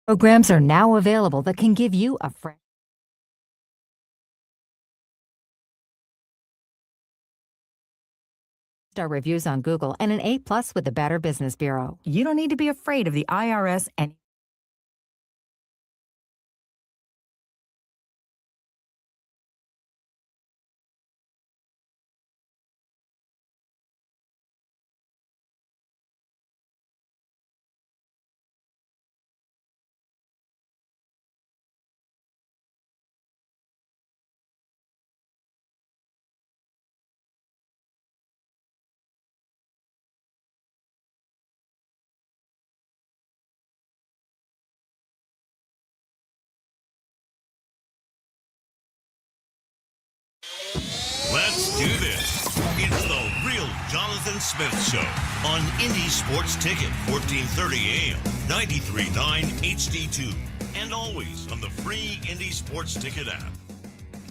Programs are now available that can give you a fresh star reviews on Google and an A+ with the Better Business Bureau. You don't need to be afraid of the IRS and Let's do this. It's the Real Jonathan Smith Show on Indie Sports Ticket, 1430 AM, 93.9 HD2, and always on the free Indie Sports Ticket app.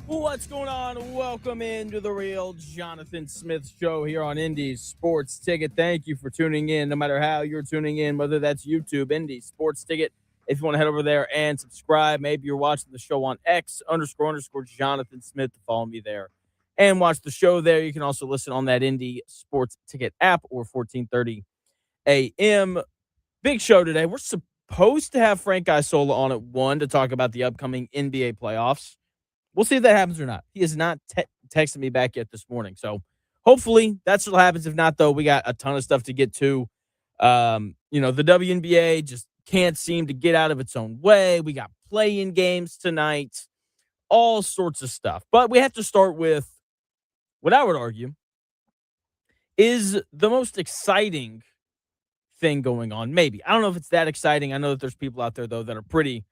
What's going on? Welcome into the Real Jonathan Smith Show here on Indie Sports Ticket. Thank you for tuning in, no matter how you're tuning in, whether that's YouTube, Indie Sports Ticket. If you want to head over there and subscribe, maybe you're watching the show on X__Jonathan Smith to follow me there and watch the show there. You can also listen on that Indie Sports Ticket app or 1430 AM. Big show today. We're supposed to have Frank Isola on at 1 to talk about the upcoming NBA playoffs. We'll see if that happens or not. He has not texted me back yet this morning. So hopefully that's what happens. If not, though, we got a ton of stuff to get to. The WNBA just can't seem to get out of its own way. We got play-in games tonight, all sorts of stuff. But we have to start with what I would argue is the most exciting thing going on. Maybe. I don't know if it's that exciting. I know that there's people out there, though, that are pretty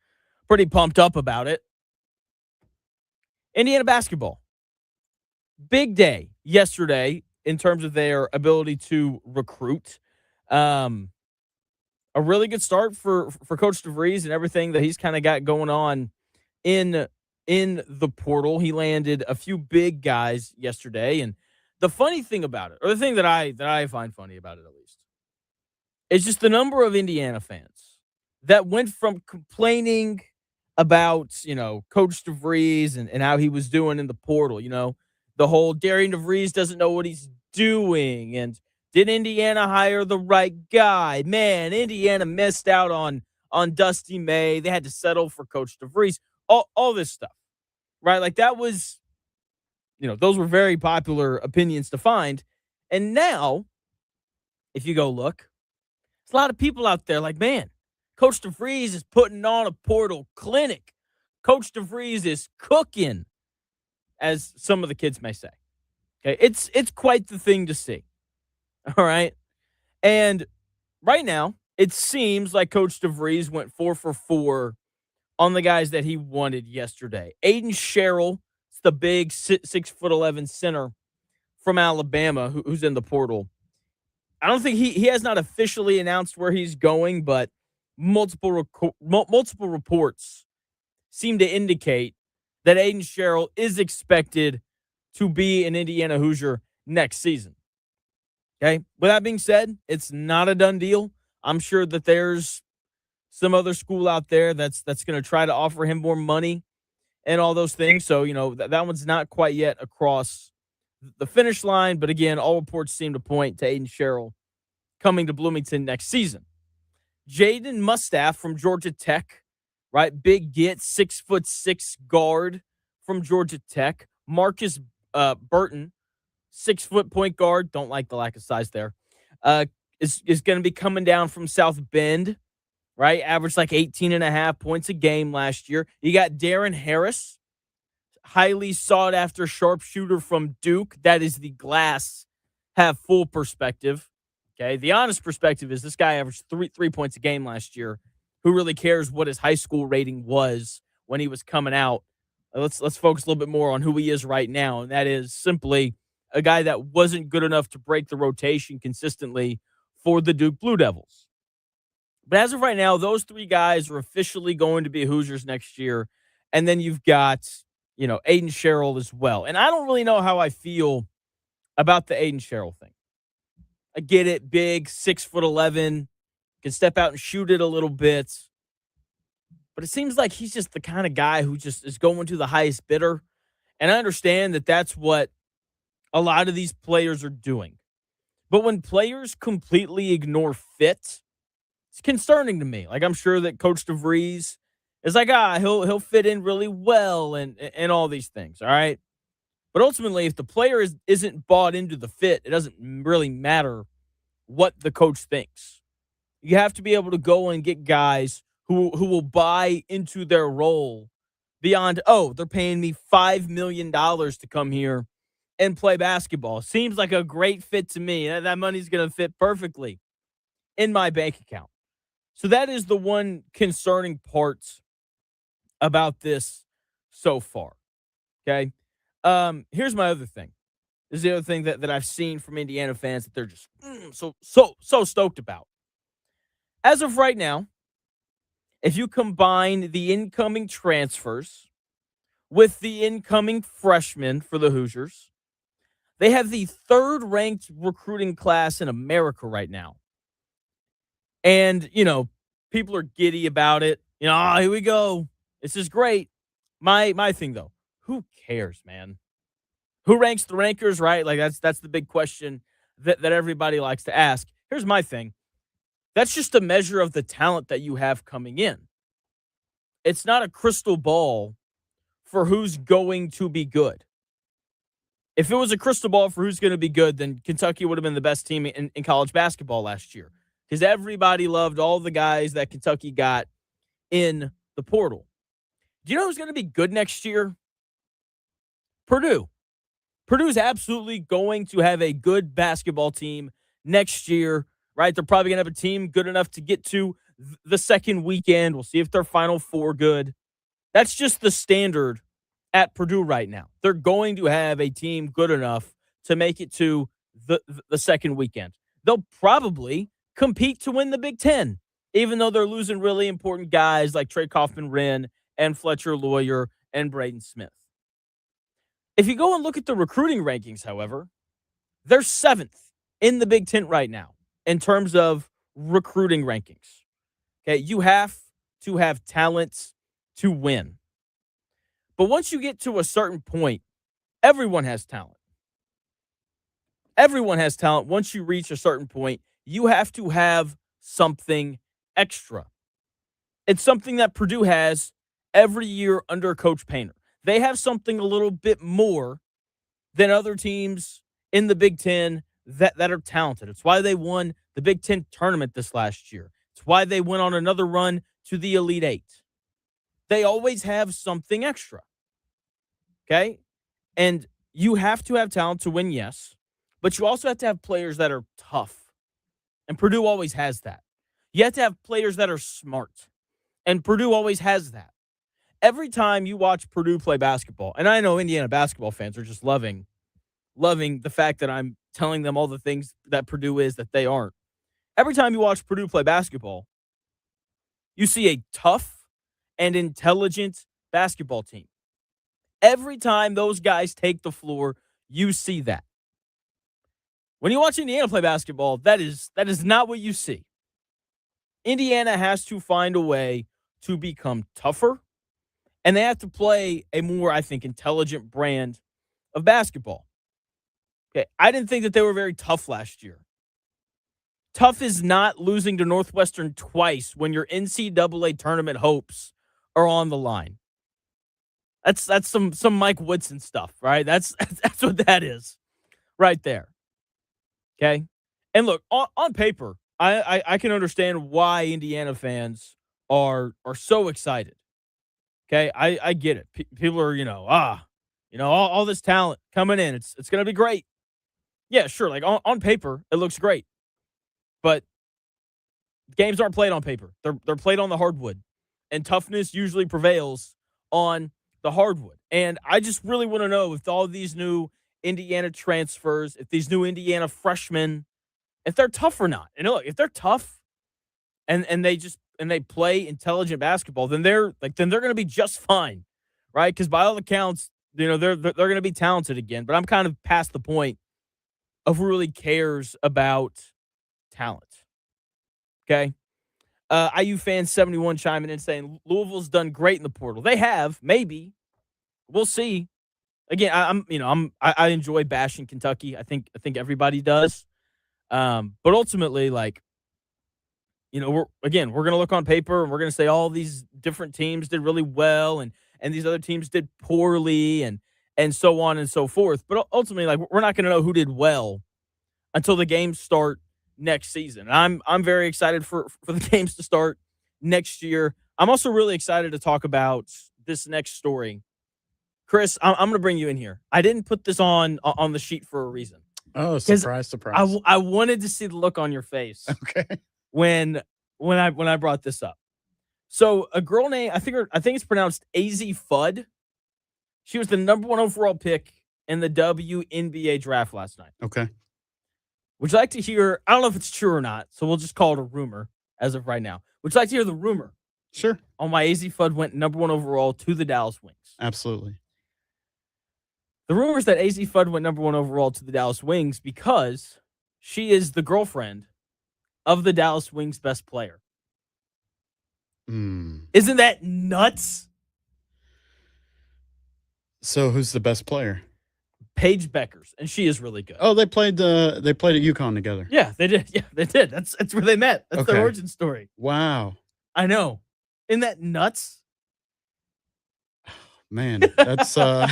pumped up about it. Indiana basketball. Big day yesterday in terms of their ability to recruit. A really good start for Coach DeVries and everything that he's kind of got going on in the portal. He landed a few big guys yesterday. And the funny thing about it, or the thing that I find funny about it at least, is just the number of Indiana fans that went from complaining about, Coach DeVries and how he was doing in the portal, the whole Darian DeVries doesn't know what he's doing. And did Indiana hire the right guy? Man, Indiana missed out on Dusty May. They had to settle for Coach DeVries. All this stuff, right? Like that was, those were very popular opinions to find. And now, if you go look, there's a lot of people out there like, man, Coach DeVries is putting on a portal clinic. Coach DeVries is cooking, as some of the kids may say. Okay, it's quite the thing to see. All right, and right now it seems like Coach DeVries went 4 for 4 on the guys that he wanted yesterday. Aiden Sherrill, the big 6'11" center from Alabama, who's in the portal. I don't think he has not officially announced where he's going, but multiple reports seem to indicate that Aiden Sherrill is expected to be an Indiana Hoosier next season. Okay. With that being said, it's not a done deal. I'm sure that there's some other school out there that's going to try to offer him more money and all those things. So, that one's not quite yet across the finish line. But again, all reports seem to point to Aiden Sherrill coming to Bloomington next season. Jaden Mustaff from Georgia Tech, right? Big get, 6'6" guard from Georgia Tech. Marcus Burton, 6-foot point guard. Don't like the lack of size there. Is going to be coming down from South Bend, right? Averaged like 18.5 points a game last year. You got Darren Harris, highly sought after sharpshooter from Duke. That is the glass half full perspective. Okay, the honest perspective is this guy averaged 3 points a game last year. Who really cares what his high school rating was when he was coming out? Let's focus a little bit more on who he is right now, and that is simply a guy that wasn't good enough to break the rotation consistently for the Duke Blue Devils. But as of right now, those 3 guys are officially going to be Hoosiers next year, and then you've got, Aiden Sherrill as well. And I don't really know how I feel about the Aiden Sherrill thing. I get it, big, 6'11", can step out and shoot it a little bit. but it seems like he's just the kind of guy who just is going to the highest bidder. And I understand that that's what a lot of these players are doing. But when players completely ignore fit, it's concerning to me. Like, I'm sure that Coach DeVries is like, he'll fit in really well and all these things. All right. But ultimately, if the player isn't bought into the fit, it doesn't really matter what the coach thinks. You have to be able to go and get guys who will buy into their role beyond, they're paying me $5 million to come here and play basketball. Seems like a great fit to me. That money's going to fit perfectly in my bank account. So that is the one concerning part about this so far. Okay. Here's my other thing. This is the other thing that I've seen from Indiana fans that they're just so stoked about. As of right now, if you combine the incoming transfers with the incoming freshmen for the Hoosiers, they have the third-ranked recruiting class in America right now. And, people are giddy about it. Here we go. This is great. My thing, though, who cares, man? Who ranks the rankers, right? Like, that's the big question that everybody likes to ask. Here's my thing. That's just a measure of the talent that you have coming in. It's not a crystal ball for who's going to be good. If it was a crystal ball for who's going to be good, then Kentucky would have been the best team in college basketball last year because everybody loved all the guys that Kentucky got in the portal. Do you know who's going to be good next year? Purdue. Purdue's absolutely going to have a good basketball team next year, right? They're probably going to have a team good enough to get to the second weekend. We'll see if they're Final Four good. That's just the standard at Purdue right now. They're going to have a team good enough to make it to the second weekend. They'll probably compete to win the Big Ten, even though they're losing really important guys like Trey Kaufman-Wren and Fletcher Lawyer and Braden Smith. If you go and look at the recruiting rankings, however, they're 7th in the Big Ten right now in terms of recruiting rankings. Okay, you have to have talent to win. But once you get to a certain point, everyone has talent. Everyone has talent. Once you reach a certain point, you have to have something extra. It's something that Purdue has every year under Coach Painter. They have something a little bit more than other teams in the Big Ten that are talented. It's why they won the Big Ten tournament this last year. It's why they went on another run to the Elite Eight. They always have something extra. Okay? And you have to have talent to win, yes. But you also have to have players that are tough. And Purdue always has that. You have to have players that are smart. And Purdue always has that. Every time you watch Purdue play basketball, and I know Indiana basketball fans are just loving the fact that I'm telling them all the things that Purdue is that they aren't. Every time you watch Purdue play basketball, you see a tough and intelligent basketball team. Every time those guys take the floor, you see that. When you watch Indiana play basketball, that is not what you see. Indiana has to find a way to become tougher, and they have to play a more, I think, intelligent brand of basketball. Okay, I didn't think that they were very tough last year. Tough is not losing to Northwestern twice when your NCAA tournament hopes are on the line. That's some Mike Woodson stuff, right? That's what that is right there. Okay? And look, on paper, I can understand why Indiana fans are so excited. Okay? I get it. People are, all this talent coming in. It's going to be great. Yeah, sure. Like on paper, it looks great. But games aren't played on paper. They're played on the hardwood. And toughness usually prevails on the hardwood. And I just really want to know if all these new Indiana transfers, if these new Indiana freshmen, if they're tough or not. And look, if they're tough and they play intelligent basketball, then they're going to be just fine. Right? Because by all accounts, they're going to be talented again. But I'm kind of past the point of who really cares about talent. Okay? IU fan 71 chiming in saying Louisville's done great in the portal. They have, maybe. We'll see. Again, I enjoy bashing Kentucky. I think everybody does. But ultimately, like, we're gonna look on paper and we're gonna say all these different teams did really well and these other teams did poorly and so on and so forth. But ultimately, like, we're not gonna know who did well until the games start next season. I'm very excited for the games to start next year. I'm also really excited to talk about this next story. Chris, I'm going to bring you in here. I didn't put this on the sheet for a reason. Oh, surprise, surprise. I wanted to see the look on your face. Okay. When I brought this up. So a girl named, I think it's pronounced AZ Fudd. She was the number 1 overall pick in the WNBA draft last night. Okay. Would you like to hear, I don't know if it's true or not, so we'll just call it a rumor as of right now. Would you like to hear the rumor Sure. on why AZ Fudd went number 1 overall to the Dallas Wings? Absolutely. The rumor is that AZ Fudd went number 1 overall to the Dallas Wings because she is the girlfriend of the Dallas Wings' best player. Isn't that nuts? So who's the best player? Paige Beckers, and she is really good. Oh, they played at UConn together. Yeah, they did. Yeah, they did. That's where they met. That's their origin story. Wow. I know. Isn't that nuts? Man, that's so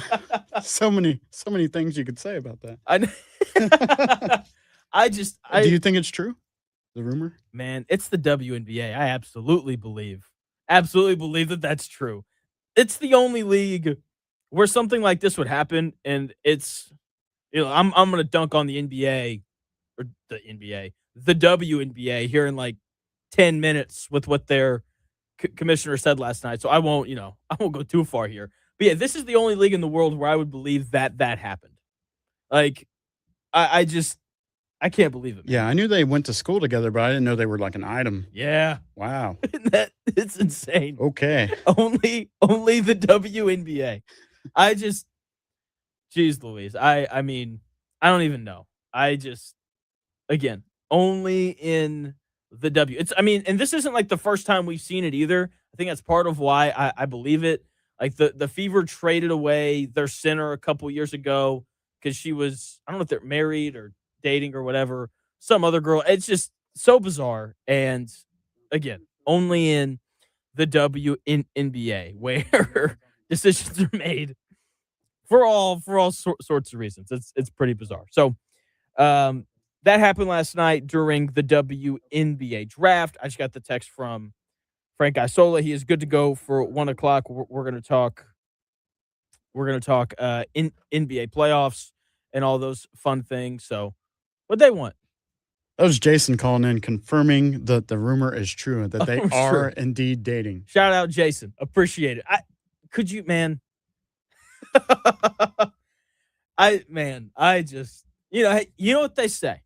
many things you could say about that. Do you think it's true? The rumor? Man, it's the WNBA. I absolutely believe that that's true. It's the only league where something like this would happen, and it's, I'm going to dunk on the NBA or the WNBA here in like 10 minutes with what their commissioner said last night. So I won't go too far here. But yeah, this is the only league in the world where I would believe that happened. Like, I can't believe it, man. Yeah, I knew they went to school together, but I didn't know they were like an item. Yeah. Wow. It's insane. Okay. Only the WNBA. Geez Louise. I mean, I don't even know. Again, only in the W. And this isn't like the first time we've seen it either. I think that's part of why I believe it. Like the Fever traded away their center a couple years ago because she was, I don't know if they're married or dating or whatever, some other girl. It's just so bizarre. And again, only in the WNBA where decisions are made for all sorts of reasons. It's pretty bizarre. So that happened last night during the WNBA draft. I just got the text from Frank Isola. He is good to go for 1 o'clock. We're going to talk. We're going to talk NBA playoffs and all those fun things. So, what they want? That was Jason calling in, confirming that the rumor is true, that they are indeed dating. Shout out, Jason. Appreciate it. Could you, man? I just, you know what they say.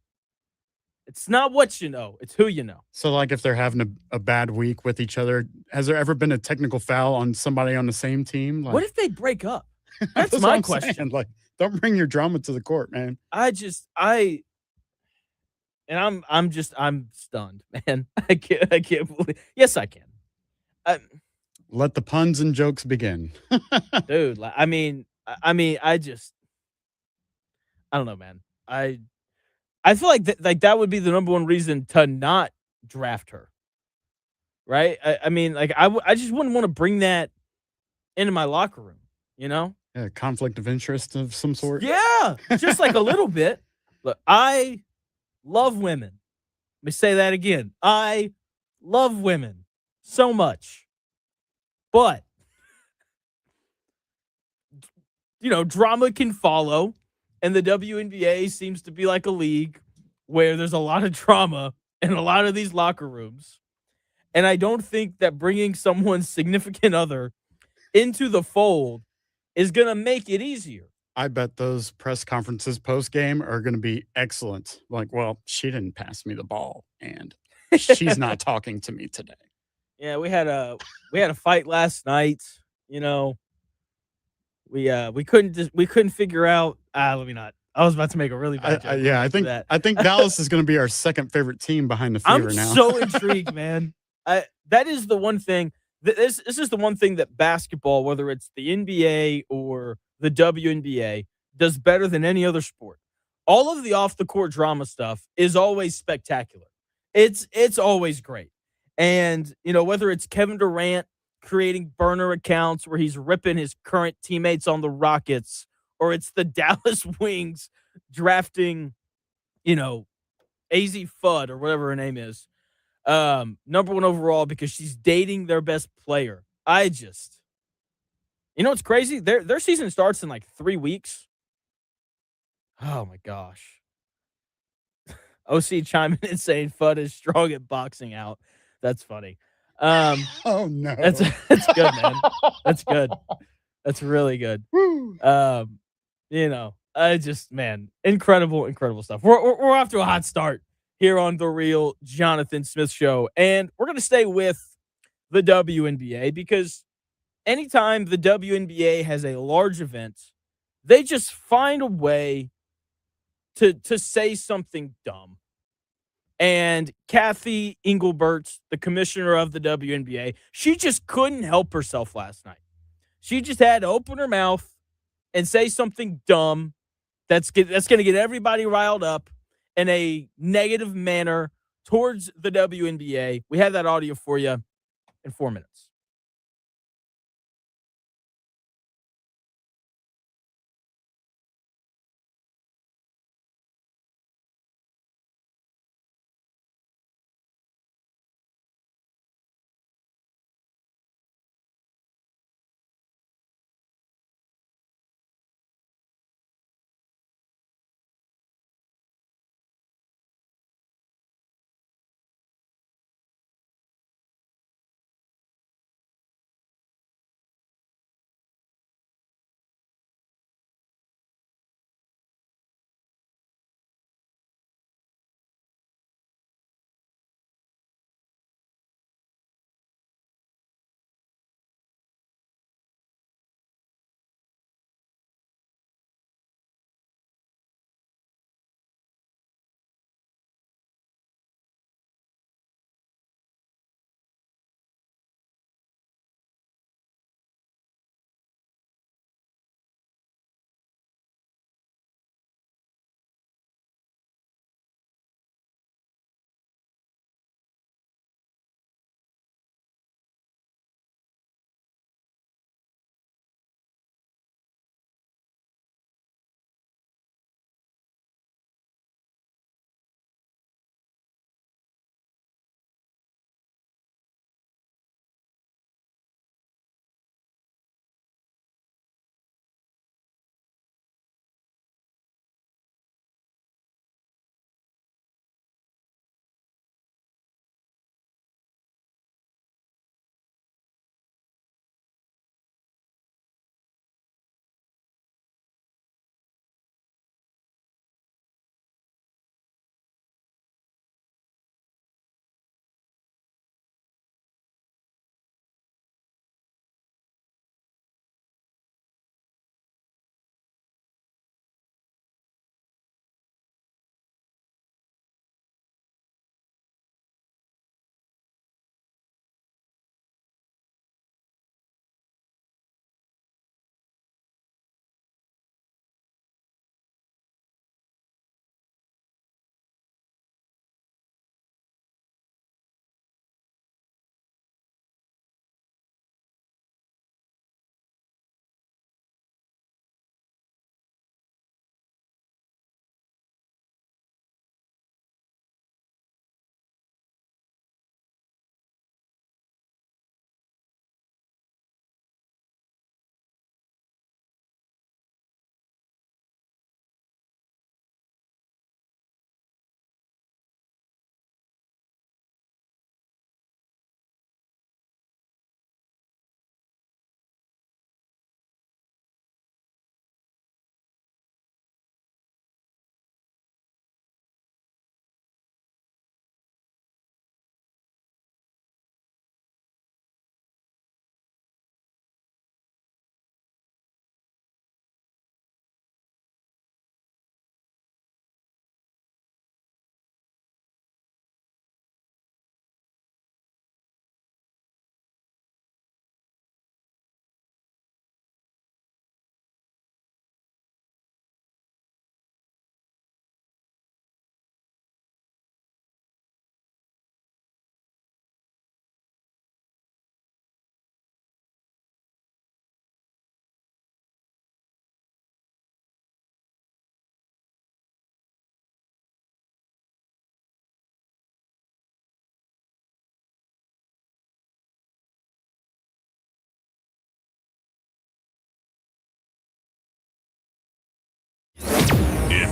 It's not what you know, it's who you know. So, like, if they're having a bad week with each other, has there ever been a technical foul on somebody on the same team? Like, what if they break up? That's my question. Saying. Like, don't bring your drama to the court, man. I'm stunned, man. I can't believe. Yes, I can. Let the puns and jokes begin. Dude, I don't know, man. I feel like that would be the number one reason to not draft her. Right? I just wouldn't want to bring that into my locker room, Yeah, conflict of interest of some sort. Yeah, just like a little bit. Look, I love women. Let me say that again. I love women so much. But, drama can follow, and the WNBA seems to be like a league where there's a lot of drama in a lot of these locker rooms. And I don't think that bringing someone's significant other into the fold is going to make it easier. I bet those press conferences post-game are going to be excellent. Like, well, she didn't pass me the ball, and she's not talking to me today. Yeah, we had a fight last night. We couldn't figure out. Let me not. I was about to make a really bad joke. I think Dallas is going to be our second favorite team behind the Fever now. I'm so intrigued, man. That is the one thing. This is the one thing that basketball, whether it's the NBA or the WNBA, does better than any other sport. All of the off the court drama stuff is always spectacular. It's always great. And whether it's Kevin Durant creating burner accounts where he's ripping his current teammates on the Rockets, or it's the Dallas Wings drafting, AZ Fudd or whatever her name is, number one overall because she's dating their best player. What's crazy? Their season starts in like 3 weeks. Oh my gosh. OC chiming in saying Fudd is strong at boxing out. That's funny. Oh no. That's good, man. That's good. That's really good. Woo. Man, incredible stuff. We're off to a hot start here on the Real Jonathan Smith Show, and we're gonna stay with the WNBA because anytime the WNBA has a large event, they just find a way to say something dumb. And Kathy Engelbert, the commissioner of the WNBA, she just couldn't help herself last night. She just had to open her mouth and say something dumb that's going to get everybody riled up in a negative manner towards the WNBA. We have that audio for you in 4 minutes.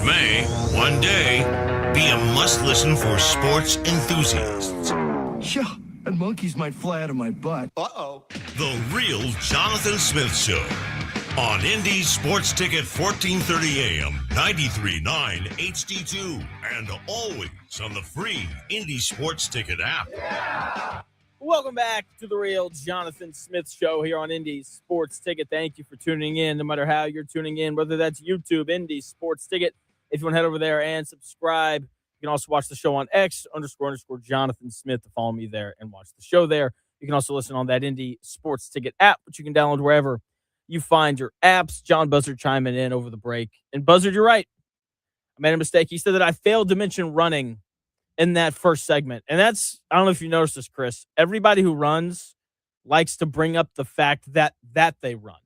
may, one day, be a must-listen for sports enthusiasts. Yeah, and monkeys might fly out of my butt. Uh-oh. The Real Jonathan Smith Show on Indy Sports Ticket 1430 AM, 93.9 HD2, and always on the free Indy Sports Ticket app. Welcome back to the Real Jonathan Smith Show here on Indy Sports Ticket. Thank you for tuning in, no matter how you're tuning in, whether that's YouTube, Indy Sports Ticket. If you want to head over there and subscribe, you can also watch the show on X _ Jonathan Smith to follow me there and watch the show there. You can also listen on that Indy Sports Ticket app, which you can download wherever you find your apps. John Buzzard chiming in over the break. And Buzzard, you're right. I made a mistake. He said that I failed to mention running in that first segment. And that's, I don't know if you noticed this, Chris. Everybody who runs likes to bring up the fact that they run.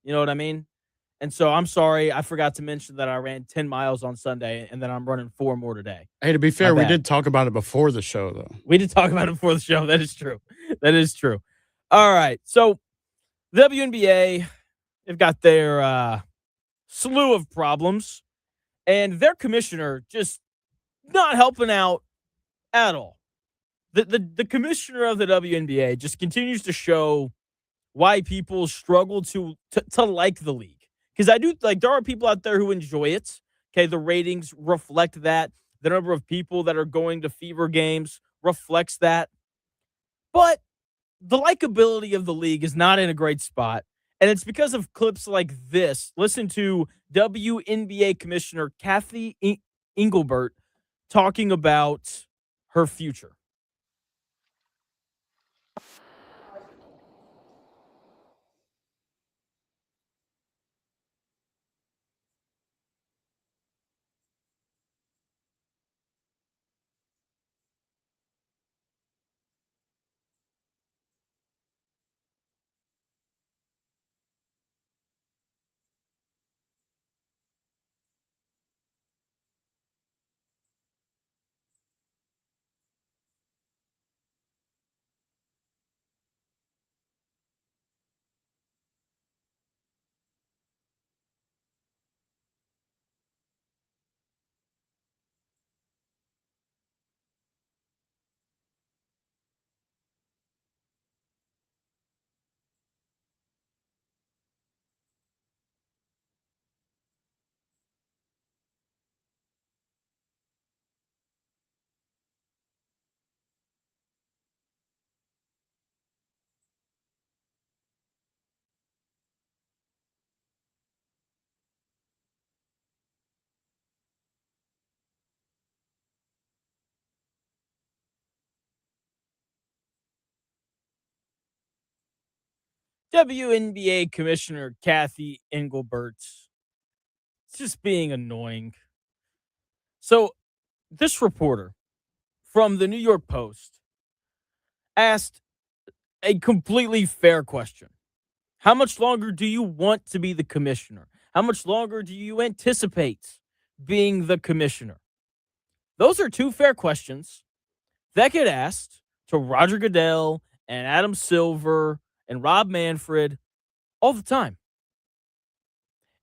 You know what I mean? And so I'm sorry. I forgot to mention that I ran 10 miles on Sunday and then I'm running 4 more today. Hey, to be fair, we did talk about it before the show, though. We did talk about it before the show. That is true. That is true. All right. So WNBA, they've got their slew of problems, and their commissioner just not helping out at all. The commissioner of the WNBA just continues to show why people struggle to like the league. Because I do, like, there are people out there who enjoy it. Okay, the ratings reflect that. The number of people that are going to Fever games reflects that. But the likability of the league is not in a great spot. And it's because of clips like this. Listen to WNBA Commissioner Kathy Engelbert talking about her future. WNBA Commissioner Kathy Engelbert just being annoying. So this reporter from the New York Post asked a completely fair question. How much longer do you want to be the commissioner? How much longer do you anticipate being the commissioner? Those are two fair questions that get asked to Roger Goodell and Adam Silver and Rob Manfred all the time.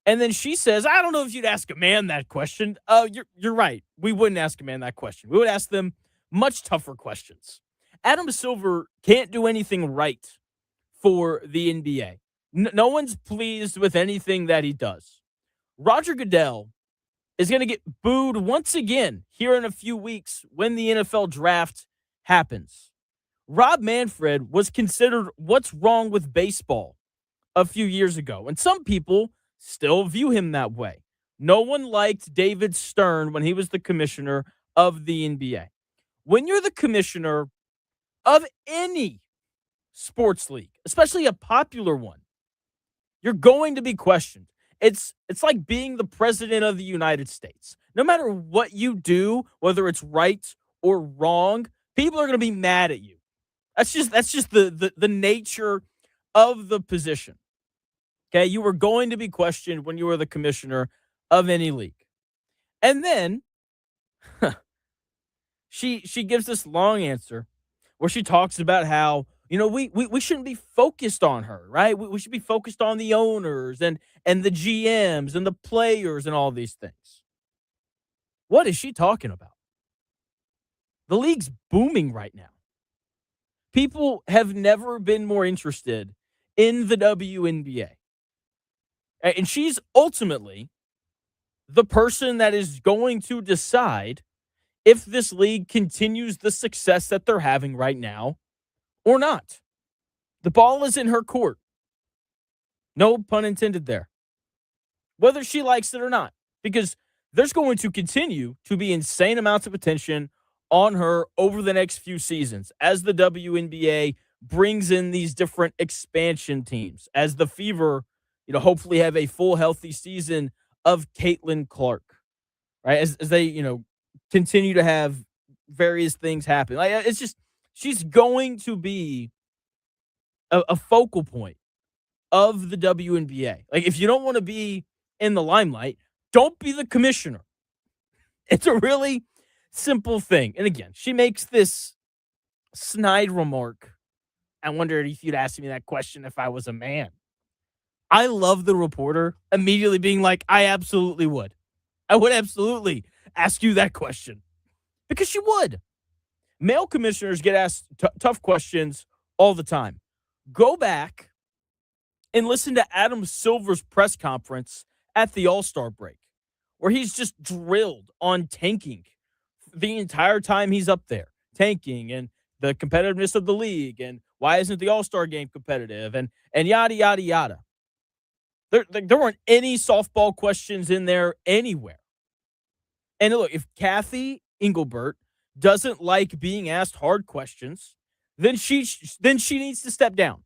And then she says, I don't know if you'd ask a man that question. You're right. We wouldn't ask a man that question. We would ask them much tougher questions. Adam Silver can't do anything right for the NBA. No one's pleased with anything that he does. Roger Goodell is going to get booed once again here in a few weeks when the NFL draft happens. Rob Manfred was considered what's wrong with baseball a few years ago, and some people still view him that way. No one liked David Stern when he was the commissioner of the NBA. When you're the commissioner of any sports league, especially a popular one, you're going to be questioned. It's like being the president of the United States. No matter what you do, whether it's right or wrong, people are going to be mad at you. That's just the nature of the position. Okay, you were going to be questioned when you were the commissioner of any league. And then she gives this long answer where she talks about how, we shouldn't be focused on her, right? We should be focused on the owners and the GMs and the players and all these things. What is she talking about? The league's booming right now. People have never been more interested in the WNBA. And she's ultimately the person that is going to decide if this league continues the success that they're having right now or not. The ball is in her court. No pun intended there. Whether she likes it or not, because there's going to continue to be insane amounts of attention on her over the next few seasons as the WNBA brings in these different expansion teams, as the Fever, hopefully have a full healthy season of Caitlin Clark, right? As they, continue to have various things happen. Like, it's just, she's going to be a focal point of the WNBA. Like, if you don't want to be in the limelight, don't be the commissioner. It's a really simple thing. And again, she makes this snide remark. I wondered if you'd ask me that question if I was a man. I love the reporter immediately being like, I absolutely would. I would absolutely ask you that question. Because she would. Male commissioners get asked tough questions all the time. Go back and listen to Adam Silver's press conference at the All-Star break, where he's just drilled on tanking the entire time he's up there. Tanking and the competitiveness of the league and why isn't the All-Star game competitive and yada, yada, yada. There weren't any softball questions in there anywhere. And look, if Kathy Engelbert doesn't like being asked hard questions, then she needs to step down,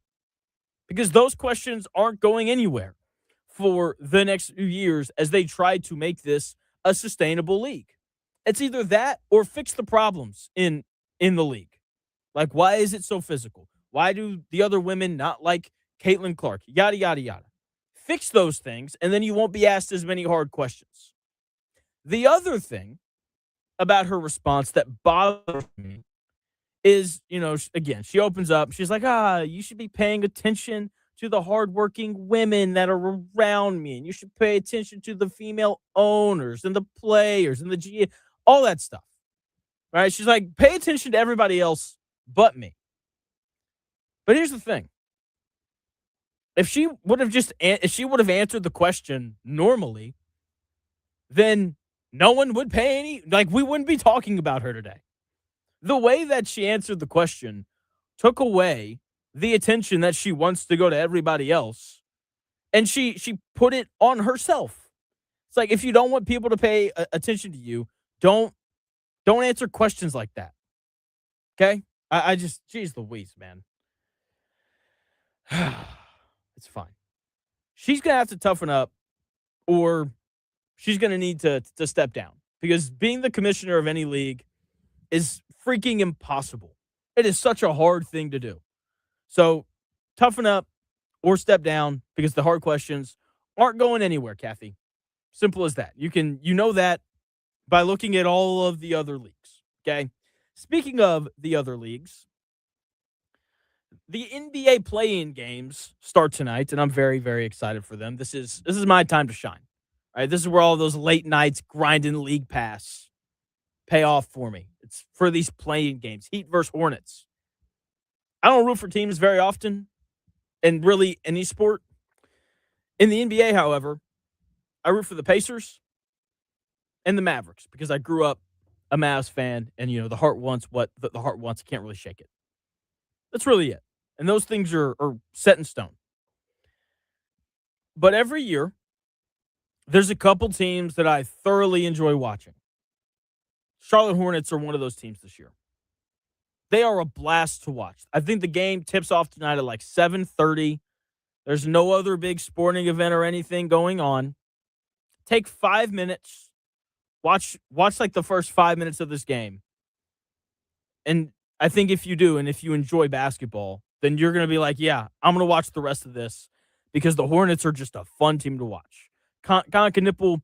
because those questions aren't going anywhere for the next few years as they try to make this a sustainable league. It's either that or fix the problems in the league. Like, why is it so physical? Why do the other women not like Caitlin Clark? Yada, yada, yada. Fix those things, and then you won't be asked as many hard questions. The other thing about her response that bothers me is, again, she opens up. She's like, you should be paying attention to the hardworking women that are around me, and you should pay attention to the female owners and the players and the GA, all that stuff. Right? She's like, pay attention to everybody else but me. But here's the thing. If she would have answered the question normally, then no one would pay we wouldn't be talking about her today. The way that she answered the question took away the attention that she wants to go to everybody else, and she put it on herself. It's like, if you don't want people to pay attention to you, don't answer questions like that. Okay? I just, geez Louise, man. It's fine. She's going to have to toughen up, or she's going to need to step down, because being the commissioner of any league is freaking impossible. It is such a hard thing to do. So toughen up or step down, because the hard questions aren't going anywhere, Kathy. Simple as that. You know that by looking at all of the other leagues. Okay. Speaking of the other leagues, the NBA play-in games start tonight, and I'm very, very excited for them. This is my time to shine. All right, this is where all those late nights grinding league pass pay off for me. It's for these play-in games. Heat versus Hornets. I don't root for teams very often, and really any sport. In the NBA, however, I root for the Pacers and the Mavericks, because I grew up a Mavs fan, and the heart wants what the heart wants. I can't really shake it. That's really it. And those things are set in stone. But every year, there's a couple teams that I thoroughly enjoy watching. Charlotte Hornets are one of those teams this year. They are a blast to watch. I think the game tips off tonight at like 7:30. There's no other big sporting event or anything going on. Take 5 minutes. Watch like the first 5 minutes of this game. And I think if you do, and if you enjoy basketball, then you're going to be like, yeah, I'm going to watch the rest of this, because the Hornets are just a fun team to watch. Colin Knippel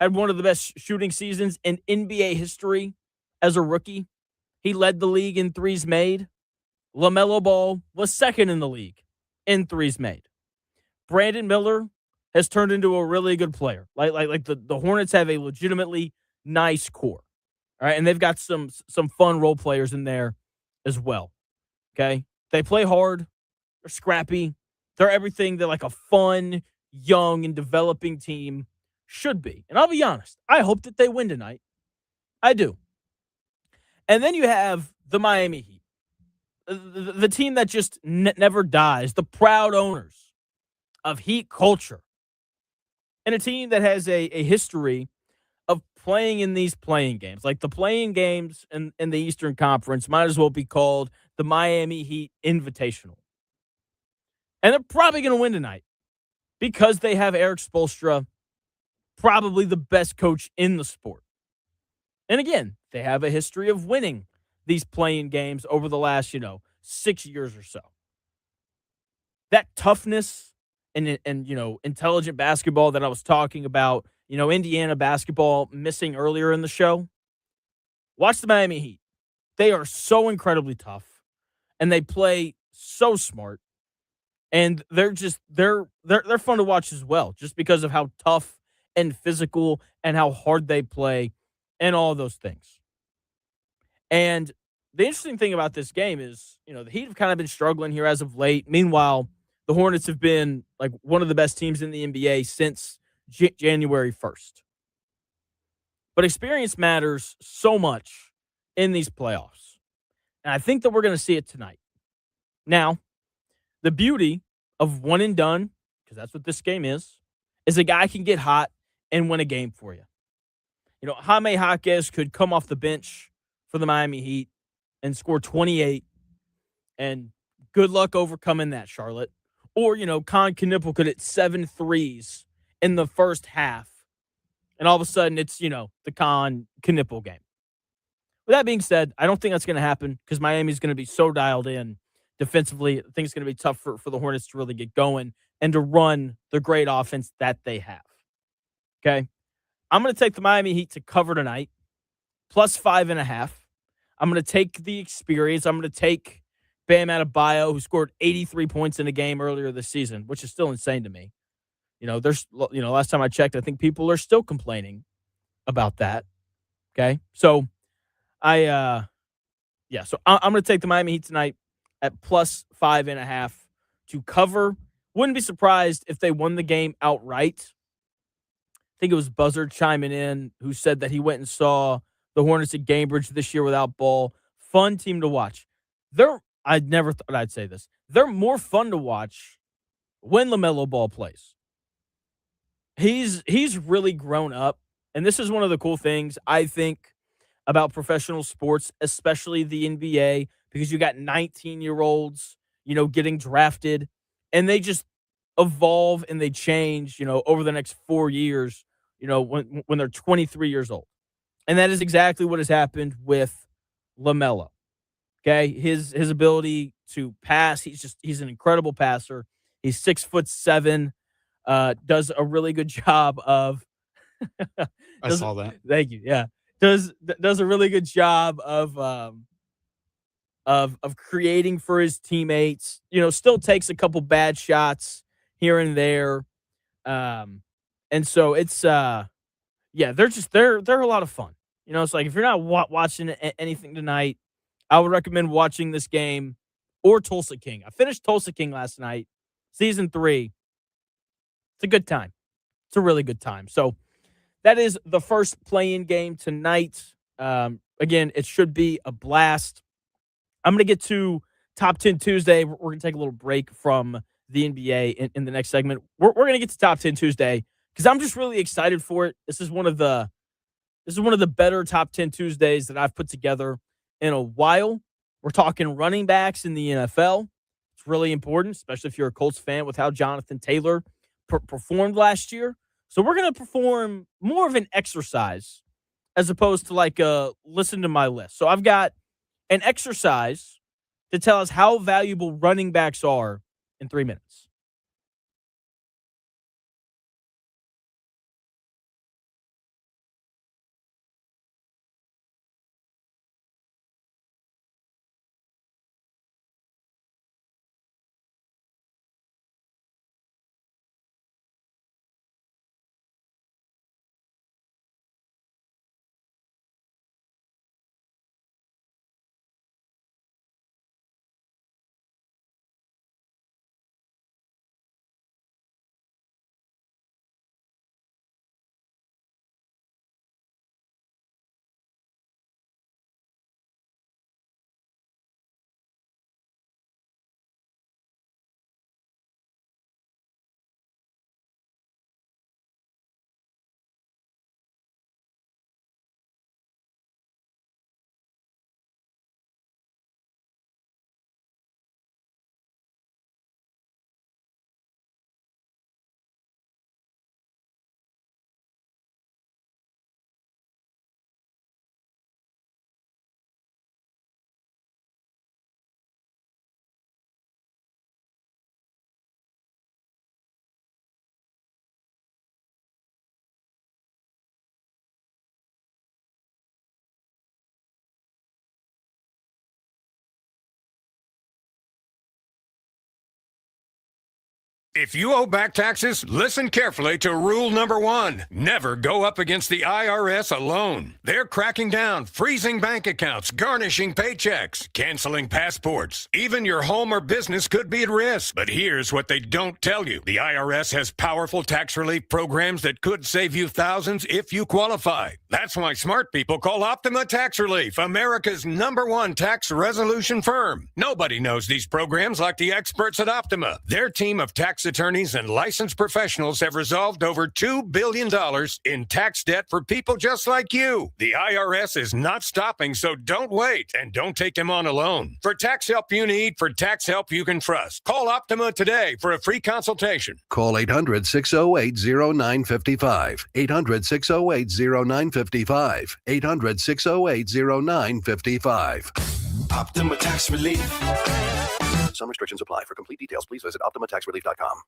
had one of the best shooting seasons in NBA history as a rookie. He led the league in threes made. LaMelo Ball was second in the league in threes made. Brandon Miller has turned into a really good player. Like the Hornets have a legitimately nice core. All right, and they've got some fun role players in there as well. Okay, they play hard. They're scrappy. They're everything that like a fun, young, and developing team should be. And I'll be honest, I hope that they win tonight. I do. And then you have the Miami Heat, the team that just never dies, the proud owners of Heat culture, and a team that has a history of playing in these playing games. Like the playing games in the Eastern Conference might as well be called the Miami Heat Invitational. And they're probably going to win tonight because they have Eric Spoelstra, probably the best coach in the sport. And again, they have a history of winning these playing games over the last, 6 years or so. That toughness and intelligent basketball that I was talking about, Indiana basketball missing earlier in the show. Watch the Miami Heat. They are so incredibly tough and they play so smart. And they're fun to watch as well, just because of how tough and physical and how hard they play and all those things. And the interesting thing about this game is, the Heat have kind of been struggling here as of late. Meanwhile, the Hornets have been like one of the best teams in the NBA since January 1st. But experience matters so much in these playoffs. And I think that we're going to see it tonight. Now, the beauty of one and done, because that's what this game is a guy can get hot and win a game for you. Jaime Jaquez could come off the bench for the Miami Heat and score 28, and good luck overcoming that, Charlotte. Or, Con Knippel could hit 7 threes in the first half, and all of a sudden it's, the Con Knippel game. With that being said, I don't think that's going to happen because Miami's going to be so dialed in defensively. I think it's going to be tough for the Hornets to really get going and to run the great offense that they have. Okay? I'm going to take the Miami Heat to cover tonight, plus 5.5. I'm going to take the experience. I'm going to take Bam Adebayo, who scored 83 points in a game earlier this season, which is still insane to me. Last time I checked, I think people are still complaining about that. Okay? So I'm going to take the Miami Heat tonight at plus 5.5 to cover. Wouldn't be surprised if they won the game outright. I think it was Buzzard chiming in who said that he went and saw the Hornets at Gainbridge this year without Ball. Fun team to watch. I never thought I'd say this. They're more fun to watch when LaMelo Ball plays. He's really grown up, and this is one of the cool things I think about professional sports, especially the NBA, because you got 19-year-olds, getting drafted, and they just evolve and they change, over the next 4 years, when they're 23 years old. And that is exactly what has happened with LaMelo. Okay, his ability to pass, he's an incredible passer. He's 6'7", does a really good job of I saw that. Thank you. Yeah. Does a really good job of creating for his teammates. Still takes a couple bad shots here and there. And so it's they're a lot of fun. It's like if you're not watching anything tonight, I would recommend watching this game or Tulsa King. I finished Tulsa King last night, season 3. It's a good time. It's a really good time. So that is the first play-in game tonight. Again, it should be a blast. I'm going to get to Top 10 Tuesday. We're going to take a little break from the NBA in the next segment. We're going to get to Top 10 Tuesday because I'm just really excited for it. This is one of the better Top 10 Tuesdays that I've put together in a while. We're talking running backs in the NFL. It's really important, especially if you're a Colts fan, with how Jonathan Taylor performed last year. So we're going to perform more of an exercise as opposed to like listen to my list. So I've got an exercise to tell us how valuable running backs are in 3 minutes. If you owe back taxes, listen carefully to rule number 1. Never go up against the IRS alone. They're cracking down, freezing bank accounts, garnishing paychecks, canceling passports. Even your home or business could be at risk. But here's what they don't tell you. The IRS has powerful tax relief programs that could save you thousands if you qualify. That's why smart people call Optima Tax Relief, America's #1 tax resolution firm. Nobody knows these programs like the experts at Optima. Their team of tax attorneys and licensed professionals have resolved over $2 billion in tax debt for people just like you. The IRS is not stopping, so don't wait and don't take them on alone. For tax help you need, for tax help you can trust, call Optima today for a free consultation. Call 800-608-0955. 800-608-0955. 800-608-0955. Optima Tax Relief. Some restrictions apply. For complete details, please visit OptimaTaxRelief.com.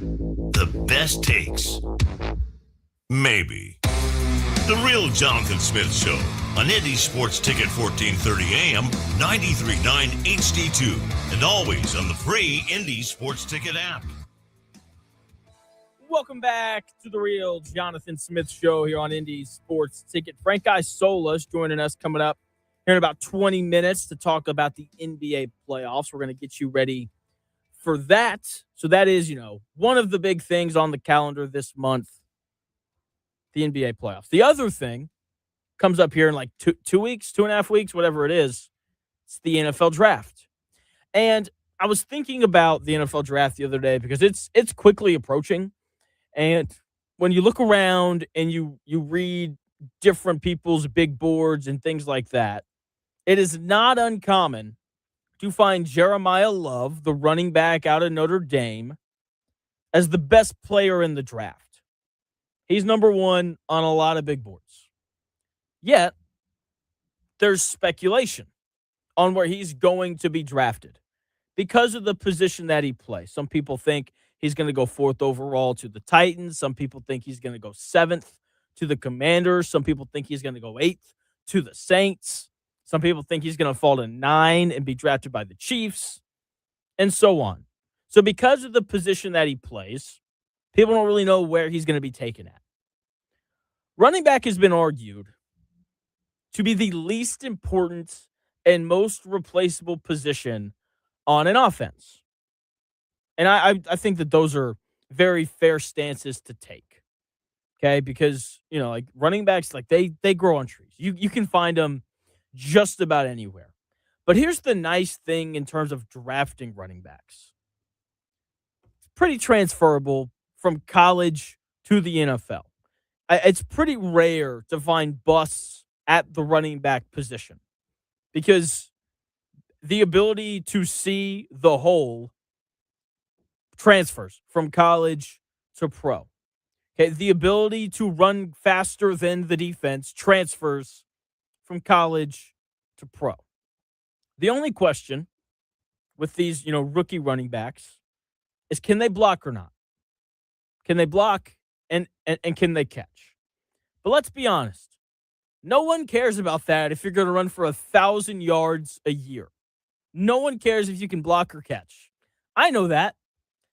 The best takes. Maybe. The Real Jonathan Smith Show on Indy Sports Ticket 1430 AM, 93.9 HD2, and always on the free Indy Sports Ticket app. Welcome back to the Real Jonathan Smith Show here on Indy Sports Ticket. Frank Isola is joining us coming up here in about 20 minutes to talk about the NBA playoffs. We're going to get you ready for that. So that is, one of the big things on the calendar this month, the NBA playoffs. The other thing comes up here in like 2 weeks, 2.5 weeks, whatever it is. It's the NFL draft. And I was thinking about the NFL draft the other day because it's quickly approaching. And when you look around and you read different people's big boards and things like that, it is not uncommon to find Jeremiah Love, the running back out of Notre Dame, as the best player in the draft. He's number 1 on a lot of big boards. Yet, there's speculation on where he's going to be drafted because of the position that he plays. Some people think he's going to go 4th overall to the Titans. Some people think he's going to go 7th to the Commanders. Some people think he's going to go 8th to the Saints. Some people think he's going to fall to 9 and be drafted by the Chiefs, and so on. So because of the position that he plays, people don't really know where he's going to be taken at. Running back has been argued to be the least important and most replaceable position on an offense. And I think that those are very fair stances to take. Okay? Because, like running backs, like they grow on trees. You can find them just about anywhere. But here's the nice thing in terms of drafting running backs. It's pretty transferable from college to the NFL. It's pretty rare to find busts at the running back position because the ability to see the whole transfers from college to pro. Okay, the ability to run faster than the defense transfers from college to pro. The only question with these, rookie running backs is can they block or not? Can they block and can they catch? But let's be honest. No one cares about that if you're going to run for 1,000 yards a year. No one cares if you can block or catch. I know that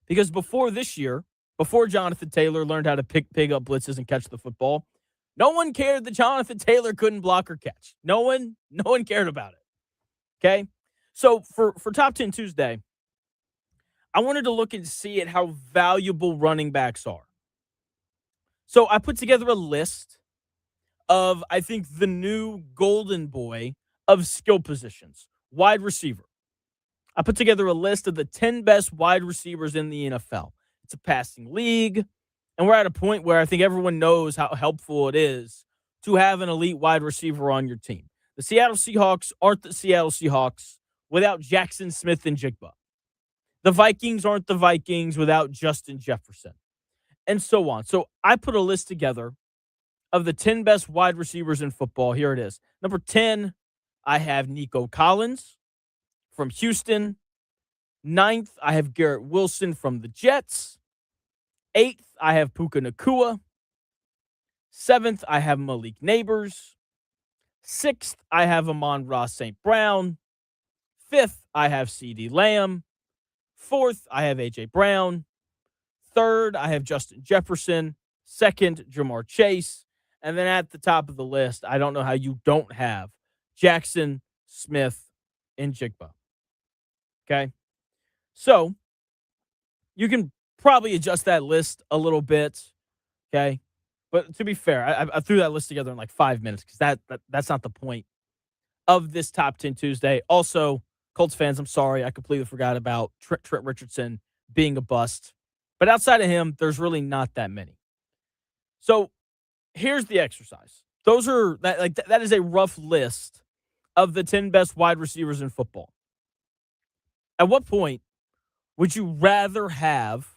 because before this year, before Jonathan Taylor learned how to pick up blitzes and catch the football, no one cared that Jonathan Taylor couldn't block or catch. No one cared about it. Okay? So for Top 10 Tuesday, I wanted to look and see at how valuable running backs are. So I put together a list of, I think, the new golden boy of skill positions. Wide receiver. I put together a list of the 10 best wide receivers in the NFL. It's a passing league, and we're at a point where I think everyone knows how helpful it is to have an elite wide receiver on your team. The Seattle Seahawks aren't the Seattle Seahawks without Jackson Smith and Jigba. The Vikings aren't the Vikings without Justin Jefferson, and so on. So I put a list together of the 10 best wide receivers in football. Here it is. Number 10, I have Nico Collins from Houston. 9th, I have Garrett Wilson from the Jets. 8th, I have Puka Nacua. 7th, I have Malik Neighbors. 6th, I have Amon-Ra St. Brown. 5th, I have CeeDee Lamb. 4th, I have A.J. Brown. 3rd, I have Justin Jefferson. 2nd, Jamar Chase. And then at the top of the list, I don't know how you don't have Jackson Smith and Jigba. Okay? So you can probably adjust that list a little bit. Okay? But to be fair, I threw that list together in like 5 minutes because that's not the point of this Top 10 Tuesday. Also, Colts fans, I'm sorry. I completely forgot about Trent Richardson being a bust. But outside of him, there's really not that many. So here's the exercise. That is a rough list of the 10 best wide receivers in football. At what point would you rather have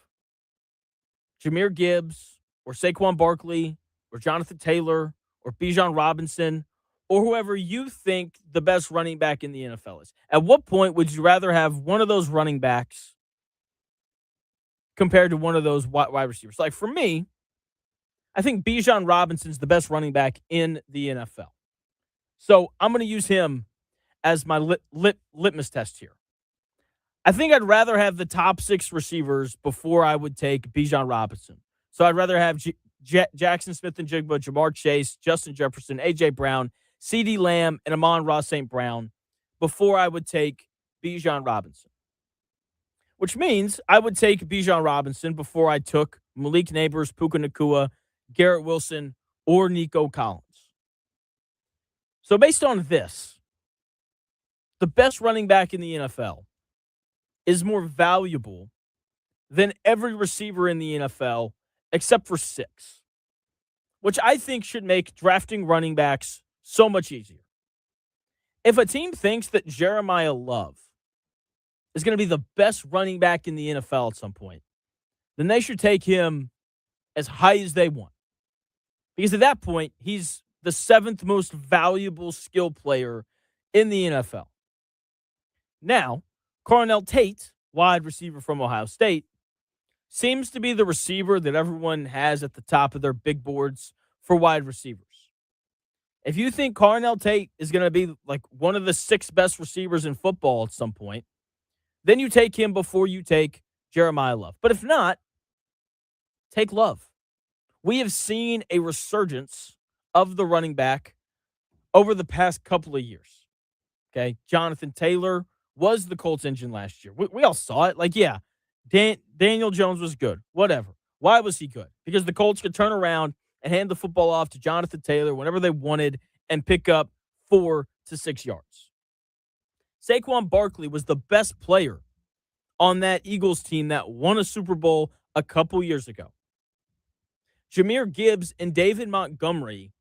Jahmyr Gibbs or Saquon Barkley or Jonathan Taylor or Bijan Robinson or whoever you think the best running back in the NFL is? At what point would you rather have one of those running backs compared to one of those wide receivers? Like for me, I think Bijan Robinson's the best running back in the NFL. So I'm going to use him as my litmus test here. I think I'd rather have the top 6 receivers before I would take Bijan Robinson. So I'd rather have Jackson Smith and Jigba, Jamar Chase, Justin Jefferson, A.J. Brown, CeeDee Lamb, and Amon-Ra St. Brown before I would take Bijan Robinson. Which means I would take Bijan Robinson before I took Malik Neighbors, Puka Nacua, Garrett Wilson, or Nico Collins. So based on this, the best running back in the NFL is more valuable than every receiver in the NFL except for 6, which I think should make drafting running backs so much easier. If a team thinks that Jeremiah Love is going to be the best running back in the NFL at some point, then they should take him as high as they want. Because at that point, he's the 7th most valuable skill player in the NFL. Now, Cornell Tate, wide receiver from Ohio State, seems to be the receiver that everyone has at the top of their big boards for wide receivers. If you think Cornell Tate is going to be like one of the 6 best receivers in football at some point, then you take him before you take Jeremiah Love. But if not, take Love. We have seen a resurgence of the running back over the past couple of years. Okay, Jonathan Taylor was the Colts engine last year. We all saw it. Like, yeah, Daniel Jones was good. Whatever. Why was he good? Because the Colts could turn around and hand the football off to Jonathan Taylor whenever they wanted and pick up 4 to 6 yards. Saquon Barkley was the best player on that Eagles team that won a Super Bowl a couple years ago. Jahmyr Gibbs and David Montgomery,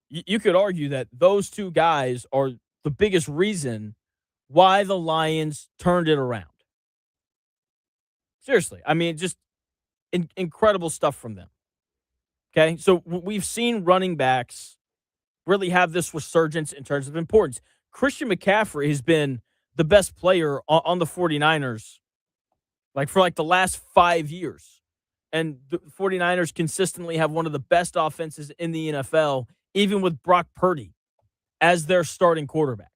you could argue that those two guys are the biggest reason why the Lions turned it around. Seriously. I mean, just incredible stuff from them. Okay, so we've seen running backs really have this resurgence in terms of importance. Christian McCaffrey has been the best player on the 49ers for the last 5 years. And the 49ers consistently have one of the best offenses in the NFL, even with Brock Purdy as their starting quarterback.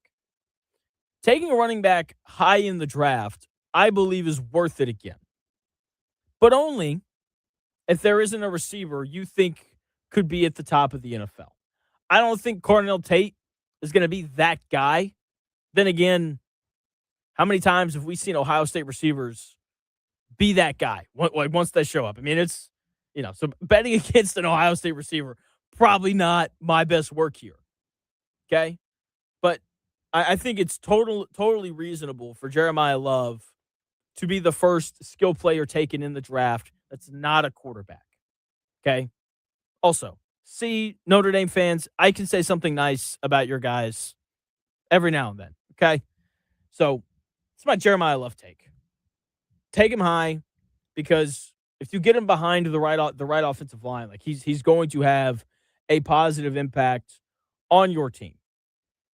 Taking a running back high in the draft, I believe, is worth it again. But only if there isn't a receiver you think could be at the top of the NFL. I don't think Cornell Tate is going to be that guy. Then again, how many times have we seen Ohio State receivers be that guy once they show up. I mean, it's, so betting against an Ohio State receiver, probably not my best work here. Okay. But I think it's totally reasonable for Jeremiah Love to be the first skill player taken in the draft that's not a quarterback. Okay. Also, see, Notre Dame fans, I can say something nice about your guys every now and then. Okay. So it's my Jeremiah Love take. Take him high, because if you get him behind the right offensive line, like he's going to have a positive impact on your team,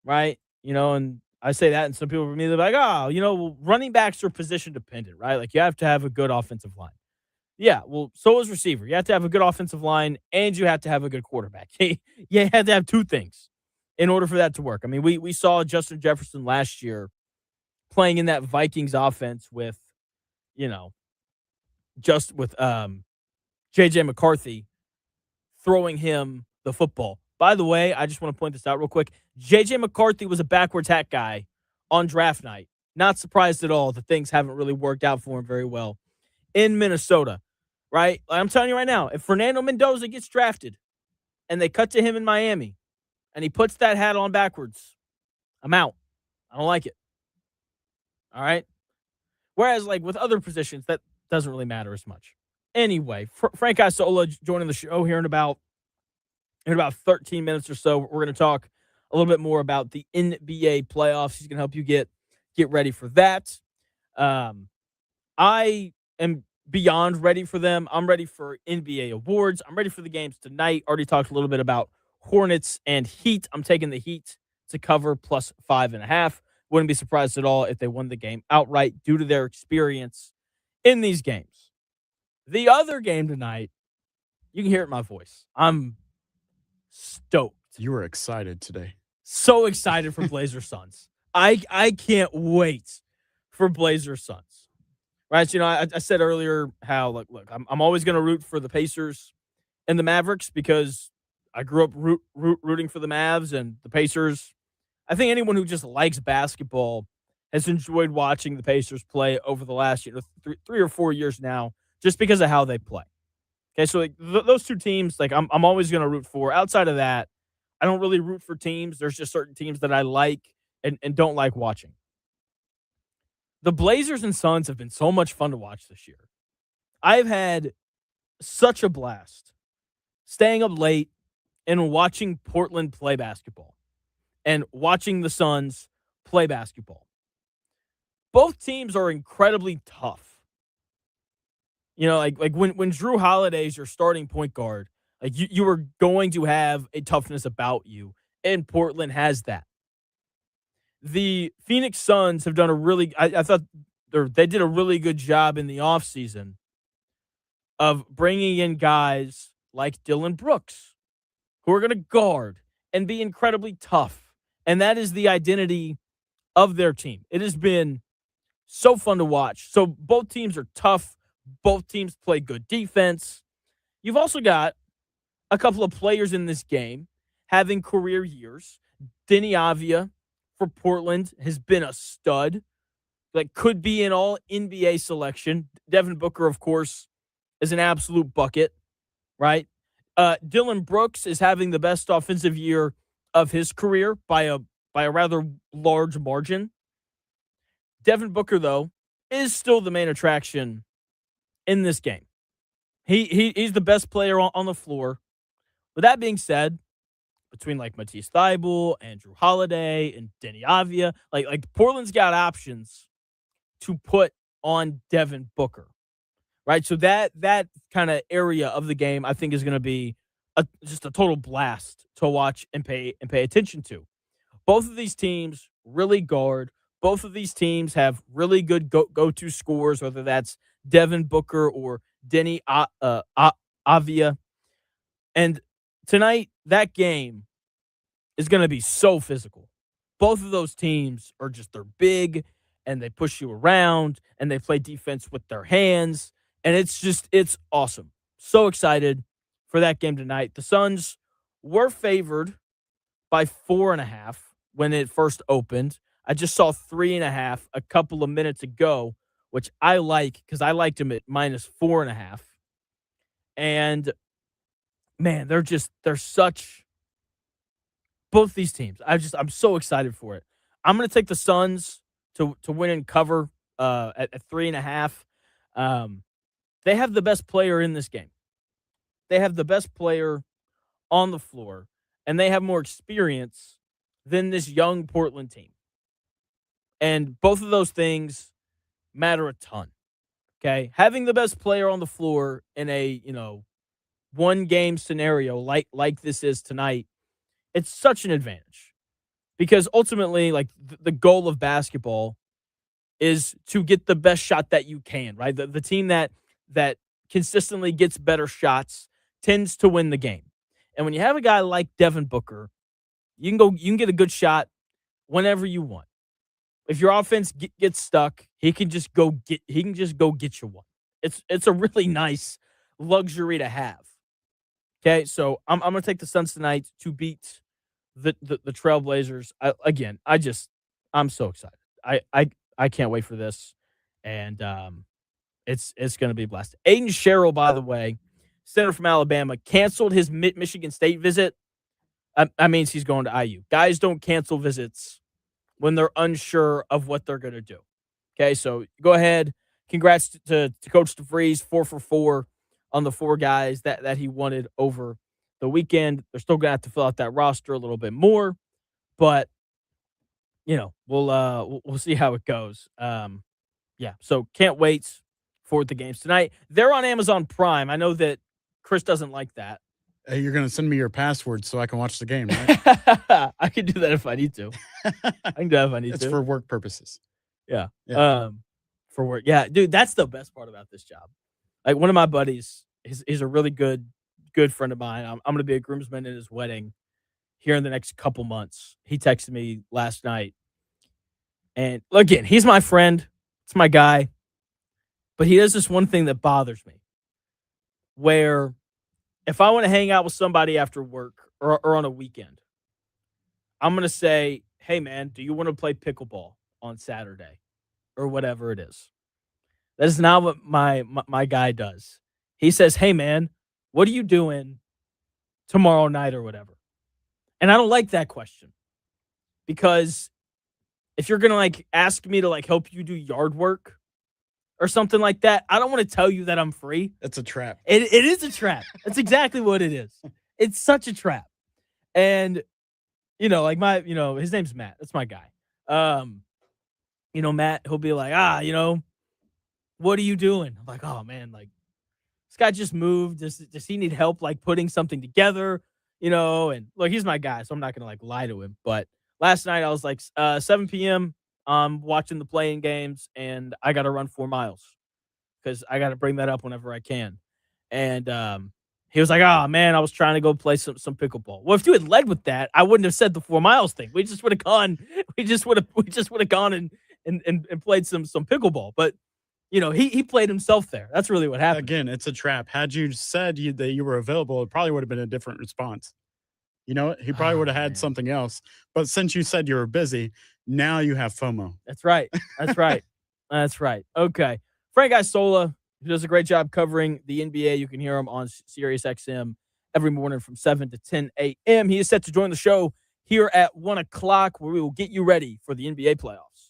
right? And I say that, and some people are immediately like, running backs are position dependent, right? Like, you have to have a good offensive line. Yeah, well, so is receiver. You have to have a good offensive line, and you have to have a good quarterback. You have to have two things in order for that to work. I mean, we saw Justin Jefferson last year playing in that Vikings offense with, just with J.J. McCarthy throwing him the football. By the way, I just want to point this out real quick. J.J. McCarthy was a backwards hat guy on draft night. Not surprised at all that things haven't really worked out for him very well in Minnesota, right? I'm telling you right now, if Fernando Mendoza gets drafted and they cut to him in Miami and he puts that hat on backwards, I'm out. I don't like it. All right? Whereas, like, with other positions, that doesn't really matter as much. Anyway, Frank Isola joining the show here in about 13 minutes or so. We're going to talk a little bit more about the NBA playoffs. He's going to help you get ready for that. I am beyond ready for them. I'm ready for NBA awards. I'm ready for the games tonight. Already talked a little bit about Hornets and Heat. I'm taking the Heat to cover plus 5.5. Wouldn't be surprised at all if they won the game outright due to their experience in these games. The other game tonight, you can hear it in my voice. I'm stoked. You were excited today. So excited for Blazer Suns. I can't wait for Blazer Suns. Right? So, I said earlier how, look, I'm always going to root for the Pacers and the Mavericks because I grew up rooting for the Mavs and the Pacers. I think anyone who just likes basketball has enjoyed watching the Pacers play over the last 3 or 4 years now, just because of how they play. Okay, so those two teams, I'm always going to root for. Outside of that, I don't really root for teams. There's just certain teams that I like and don't like watching. The Blazers and Suns have been so much fun to watch this year. I've had such a blast staying up late and watching Portland play basketball and watching the Suns play basketball. Both teams are incredibly tough. Like when Drew Holiday is your starting point guard, like you are going to have a toughness about you, and Portland has that. The Phoenix Suns have done I thought they did a really good job in the offseason of bringing in guys like Dylan Brooks, who are going to guard and be incredibly tough. And that is the identity of their team. It has been so fun to watch. So both teams are tough. Both teams play good defense. You've also got a couple of players in this game having career years. Denny Avia for Portland has been a stud. Could be an all NBA selection. Devin Booker, of course, is an absolute bucket, right? Dylan Brooks is having the best offensive year of his career by a rather large margin. Devin Booker, though, is still the main attraction in this game. He's the best player on the floor. With that being said, between Matisse Thybulle, Andrew Holiday, and Denny Avia, Portland's got options to put on Devin Booker, right? So that kind of area of the game, I think, is going to be just a total blast to watch and pay attention to. Both of these teams really guard. Both of these teams have really good go-to scores, whether that's Devin Booker or Denny Avia. And tonight, that game is going to be so physical. Both of those teams they're big, and they push you around, and they play defense with their hands. And it's awesome. So excited for that game tonight. The Suns were favored by 4.5 when it first opened. I just saw 3.5 a couple of minutes ago which I like because I liked him at -4.5. And man, they're such both these teams. I'm so excited for it. I'm gonna take the Suns to win and cover at 3.5. Um, they have the best player in this game. They have the best player on the floor, and they have more experience than this young Portland team. And both of those things matter a ton. Okay. Having the best player on the floor in a, one game scenario like this is tonight, it's such an advantage. Because ultimately, like the goal of basketball is to get the best shot that you can, right? The team that consistently gets better shots tends to win the game. And when you have a guy like Devin Booker, you can get a good shot whenever you want. If your offense gets stuck, he can just go get you one. It's a really nice luxury to have. Okay, so I'm gonna take the Suns tonight to beat the Trailblazers. I'm so excited. I can't wait for this, and it's gonna be a blast. Aiden Sherrill, by the way, center from Alabama, canceled his Michigan State visit. I mean, he's going to IU. Guys don't cancel visits when they're unsure of what they're going to do. Okay, so go ahead. Congrats to Coach DeVries, 4 for 4 on the 4 guys that he wanted over the weekend. They're still going to have to fill out that roster a little bit more, but we'll see how it goes. Yeah, so can't wait for the games tonight. They're on Amazon Prime. I know that Chris doesn't like that. Hey, you're going to send me your password so I can watch the game, right? I can do that if I need to. I can do that if I need It's to. for work purposes. Yeah. Yeah. For work. Yeah, dude, that's the best part about this job. Like one of my buddies, he's a really good friend of mine. I'm going to be a groomsman in his wedding here in the next couple months. He texted me last night. And again, he's my friend. It's my guy. But he does this one thing that bothers me. Where if I want to hang out with somebody after work or on a weekend, I'm going to say, hey, man, do you want to play pickleball on Saturday or whatever it is? That is not what my guy does. He says, hey, man, what are you doing tomorrow night or whatever? And I don't like that question because if you're going to like ask me to like help you do yard work or something like that, I don't want to tell you that I'm free. It's a trap. It is a trap. That's exactly what it is. It's such a trap. And, like his name's Matt. That's my guy. Matt, he'll be like, what are you doing? I'm like, oh man, like this guy just moved. Does he need help like putting something together? And look, he's my guy, so I'm not gonna like lie to him. But last night I was like 7 p.m. Watching the playing games, and I gotta run 4 miles because I gotta bring that up whenever I can. And he was like, oh man, I was trying to go play some pickleball. Well, if you had led with that, I wouldn't have said the 4 miles thing. We just would have gone, and played some pickleball. But he played himself there. That's really what happened. Again, it's a trap. Had you said that you were available, it probably would have been a different response. He probably would have had something else. But since you said you were busy, now you have FOMO. That's right. That's right. That's right. Okay. Frank Isola, who does a great job covering the NBA. You can hear him on Sirius XM every morning from 7 to 10 a.m. He is set to join the show here at 1 o'clock, where we will get you ready for the NBA playoffs.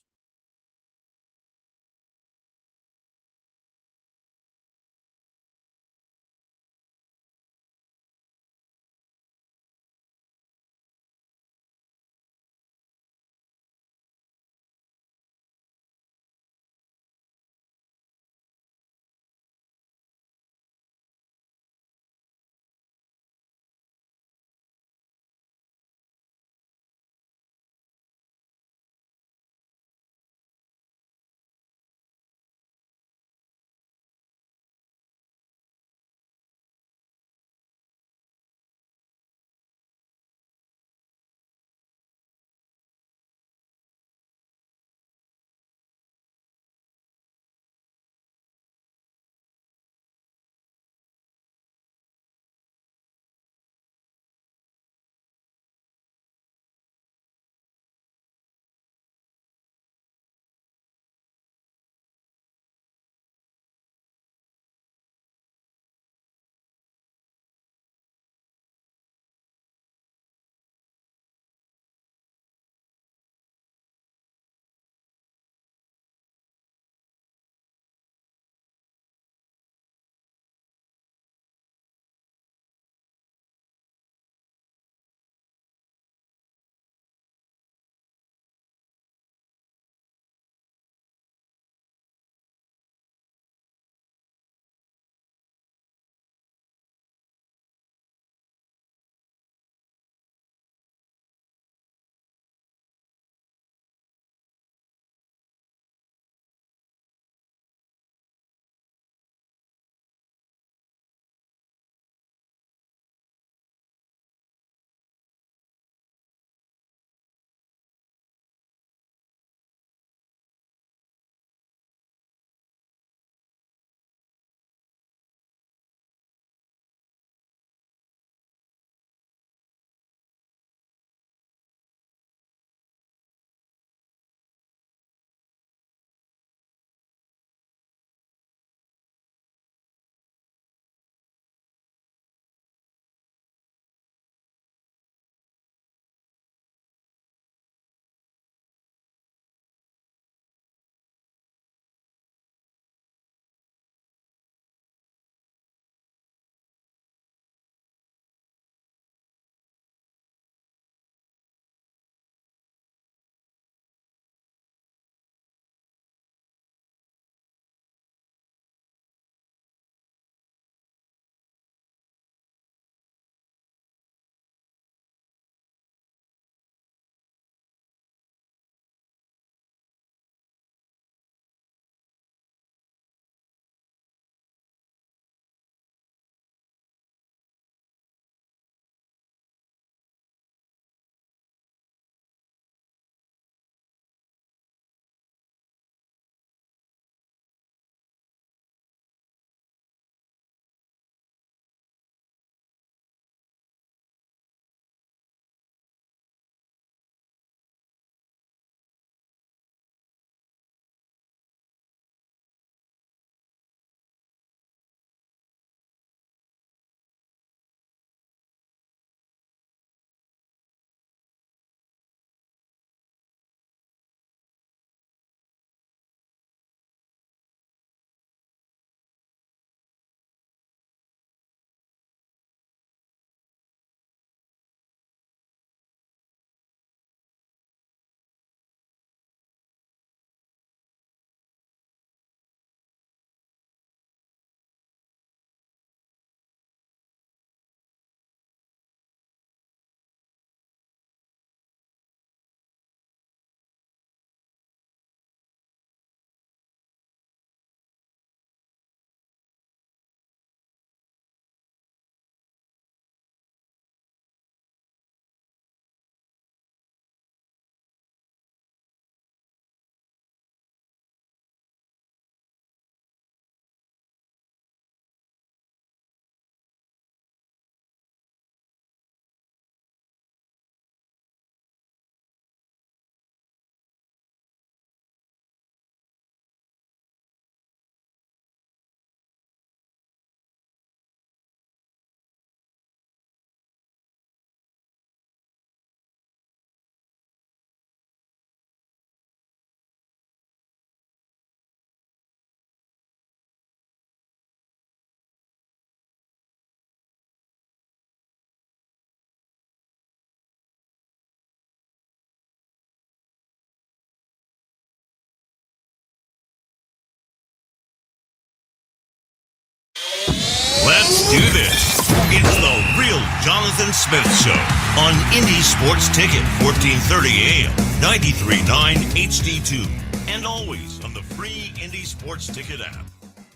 do this. It's the Real Jonathan Smith Show on Indy Sports Ticket, 1430 AM, 93.9 HD2, and always on the free Indy Sports Ticket app.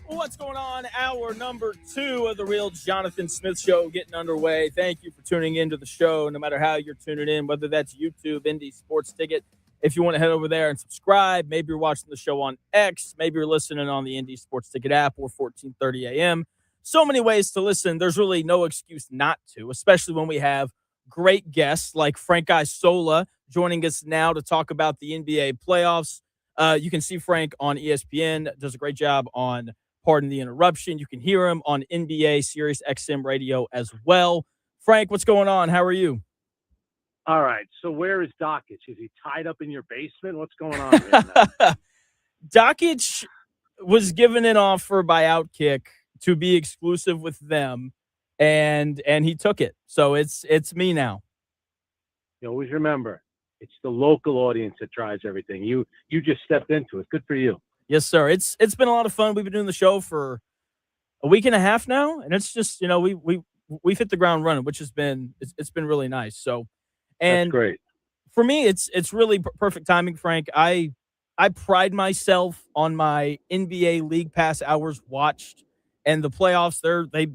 What's going on? Hour number 2 of the Real Jonathan Smith Show getting underway. Thank you for tuning into the show, no matter how you're tuning in, whether that's YouTube, Indy Sports Ticket. If you want to head over there and subscribe, maybe you're watching the show on X, maybe you're listening on the Indy Sports Ticket app or 1430 AM. So many ways to listen. There's really no excuse not to, especially when we have great guests like Frank Isola joining us now to talk about the NBA playoffs. You can see Frank on ESPN, does a great job on Pardon the Interruption. You can hear him on NBA Sirius XM radio as well. Frank, what's going on? How are you? All right. So where is Dockich? Is he tied up in your basement? What's going on right now? Dockich was given an offer by Outkick to be exclusive with them, and he took it. So it's me now. You always remember, it's the local audience that drives everything. You just stepped into it. Good for you. Yes, sir. It's been a lot of fun. We've been doing the show for a week and a half now, and it's just, we've hit the ground running, which has been it's been really nice. So, and that's great. For me, it's really perfect timing, Frank. I pride myself on my NBA League Pass hours watched, and the playoffs.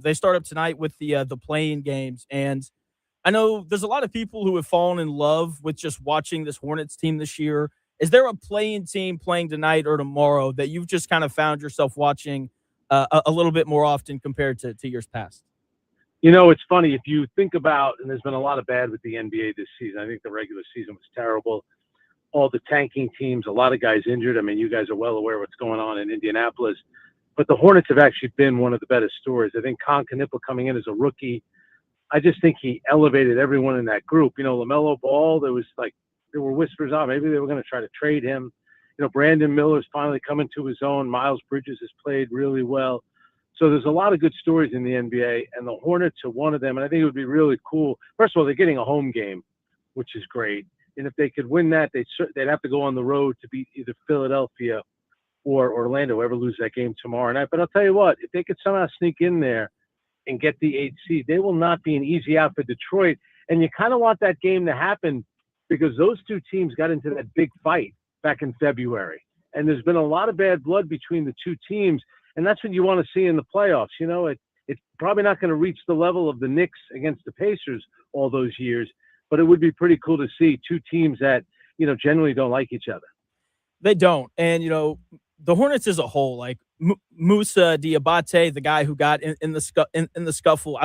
They start up tonight with the play-in games, and I know there's a lot of people who have fallen in love with just watching this Hornets team this year. Is there a play-in team playing tonight or tomorrow that you've just kind of found yourself watching a little bit more often compared to years past? It's funny. If you think about, and there's been a lot of bad with the NBA this season. I think the regular season was terrible. All the tanking teams, a lot of guys injured. I mean, you guys are well aware what's going on in Indianapolis. But the Hornets have actually been one of the better stories. I think Con Knippel coming in as a rookie, I just think he elevated everyone in that group. LaMelo Ball, there were whispers on maybe they were going to try to trade him. Brandon Miller's finally coming to his own. Miles Bridges has played really well. So there's a lot of good stories in the NBA, and the Hornets are one of them. And I think it would be really cool. First of all, they're getting a home game, which is great. And if they could win that, they'd have to go on the road to beat either Philadelphia or Orlando, whoever lose that game tomorrow night. But I'll tell you what, if they could somehow sneak in there and get the 8th seed, they will not be an easy out for Detroit. And you kind of want that game to happen because those two teams got into that big fight back in February. And there's been a lot of bad blood between the two teams. And that's what you want to see in the playoffs. It's probably not going to reach the level of the Knicks against the Pacers all those years, but it would be pretty cool to see two teams that, generally don't like each other. They don't. And, the Hornets as a whole, like Musa Diabate, the guy who got in the scuffle,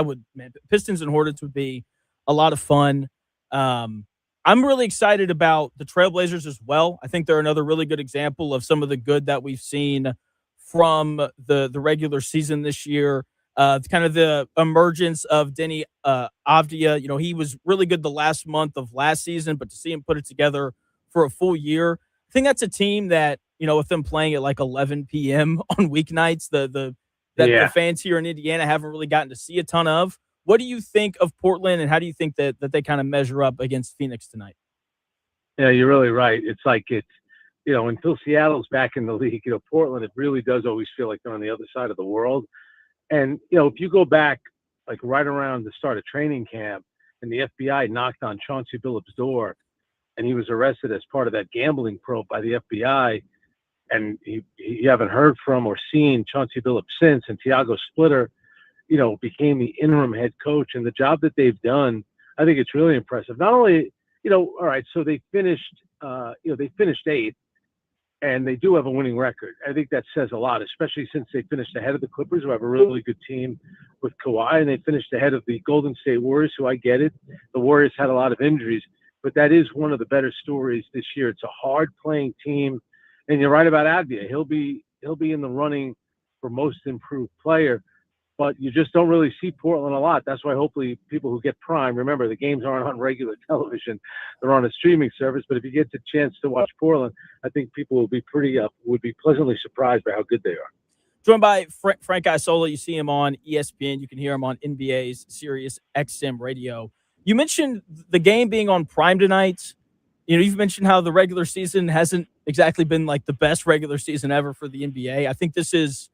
Pistons and Hornets would be a lot of fun. I'm really excited about the Trailblazers as well. I think they're another really good example of some of the good that we've seen from the regular season this year. Kind of the emergence of Denny Avdia. He was really good the last month of last season, but to see him put it together for a full year, I think that's a team that, with them playing at like 11 p.m. on weeknights, the fans here in Indiana haven't really gotten to see a ton of. What do you think of Portland, and how do you think that they kind of measure up against Phoenix tonight? Yeah, you're really right. It's like until Seattle's back in the league, Portland, it really does always feel like they're on the other side of the world. And, if you go back, like right around the start of training camp, and the FBI knocked on Chauncey Billups' door, and he was arrested as part of that gambling probe by the FBI, and you haven't heard from or seen Chauncey Billups since, and Tiago Splitter, became the interim head coach, and the job that they've done, I think it's really impressive. Not only, all right, so they finished 8th, and they do have a winning record. I think that says a lot, especially since they finished ahead of the Clippers, who have a really good team with Kawhi, and they finished ahead of the Golden State Warriors, who I get it. The Warriors had a lot of injuries, but that is one of the better stories this year. It's a hard-playing team, and you're right about Avdia. He'll be in the running for most improved player. But you just don't really see Portland a lot. That's why hopefully people who get Prime, remember the games aren't on regular television; they're on a streaming service. But if you get the chance to watch Portland, I think people will be pleasantly surprised by how good they are. Joined by Frank Isola. You see him on ESPN. You can hear him on NBA's Sirius XM radio. You mentioned the game being on Prime tonight. You've mentioned how the regular season hasn't exactly been like the best regular season ever for the NBA. I think this is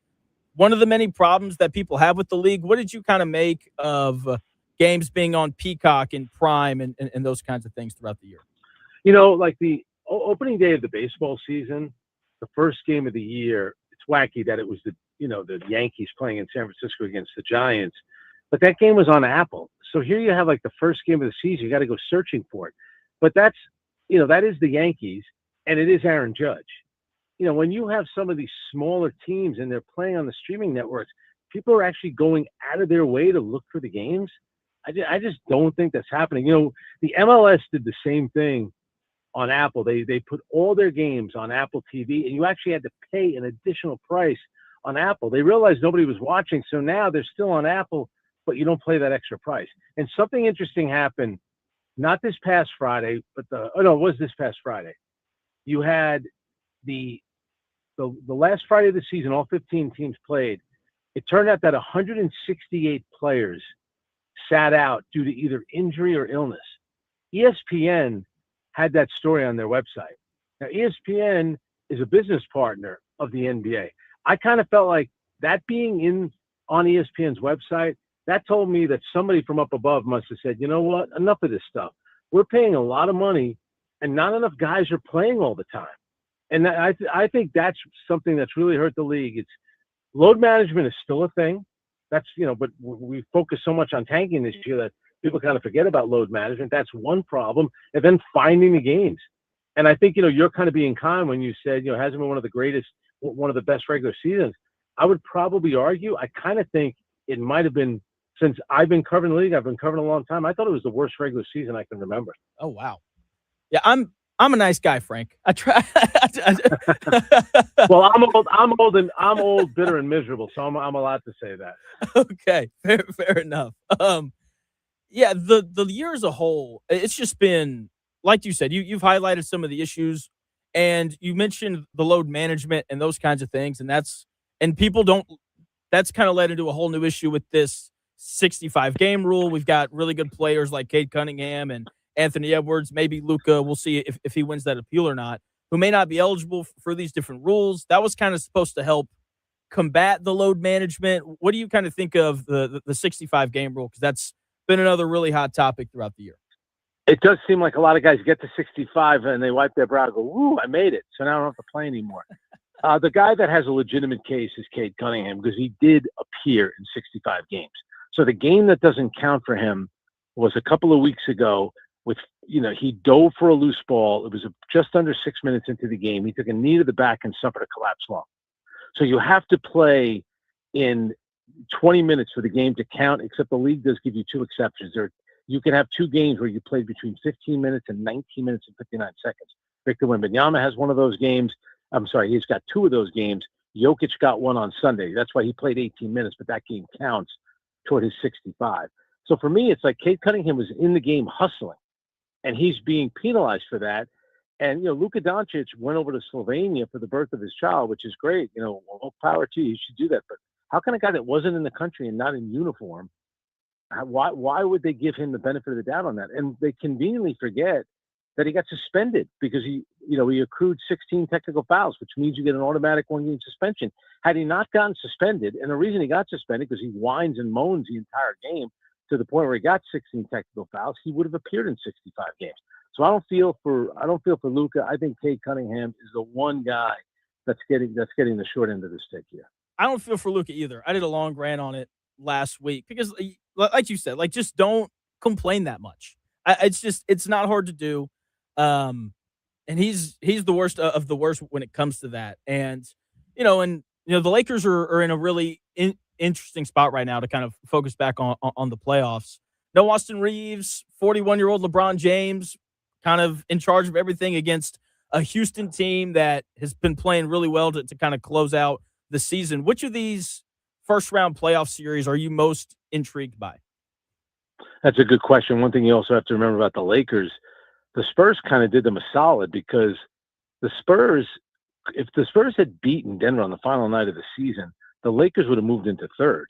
one of the many problems that people have with the league. What did you kind of make of games being on Peacock and Prime and those kinds of things throughout the year? Like the opening day of the baseball season, the first game of the year, it's wacky that it was the Yankees playing in San Francisco against the Giants, but that game was on Apple. So here you have like the first game of the season, you got to go searching for it. But that is the Yankees, and it is Aaron Judge. When you have some of these smaller teams and they're playing on the streaming networks, people are actually going out of their way to look for the games. I just don't think that's happening. The MLS did the same thing on Apple. They put all their games on Apple TV, and you actually had to pay an additional price on Apple. They realized nobody was watching, so now they're still on Apple, but you don't pay that extra price. And something interesting happened, not this past Friday, but it was this past Friday. You had the last Friday of the season, all 15 teams played. It turned out that 168 players sat out due to either injury or illness. ESPN had that story on their website. Now, ESPN is a business partner of the NBA. I kind of felt like that being on ESPN's website, that told me that somebody from up above must have said, you know what, enough of this stuff. We're paying a lot of money, and not enough guys are playing all the time. And I think that's something that's really hurt the league. It's load management is still a thing. That's, but we focus so much on tanking this year that people kind of forget about load management. That's one problem. And then finding the games. And I think, you're kind of being kind when you said, it hasn't been one of the best regular seasons. I would probably argue, I kind of think it might have been, since I've been covering the league, I've been covering a long time. I thought it was the worst regular season I can remember. Oh, wow. Yeah, I'm a nice guy, Frank. I try. Well, I'm old, bitter, and miserable, so I'm allowed to say that. Okay, fair enough. Yeah, the year as a whole, it's just been, like you said, you've highlighted some of the issues, and you mentioned the load management and those kinds of things, and people don't. That's kind of led into a whole new issue with this 65 game rule. We've got really good players like Cade Cunningham and Anthony Edwards, maybe Luka. We'll see if he wins that appeal or not, who may not be eligible for these different rules. That was kind of supposed to help combat the load management. What do you kind of think of the 65 game rule? Because that's been another really hot topic throughout the year. It does seem like a lot of guys get to 65 and they wipe their brow and go, "Woo, I made it. So now I don't have to play anymore." The guy that has a legitimate case is Cade Cunningham because he did appear in 65 games. So the game that doesn't count for him was a couple of weeks ago with, he dove for a loose ball. It was just under 6 minutes into the game. He took a knee to the back and suffered a collapse lung. So you have to play in 20 minutes for the game to count, except the league does give you two exceptions. You can have two games where you played between 15 minutes and 19 minutes and 59 seconds. Victor Wembanyama has one of those games. I'm sorry, he's got two of those games. Jokic got one on Sunday. That's why he played 18 minutes, but that game counts toward his 65. So for me, it's like Cade Cunningham was in the game hustling, and he's being penalized for that. And, Luka Doncic went over to Slovenia for the birth of his child, which is great. All power to you. You should do that. But how can a guy that wasn't in the country and not in uniform, why would they give him the benefit of the doubt on that? And they conveniently forget that he got suspended because he accrued 16 technical fouls, which means you get an automatic 1-game suspension. Had he not gotten suspended, and the reason he got suspended because he whines and moans the entire game to the point where he got 16 technical fouls, he would have appeared in 65 games. So I don't feel for Luka. I think Cade Cunningham is the one guy that's getting the short end of the stick here. I don't feel for Luka either. I did a long rant on it last week because, like you said, just don't complain that much. It's not hard to do. And he's the worst of the worst when it comes to that. And, the Lakers are in a really interesting spot right now to kind of focus back on the playoffs. No Austin Reeves, 41-year-old LeBron James, kind of in charge of everything against a Houston team that has been playing really well to kind of close out the season. Which of these first-round playoff series are you most intrigued by? That's a good question. One thing you also have to remember about the Lakers, the Spurs kind of did them a solid because if the Spurs had beaten Denver on the final night of the season, the Lakers would have moved into third.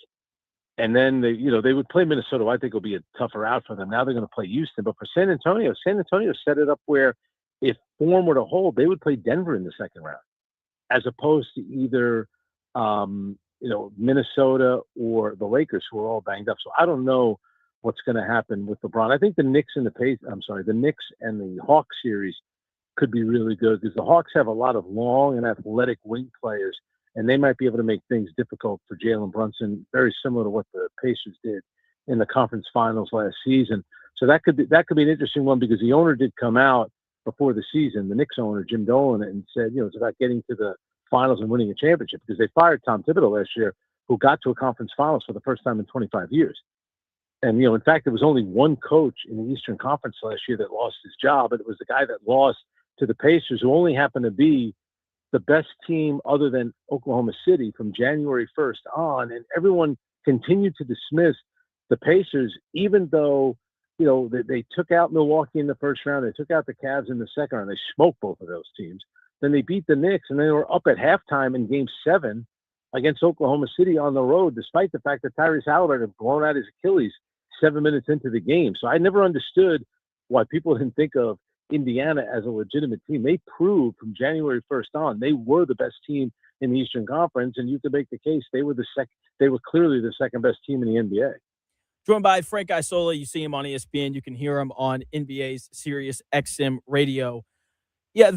And then they would play Minnesota. I think will be a tougher out for them. Now they're going to play Houston. But for San Antonio set it up where if form were to hold, they would play Denver in the second round, as opposed to either Minnesota or the Lakers, who are all banged up. So I don't know what's going to happen with LeBron. I think the Knicks and the Knicks and the Hawks series could be really good because the Hawks have a lot of long and athletic wing players, and they might be able to make things difficult for Jalen Brunson, very similar to what the Pacers did in the conference finals last season. So that could be an interesting one because the owner did come out before the season, the Knicks owner, Jim Dolan, and said, it's about getting to the finals and winning a championship because they fired Tom Thibodeau last year, who got to a conference finals for the first time in 25 years. And, in fact, there was only one coach in the Eastern Conference last year that lost his job, and it was the guy that lost to the Pacers, who only happened to be the best team other than Oklahoma City from January 1st on. And everyone continued to dismiss the Pacers, even though, they took out Milwaukee in the first round. They took out the Cavs in the second round. They smoked both of those teams. Then they beat the Knicks, and they were up at halftime in Game 7 against Oklahoma City on the road, despite the fact that Tyrese Halliburton had blown out his Achilles 7 minutes into the game. So I never understood why people didn't think of Indiana as a legitimate team. They proved from January 1st on they were the best team in the Eastern Conference, and you could make the case they were clearly the second best team in the NBA. Joined by Frank Isola. You see him on ESPN. You can hear him on NBA's Sirius XM radio. Yeah,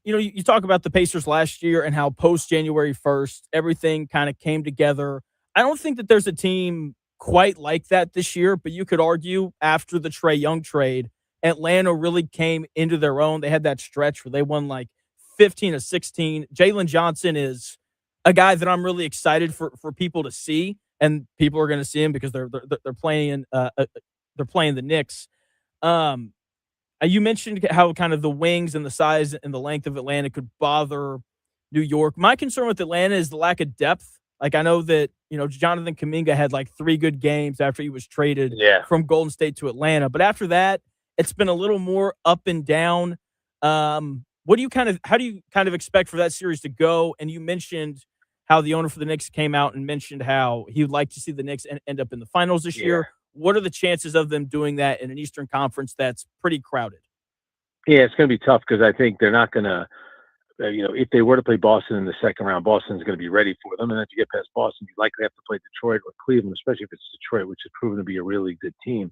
you talk about the Pacers last year and how post January 1st, everything kind of came together. I don't think that there's a team quite like that this year, but you could argue after the Trae Young trade, Atlanta really came into their own. They had that stretch where they won like 15 of 16. Jalen Johnson is a guy that I'm really excited for people to see, and people are going to see him because they're playing the Knicks. You mentioned how kind of the wings and the size and the length of Atlanta could bother New York. My concern with Atlanta is the lack of depth. Like, I know that, Jonathan Kuminga had like 3 good games after he was traded from Golden State to Atlanta. But after that, it's been a little more up and down. How do you kind of expect for that series to go? And you mentioned how the owner for the Knicks came out and mentioned how he would like to see the Knicks end up in the finals this year. What are the chances of them doing that in an Eastern Conference that's pretty crowded? Yeah, it's going to be tough because I think they're not going to, if they were to play Boston in the second round, Boston's going to be ready for them. And if you get past Boston, you likely have to play Detroit or Cleveland, especially if it's Detroit, which has proven to be a really good team.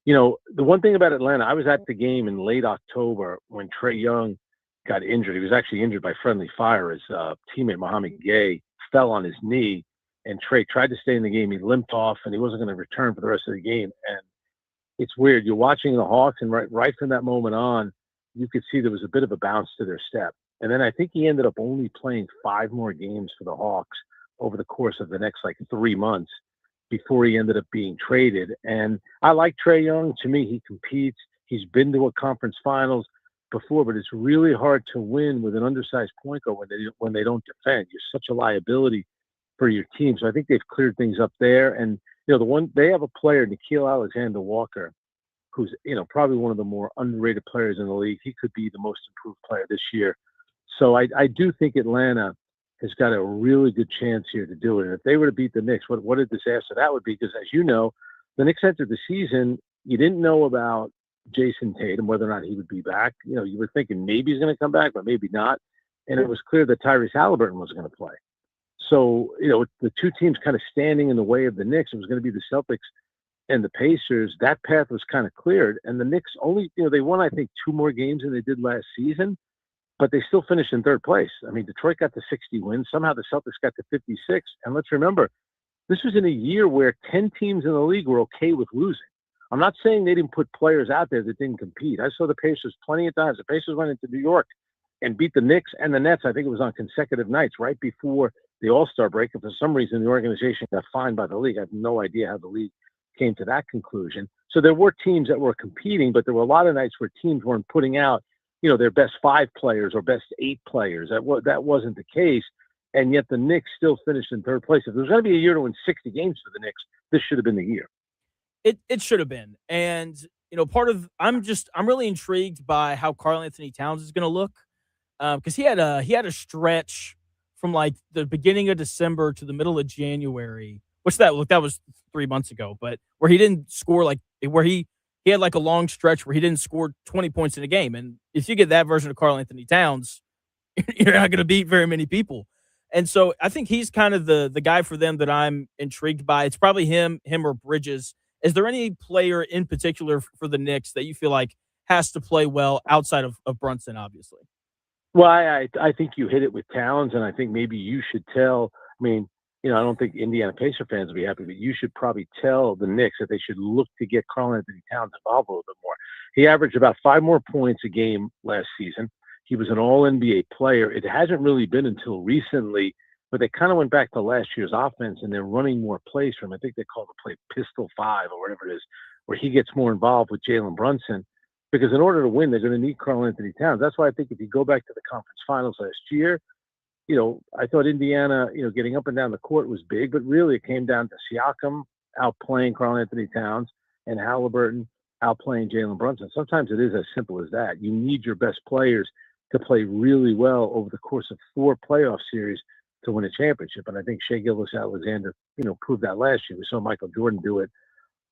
The one thing about Atlanta, I was at the game in late October when Trae Young got injured. He was actually injured by friendly fire. His teammate, Mohamed Gay, fell on his knee, and Trae tried to stay in the game. He limped off, and he wasn't going to return for the rest of the game. And it's weird. You're watching the Hawks, and right from that moment on, you could see there was a bit of a bounce to their step. And then I think he ended up only playing 5 more games for the Hawks over the course of the next 3 months before he ended up being traded. And I like Trae Young. To me, he competes. He's been to a conference finals before, but it's really hard to win with an undersized point guard when they don't defend. You're such a liability for your team. So I think they've cleared things up there. And they have a player, Nickeil Alexander-Walker, who's probably one of the more underrated players in the league. He could be the most improved player this year. So I do think Atlanta has got a really good chance here to do it. And if they were to beat the Knicks, what a disaster that would be. Because as you know, the Knicks entered the season, you didn't know about Jason Tatum, whether or not he would be back. You were thinking maybe he's going to come back, but maybe not. And it was clear that Tyrese Halliburton was going to play. So, the two teams kind of standing in the way of the Knicks, it was going to be the Celtics and the Pacers. That path was kind of cleared. And the Knicks only, they won, I think, 2 more games than they did last season, but they still finished in 3rd place. I mean, Detroit got to 60 wins. Somehow the Celtics got to 56. And let's remember, this was in a year where 10 teams in the league were okay with losing. I'm not saying they didn't put players out there that didn't compete. I saw the Pacers plenty of times. The Pacers went into New York and beat the Knicks and the Nets. I think it was on consecutive nights right before the All-Star break. And for some reason, the organization got fined by the league. I have no idea how the league came to that conclusion. So there were teams that were competing, but there were a lot of nights where teams weren't putting out, their best 5 players or best 8 players. That wasn't the case. And yet the Knicks still finished in 3rd place. If there's going to be a year to win 60 games for the Knicks, this should have been the year. It should have been. And, I'm really intrigued by how Karl Anthony Towns is going to look. Because he had a stretch from the beginning of December to the middle of January, which that was 3 months ago, but where he didn't score where he had a long stretch where he didn't score 20 points in a game. And if you get that version of Karl Anthony Towns, you're not going to beat very many people. And so I think he's kind of the guy for them that I'm intrigued by. It's probably him or Bridges. Is there any player in particular for the Knicks that you feel like has to play well outside of Brunson, obviously? Well, I think you hit it with Towns, and I think maybe you should tell. I mean, I don't think Indiana Pacer fans will be happy, but you should probably tell the Knicks that they should look to get Karl-Anthony Towns involved a little bit more. He averaged about 5 more points a game last season. He was an All-NBA player. It hasn't really been until recently, but they kind of went back to last year's offense, and they're running more plays from. I think they call the play Pistol 5 or whatever it is, where he gets more involved with Jalen Brunson. Because in order to win, they're going to need Karl-Anthony Towns. That's why I think if you go back to the conference finals last year, I thought Indiana, getting up and down the court was big, but really it came down to Siakam outplaying Karl-Anthony Towns and Halliburton outplaying Jalen Brunson. Sometimes it is as simple as that. You need your best players to play really well over the course of 4 playoff series to win a championship. And I think Shai Gilgeous-Alexander, proved that last year. We saw Michael Jordan do it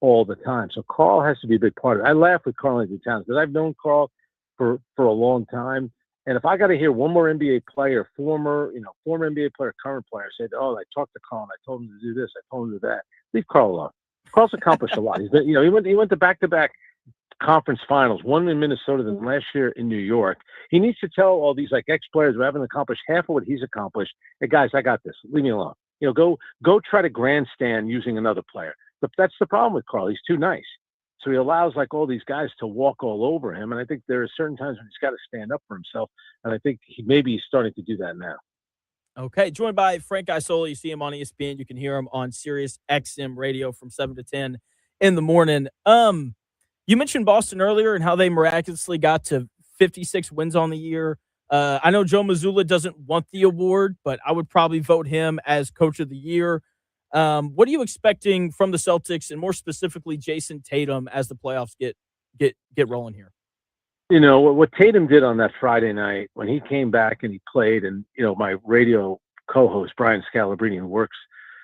all the time. So Carl has to be a big part of it. I laugh with Karl-Anthony Towns because I've known Carl for a long time. And if I got to hear one more NBA player, former NBA player, current player, said, "Oh, I talked to Carl and I told him to do this, I told him to do that," leave Carl alone. Carl's accomplished a lot. He's been, he went to back-to-back conference finals, one in Minnesota, then last year in New York. He needs to tell all these ex-players who haven't accomplished half of what he's accomplished, "Hey guys, I got this. Leave me alone. Go try to grandstand using another player." But that's the problem with Carl. He's too nice. So he allows all these guys to walk all over him. And I think there are certain times when he's got to stand up for himself. And I think maybe he's starting to do that now. Okay, joined by Frank Isola. You see him on ESPN. You can hear him on Sirius XM radio from 7 to 10 in the morning. You mentioned Boston earlier and how they miraculously got to 56 wins on the year. I know Joe Mazzulla doesn't want the award, but I would probably vote him as Coach of the Year. What are you expecting from the Celtics and more specifically Jason Tatum as the playoffs get rolling here? What Tatum did on that Friday night when he came back and he played, and my radio co-host Brian Scalabrine,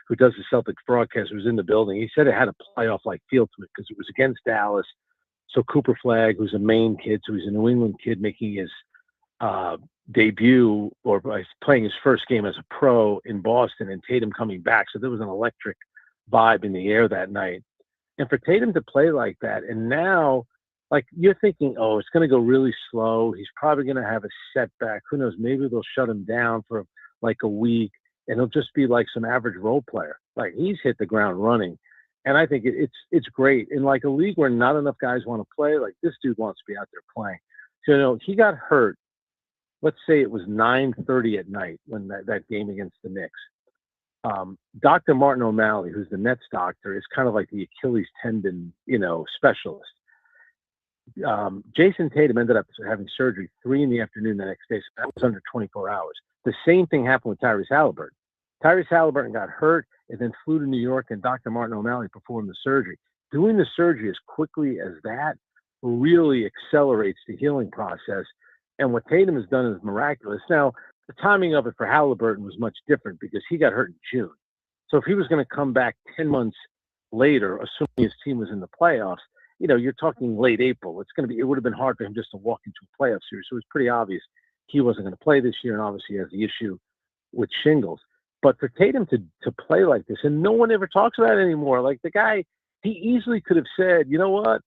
who does the Celtics broadcast, was in the building. He said it had a playoff-like feel to it because it was against Dallas. So Cooper Flagg, who's a Maine kid, so he's a New England kid making his debut or playing his first game as a pro in Boston, and Tatum coming back. So there was an electric vibe in the air that night. And for Tatum to play like that, and now, you're thinking, oh, it's going to go really slow. He's probably going to have a setback. Who knows? Maybe they'll shut him down for a week, and he'll just be like some average role player. He's hit the ground running. And I think it's great. In a league where not enough guys want to play, this dude wants to be out there playing. So, he got hurt. Let's say it was 9:30 at night when that game against the Knicks. Dr. Martin O'Malley, who's the Nets doctor, is kind of like the Achilles tendon, specialist. Jason Tatum ended up having surgery 3 p.m. the next day, so that was under 24 hours. The same thing happened with Tyrese Halliburton. Tyrese Halliburton got hurt and then flew to New York, and Dr. Martin O'Malley performed the surgery. Doing the surgery as quickly as that really accelerates the healing process. And what Tatum has done is miraculous. Now, the timing of it for Halliburton was much different because he got hurt in June. So if he was going to come back 10 months later, assuming his team was in the playoffs, you're talking late April. It would have been hard for him just to walk into a playoff series. So it was pretty obvious he wasn't going to play this year, and obviously he has the issue with shingles. But for Tatum to play like this, and no one ever talks about it anymore. The guy, he easily could have said, "You know what?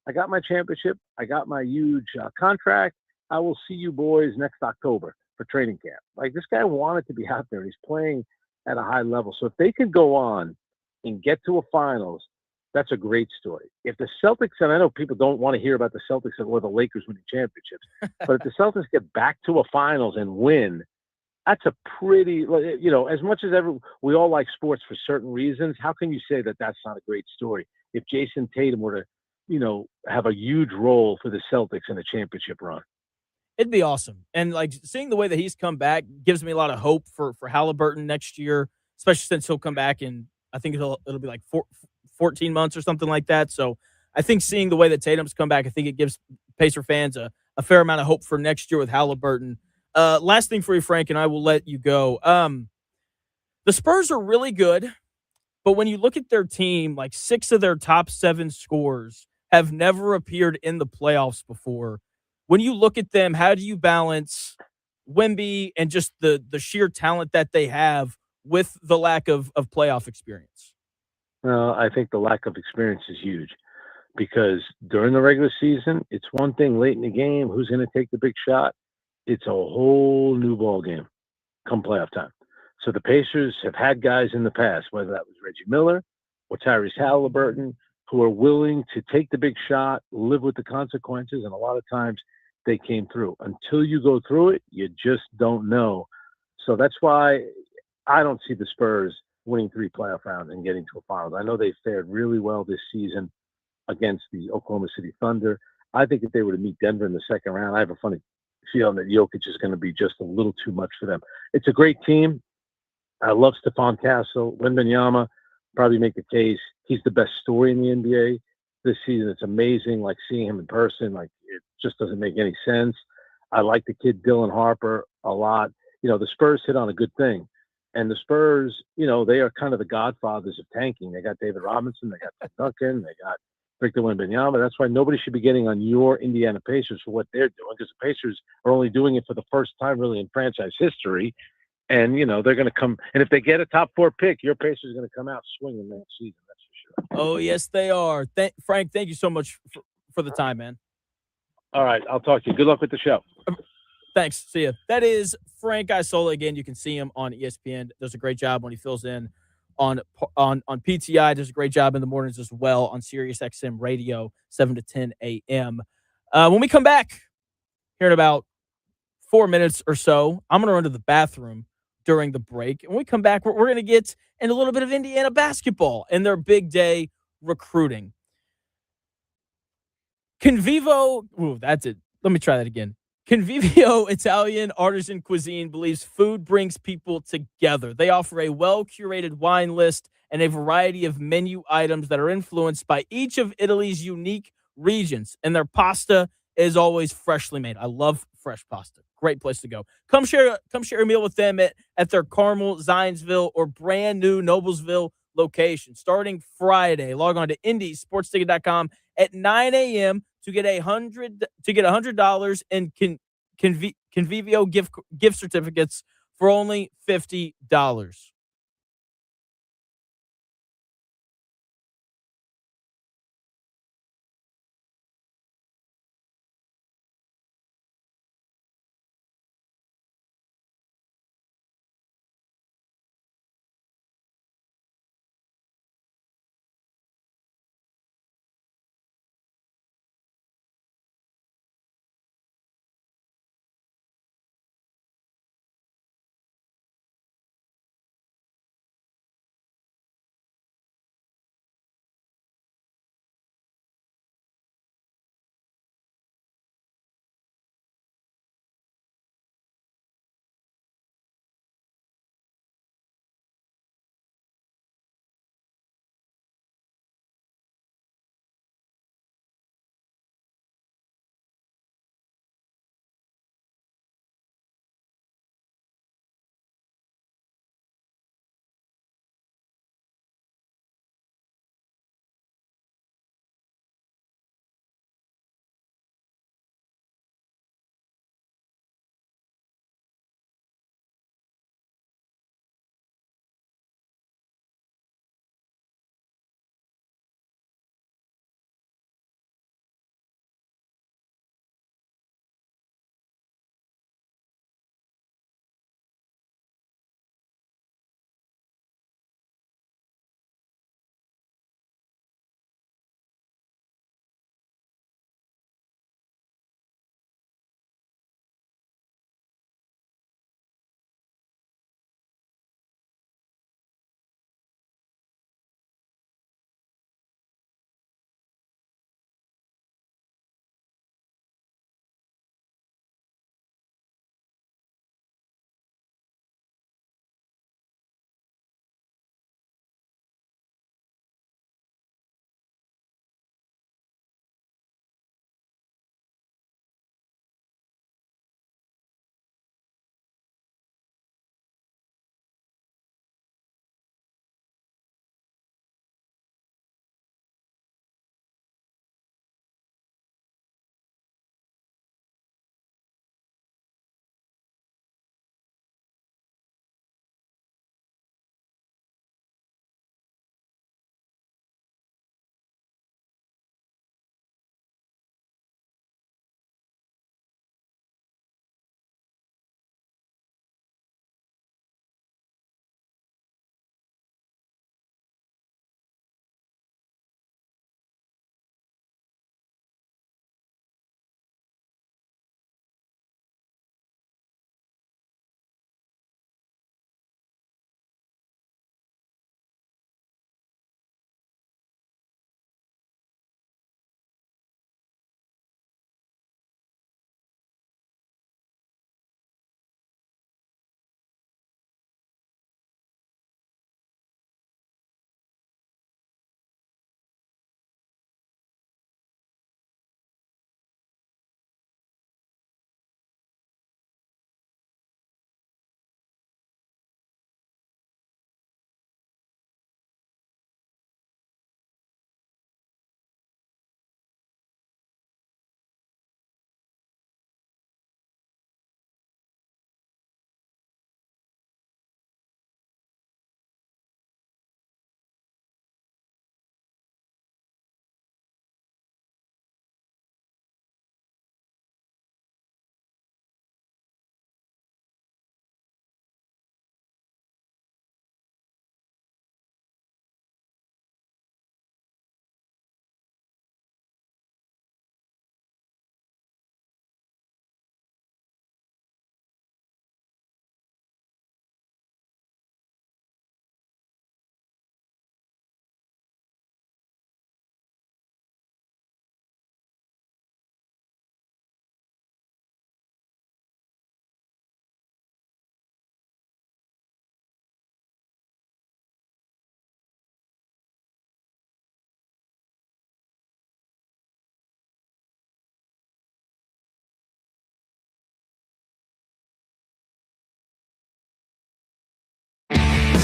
I got my championship. I got my huge contract. I will see you boys next October for training camp." This guy wanted to be out there. He's playing at a high level. So if they could go on and get to a finals, that's a great story. If the Celtics, and I know people don't want to hear about the Celtics or the Lakers winning championships, but if the Celtics get back to a finals and win, that's a pretty, as much as we all like sports for certain reasons, how can you say that that's not a great story? If Jason Tatum were to, have a huge role for the Celtics in a championship run. It'd be awesome. And seeing the way that he's come back gives me a lot of hope for Halliburton next year, especially since he'll come back in, I think it'll be 14 months or something like that. So I think seeing the way that Tatum's come back, I think it gives Pacer fans a fair amount of hope for next year with Halliburton. Last thing for you, Frank, and I will let you go. The Spurs are really good, but when you look at their team, 6 of their top 7 scorers have never appeared in the playoffs before. When you look at them, how do you balance, Wemby and just the sheer talent that they have with the lack of playoff experience? I think the lack of experience is huge because during the regular season, it's one thing late in the game, who's going to take the big shot? It's a whole new ball game come playoff time. So the Pacers have had guys in the past, whether that was Reggie Miller or Tyrese Halliburton, who are willing to take the big shot, live with the consequences, and a lot of times they came through. Until you go through it, you just don't know. So that's why I don't see the Spurs winning 3 playoff rounds and getting to a finals. I know they fared really well this season against the Oklahoma City Thunder. I think if they were to meet Denver in the second round, I have a funny feeling that Jokic is going to be just a little too much for them. It's a great team. I love Stephon Castle. Wembanyama, probably make the case. He's the best story in the NBA this season. It's amazing, like seeing him in person. Like, it just doesn't make any sense. I like the kid Dylan Harper a lot. You know, the Spurs hit on a good thing. And the Spurs, you know, they are kind of the godfathers of tanking. They got David Robinson. They got Tim Duncan. They got Victor Wembanyama. That's why nobody should be getting on your Indiana Pacers for what they're doing, because the Pacers are only doing it for the first time really in franchise history. And, you know, they're going to come. And if they get a top 4 pick, your Pacers are going to come out swinging next season. That's for sure. Oh, yes, they are. Frank, thank you so much for the time, man. All right. I'll talk to you. Good luck with the show. Thanks. See ya. That is Frank Isola. Again, you can see him on ESPN. Does a great job when he fills in on PTI. Does a great job in the mornings as well on Sirius XM Radio, 7 to 10 a.m. When we come back here in about 4 minutes or so, I'm going to run to the bathroom during the break. And when we come back, we're going to get in a little bit of Indiana basketball and their big day recruiting. Convivo, that's it. Let me try that again. Convivio Italian Artisan Cuisine believes food brings people together. They offer a well-curated wine list and a variety of menu items that are influenced by each of Italy's unique regions. And their pasta is always freshly made. I love fresh pasta. Great place to go. Come share a meal with them at their Carmel, Zionsville, or brand new Noblesville location starting Friday. Log on to indiesportsticket.com at 9 a.m. to get $100 in Convivio gift certificates for only $50.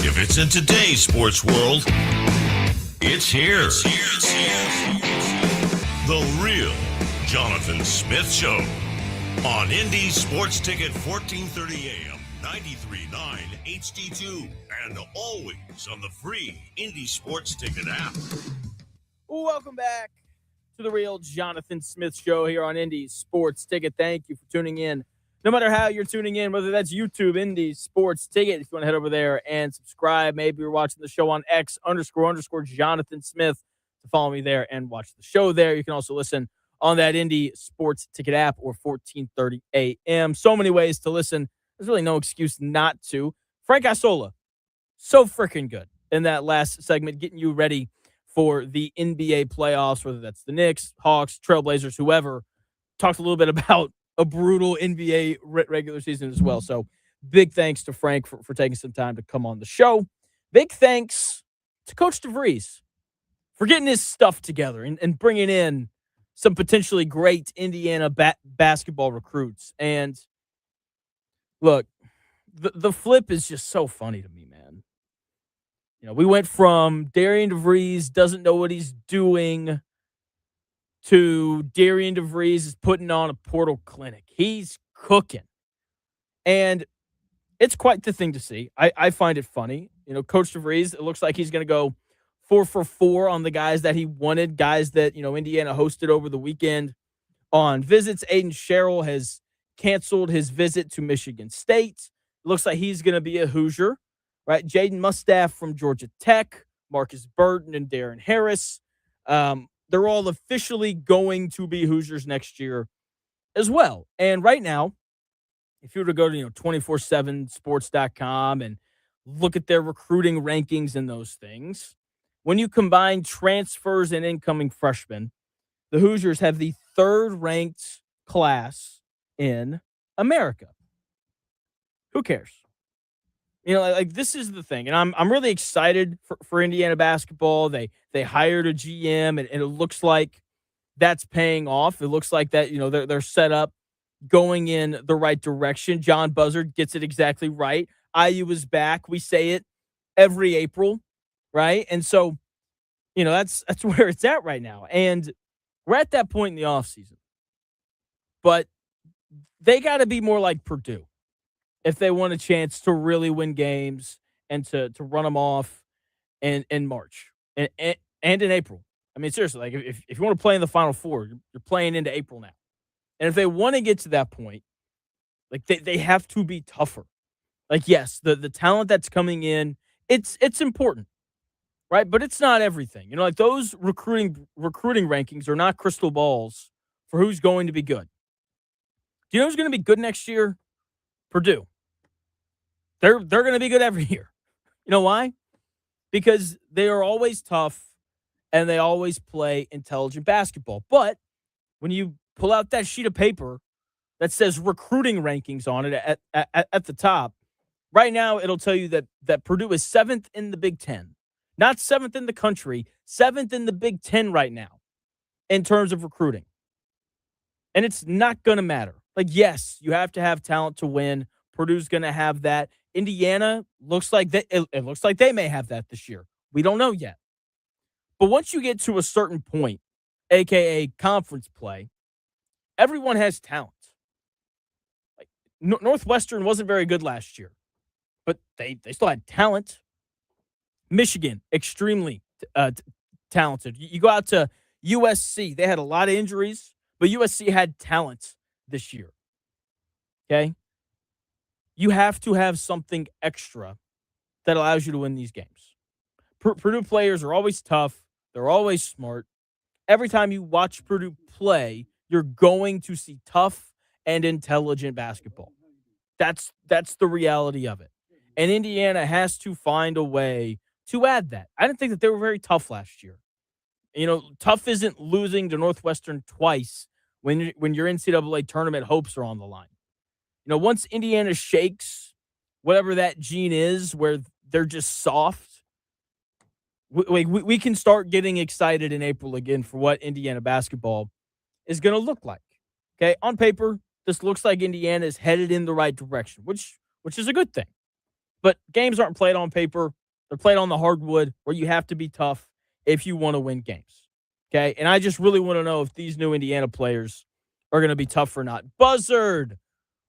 If it's in today's sports world, it's here. The real Jonathan Smith Show on Indy Sports Ticket 1430 AM, 93.9 HD2, and always on the free Indy Sports Ticket app. Welcome back to the real Jonathan Smith Show here on Indy Sports Ticket. Thank you for tuning in. No matter how you're tuning in, whether that's YouTube, Indy Sports Ticket, if you want to head over there and subscribe. Maybe you're watching the show on X__Jonathan Smith to follow me there and watch the show there. You can also listen on that Indy Sports Ticket app or 1430 AM. So many ways to listen. There's really no excuse not to. Frank Isola, so freaking good in that last segment, getting you ready for the NBA playoffs, whether that's the Knicks, Hawks, Trailblazers, whoever. Talked a little bit about a brutal NBA regular season as well. So big thanks to Frank for taking some time to come on the show. Big thanks to Coach DeVries for getting his stuff together and bringing in some potentially great Indiana basketball recruits. And look, the flip is just so funny to me, man. You know, we went from Darian DeVries doesn't know what he's doing to Darian DeVries is putting on a portal clinic. He's cooking. And it's quite the thing to see. I find it funny. You know, Coach DeVries, it looks like he's going to go 4 for 4 on the guys that he wanted, guys that, you know, Indiana hosted over the weekend on visits. Aiden Sherrill has canceled his visit to Michigan State. Looks like he's going to be a Hoosier, right? Jaden Mustaff from Georgia Tech, Marcus Burton and Darren Harris. They're all officially going to be Hoosiers next year as well. And right now, if you were to go to 247sports.com and look at their recruiting rankings and those things, when you combine transfers and incoming freshmen, the Hoosiers have the 3rd ranked class in America. Who cares? You know, like this is the thing, and I'm really excited for Indiana basketball. They hired a GM, and it looks like that's paying off. It looks like that, you know, they're set up going in the right direction. John Buzzard gets it exactly right. IU is back. We say it every April, right? And so, you know, that's where it's at right now. And we're at that point in the offseason. But they got to be more like Purdue if they want a chance to really win games and to run them off in March and in April. I mean, seriously, like if you want to play in the Final Four, you're playing into April now. And if they want to get to that point, like they have to be tougher. Like, yes, the talent that's coming in, it's important, right? But it's not everything. You know, like those recruiting rankings are not crystal balls for who's going to be good. Do you know who's going to be good next year? Purdue. They're going to be good every year. You know why? Because they are always tough and they always play intelligent basketball. But when you pull out that sheet of paper that says recruiting rankings on it at the top, right now it'll tell you that Purdue is 7th in the Big Ten. Not 7th in the country, 7th in the Big Ten right now in terms of recruiting. And it's not going to matter. Like, yes, you have to have talent to win. Purdue's going to have that. Indiana looks like it looks like they may have that this year. We don't know yet. But once you get to a certain point, aka conference play, everyone has talent. Like Northwestern wasn't very good last year, but they still had talent. Michigan, extremely talented. You go out to USC, they had a lot of injuries, but USC had talent this year. Okay? You have to have something extra that allows you to win these games. Purdue players are always tough. They're always smart. Every time you watch Purdue play, you're going to see tough and intelligent basketball. That's the reality of it. And Indiana has to find a way to add that. I didn't think that they were very tough last year. You know, tough isn't losing to Northwestern twice when your NCAA tournament hopes are on the line. You know, once Indiana shakes whatever that gene is where they're just soft, we can start getting excited in April again for what Indiana basketball is going to look like. Okay, on paper, this looks like Indiana is headed in the right direction, which is a good thing. But games aren't played on paper. They're played on the hardwood where you have to be tough if you want to win games. Okay? And I just really want to know if these new Indiana players are going to be tough or not. Buzzard,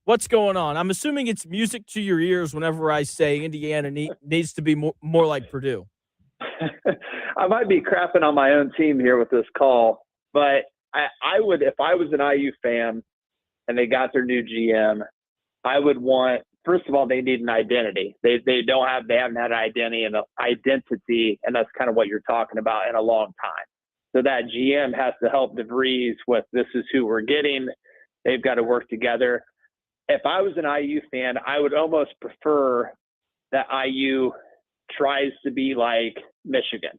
what's going on? I'm assuming it's music to your ears whenever I say Indiana needs to be more like Purdue. I might be crapping on my own team here with this call, but I would, if I was an IU fan and they got their new GM, I would want, first of all, they need an identity. They haven't had an identity, and that's kind of what you're talking about, in a long time. So that GM has to help DeVries with, this is who we're getting. They've got to work together. If I was an IU fan, I would almost prefer that IU tries to be like Michigan.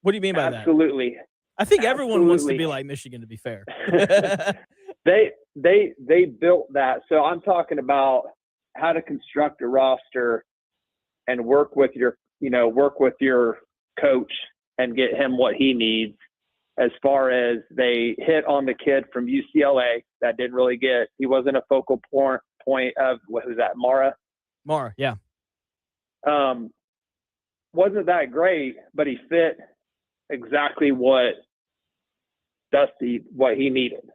What do you mean by that? Absolutely. I think everyone wants to be like Michigan, to be fair. They built that. So I'm talking about how to construct a roster and work with your coach and get him what he needs. As far as they hit on the kid from UCLA that didn't really he wasn't a focal point of, what was that, Mara? Mara, yeah. Wasn't that great, but he fit exactly what he needed.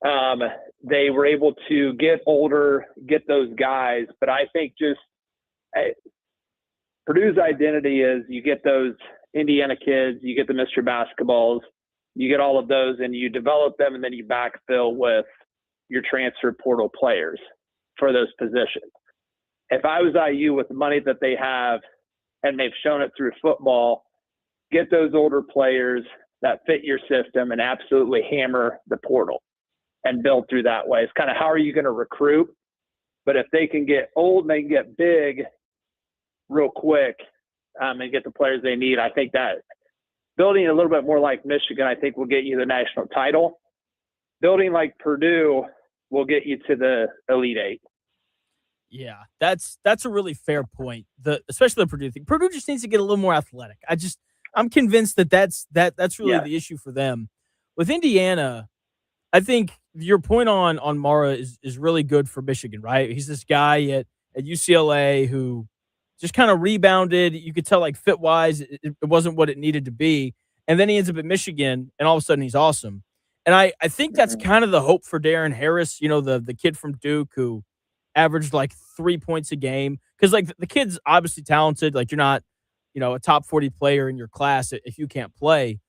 They were able to get older, get those guys, but I think Purdue's identity is, you get those Indiana kids, you get the Mr. Basketballs, you get all of those, and you develop them, and then you backfill with your transfer portal players for those positions. If I was IU, with the money that they have, and they've shown it through football, get those older players that fit your system and absolutely hammer the portal and build through that way. It's kind of, how are you going to recruit? But if they can get old and they can get big real quick, and get the players they need, I think that building a little bit more like Michigan, I think, will get you the national title. Building like Purdue will get you to the Elite Eight. Yeah, that's a really fair point. Especially the Purdue thing. Purdue just needs to get a little more athletic. I'm convinced that's really the issue for them. With Indiana, I think your point on Mara is really good for Michigan, right? He's this guy at UCLA who just kind of rebounded. You could tell, like, fit wise, it wasn't what it needed to be. And then he ends up at Michigan, and all of a sudden he's awesome. And I think that's kind of the hope for Darren Harris, the kid from Duke who averaged like 3 points a game. Because, like, the kid's obviously talented. Like, you're not, a top 40 player in your class if you can't play.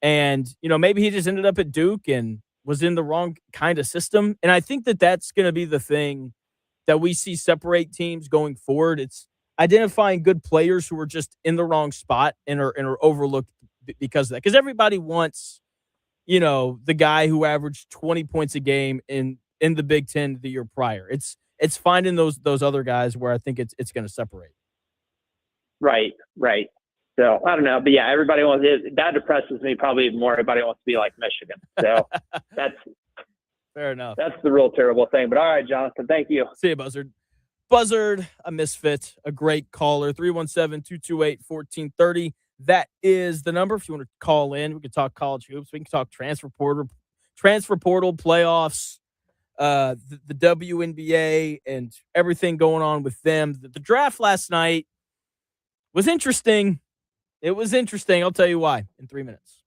And, maybe he just ended up at Duke and was in the wrong kind of system. And I think that's going to be the thing that we see separate teams going forward. It's identifying good players who are just in the wrong spot and are overlooked because of that. Because everybody wants, the guy who averaged 20 points a game in the Big Ten the year prior. It's finding those other guys where I think it's going to separate. Right. So I don't know, but yeah, everybody wants it. That depresses me probably even more. Everybody wants to be like Michigan. So that's fair enough. That's the real terrible thing. But all right, Jonathan, thank you. See you, Buzzard. Buzzard, a misfit, a great caller. 317-228-1430. That is the number. If you want to call in, we can talk college hoops. We can talk transfer portal playoffs, the WNBA, and everything going on with them. The draft last night was interesting. It was interesting. I'll tell you why in 3 minutes.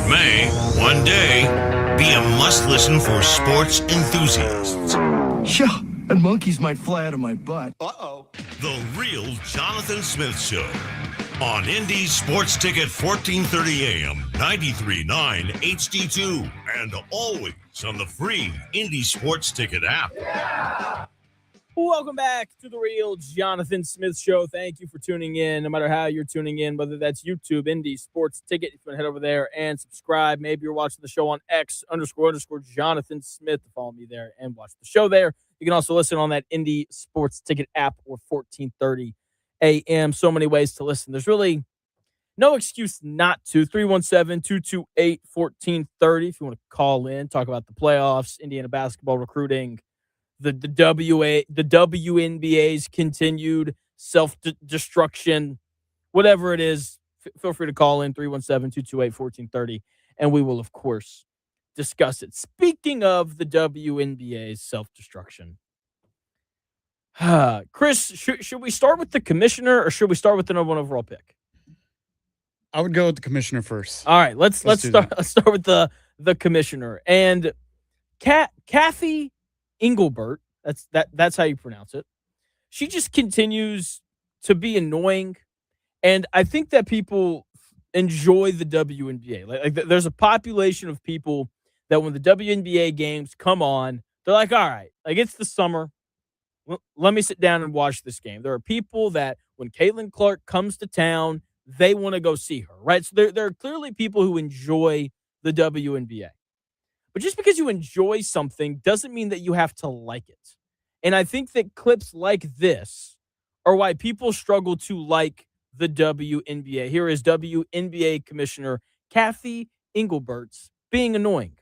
may, one day, be a must-listen for sports enthusiasts. Yeah, and monkeys might fly out of my butt. The Real Jonathan Smith Show on Indy Sports Ticket 1430 AM, 93.9 HD2, and always on the free Indy Sports Ticket app. Welcome back to the Real Jonathan Smith Show. Thank you for tuning in, no matter how you're tuning in, whether that's YouTube, Indy Sports Ticket. If you want to head over there and subscribe, maybe you're watching the show on X _ Jonathan Smith. Follow me there and watch the show there. You can also listen on that Indy Sports Ticket app or 1430 AM. So many ways to listen. There's really no excuse not to. 317-228-1430 if you want to call in, talk about the playoffs, Indiana basketball recruiting, the WNBA's continued self-destruction, whatever it is. Feel free to call in 317-228-1430, and we will, of course, discuss it. Speaking of the WNBA's self-destruction, Chris, should we start with the commissioner or should we start with the number one overall pick? I would go with the commissioner first. All right, let's do start. Let's start with the commissioner and Kathy Engelbert. That's how you pronounce it. She just continues to be annoying, and I think that people enjoy the WNBA. Like there's a population of people that when the WNBA games come on, they're like, all right, like it's the summer. Let me sit down and watch this game. There are people that when Caitlin Clark comes to town, they want to go see her, right? So there are clearly people who enjoy the WNBA. But just because you enjoy something doesn't mean that you have to like it. And I think that clips like this are why people struggle to like the WNBA. Here is WNBA Commissioner Kathy Engelbert's being annoying.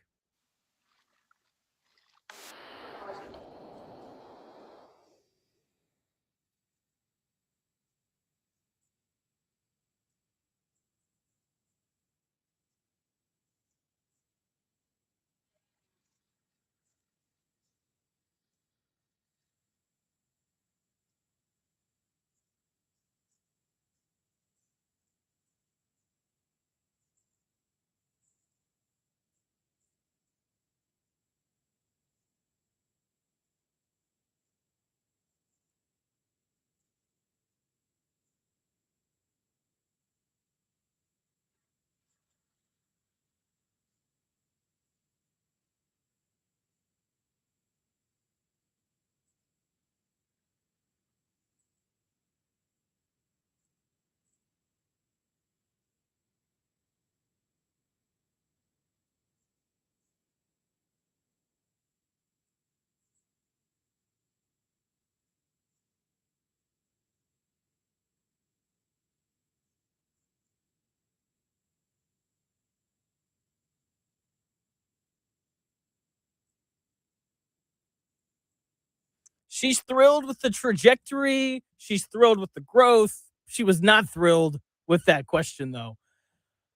She's thrilled with the trajectory. She's thrilled with the growth. She was not thrilled with that question, though.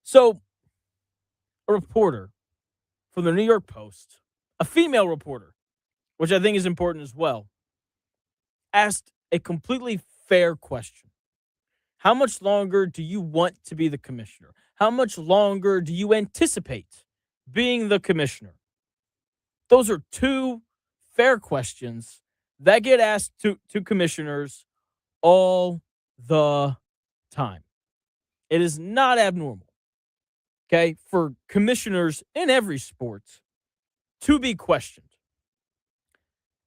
So, a reporter from the New York Post, a female reporter, which I think is important as well, asked a completely fair question. How much longer do you want to be the commissioner? How much longer do you anticipate being the commissioner? Those are two fair questions that get asked to commissioners all the time. It is not abnormal, okay, for commissioners in every sport to be questioned.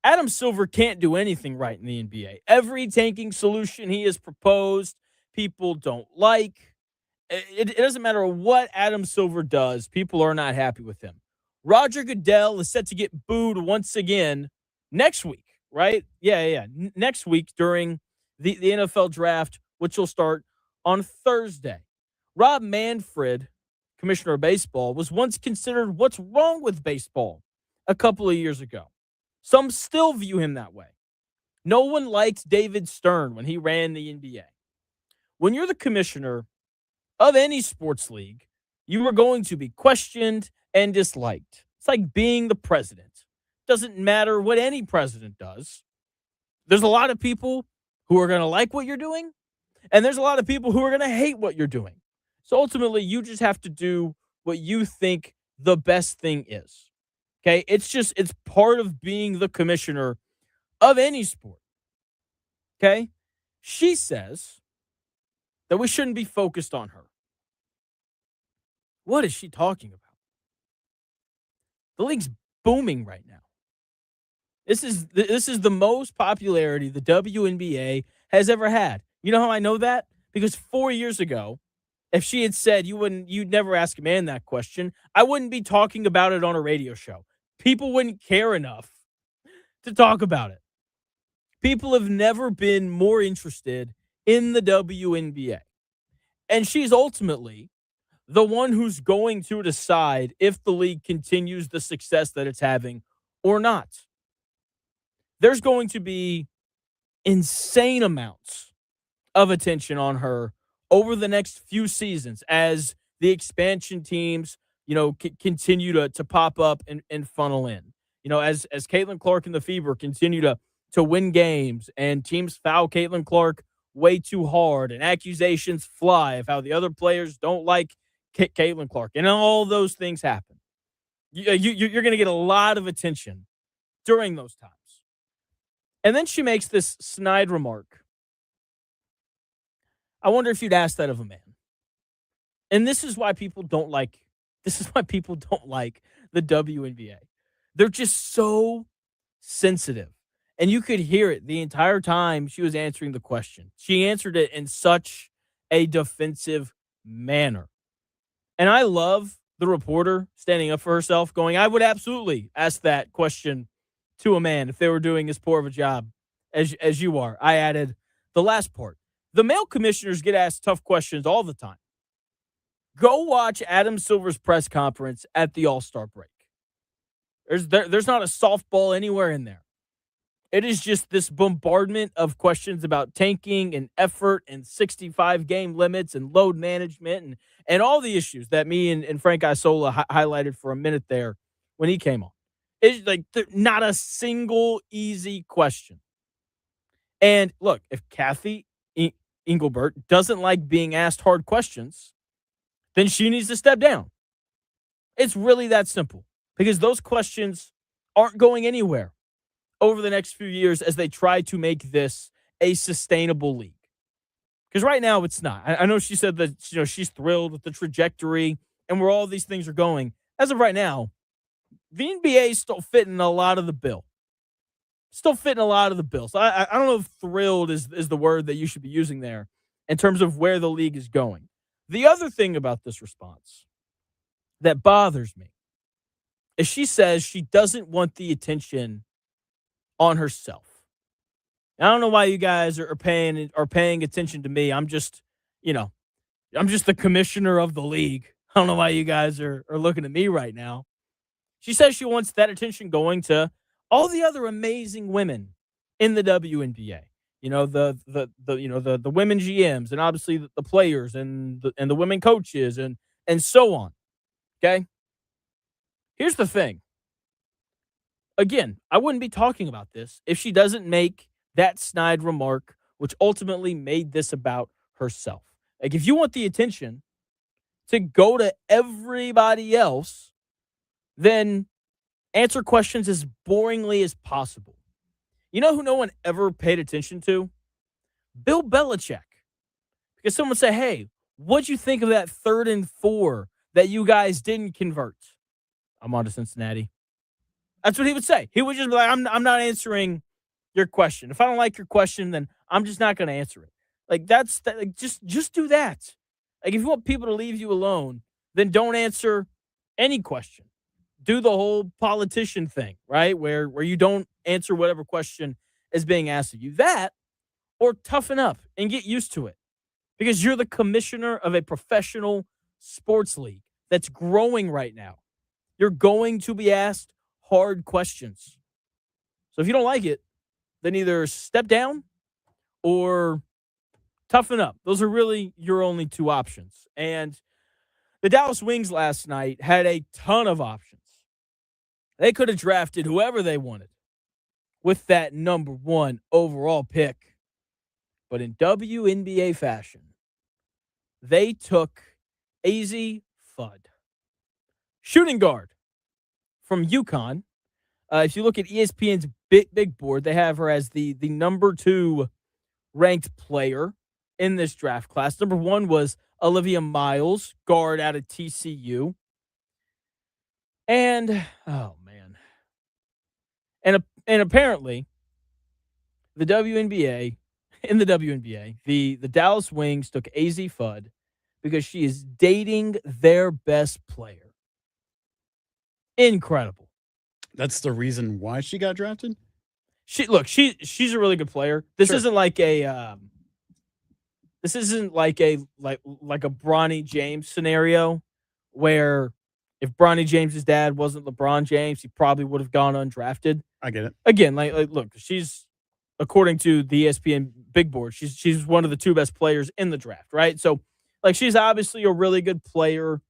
Adam Silver can't do anything right in the NBA. Every tanking solution he has proposed, people don't like. It doesn't matter what Adam Silver does, people are not happy with him. Roger Goodell is set to get booed once again next week, right? Yeah. Next week during the NFL draft, which will start on Thursday. Rob Manfred, commissioner of baseball, was once considered what's wrong with baseball a couple of years ago. Some still view him that way. No one liked David Stern when he ran the NBA. When you're the commissioner of any sports league, you are going to be questioned and disliked. It's like being the president. Doesn't matter what any president does. There's a lot of people who are going to like what you're doing, and there's a lot of people who are going to hate what you're doing. So ultimately, you just have to do what you think the best thing is. Okay? It's part of being the commissioner of any sport. Okay? She says that we shouldn't be focused on her. What is she talking about? The league's booming right now. This is the most popularity the WNBA has ever had. You know how I know that? Because 4 years ago, if she had said you'd never ask a man that question, I wouldn't be talking about it on a radio show. People wouldn't care enough to talk about it. People have never been more interested in the WNBA. And she's ultimately the one who's going to decide if the league continues the success that it's having or not. There's going to be insane amounts of attention on her over the next few seasons as the expansion teams, continue to pop up and funnel in. As Caitlin Clark and the Fever continue to win games and teams foul Caitlin Clark way too hard and accusations fly of how the other players don't like Caitlin Clark, and all those things happen. You're going to get a lot of attention during those times. And then she makes this snide remark. I wonder if you'd ask that of a man. And this is why people don't like the WNBA. They're just so sensitive. And you could hear it the entire time she was answering the question. She answered it in such a defensive manner. And I love the reporter standing up for herself, going, I would absolutely ask that question to a man if they were doing as poor of a job as you are. I added the last part. The male commissioners get asked tough questions all the time. Go watch Adam Silver's press conference at the All-Star break. There's not a softball anywhere in there. It is just this bombardment of questions about tanking and effort and 65 game limits and load management and all the issues that me and Frank Isola highlighted for a minute there when he came on. It's like not a single easy question. And look, if Kathy Engelbert doesn't like being asked hard questions, then she needs to step down. It's really that simple, because those questions aren't going anywhere over the next few years as they try to make this a sustainable league. Because right now it's not. I know she said that she's thrilled with the trajectory and where all these things are going. As of right now, the NBA is still fitting a lot of the bill. So I don't know if thrilled is the word that you should be using there in terms of where the league is going. The other thing about this response that bothers me is she says she doesn't want the attention on herself. I don't know why you guys are paying attention to me. I'm just the commissioner of the league. I don't know why you guys are looking at me right now. She says she wants that attention going to all the other amazing women in the WNBA. The women GMs and obviously the players and the women coaches and so on. Okay? Here's the thing. Again, I wouldn't be talking about this if she doesn't make that snide remark, which ultimately made this about herself. Like, if you want the attention to go to everybody else, then answer questions as boringly as possible. You know who no one ever paid attention to? Bill Belichick. Because someone said, hey, what'd you think of that 3rd and 4 that you guys didn't convert? I'm on to Cincinnati. That's what he would say. He would just be like, I'm not answering your question. If I don't like your question, then I'm just not going to answer it. Like, just do that. Like, if you want people to leave you alone, then don't answer any question. Do the whole politician thing, right? Where you don't answer whatever question is being asked of you. That, or toughen up and get used to it. Because you're the commissioner of a professional sports league that's growing right now. You're going to be asked hard questions. So if you don't like it, then either step down or toughen up. Those are really your only two options. And the Dallas Wings last night had a ton of options. They could have drafted whoever they wanted with that number 1 overall pick. But in WNBA fashion, they took AZ Fudd. shooting guard from UConn. If you look at ESPN's big board, they have her as the number 2 ranked player in this draft class. Number 1 was Olivia Miles, guard out of TCU. And oh man. And apparently the WNBA in the WNBA, the Dallas Wings took AZ Fudd because she is dating their best player. Incredible. That's the reason why she got drafted? She's a really good player. This Sure. isn't like a like a Bronny James scenario where if Bronny James's dad wasn't LeBron James, he probably would have gone undrafted. I get it. Again, look, she's according to the ESPN big board, she's one of the 2 best players in the draft, right? So like she's obviously a really good player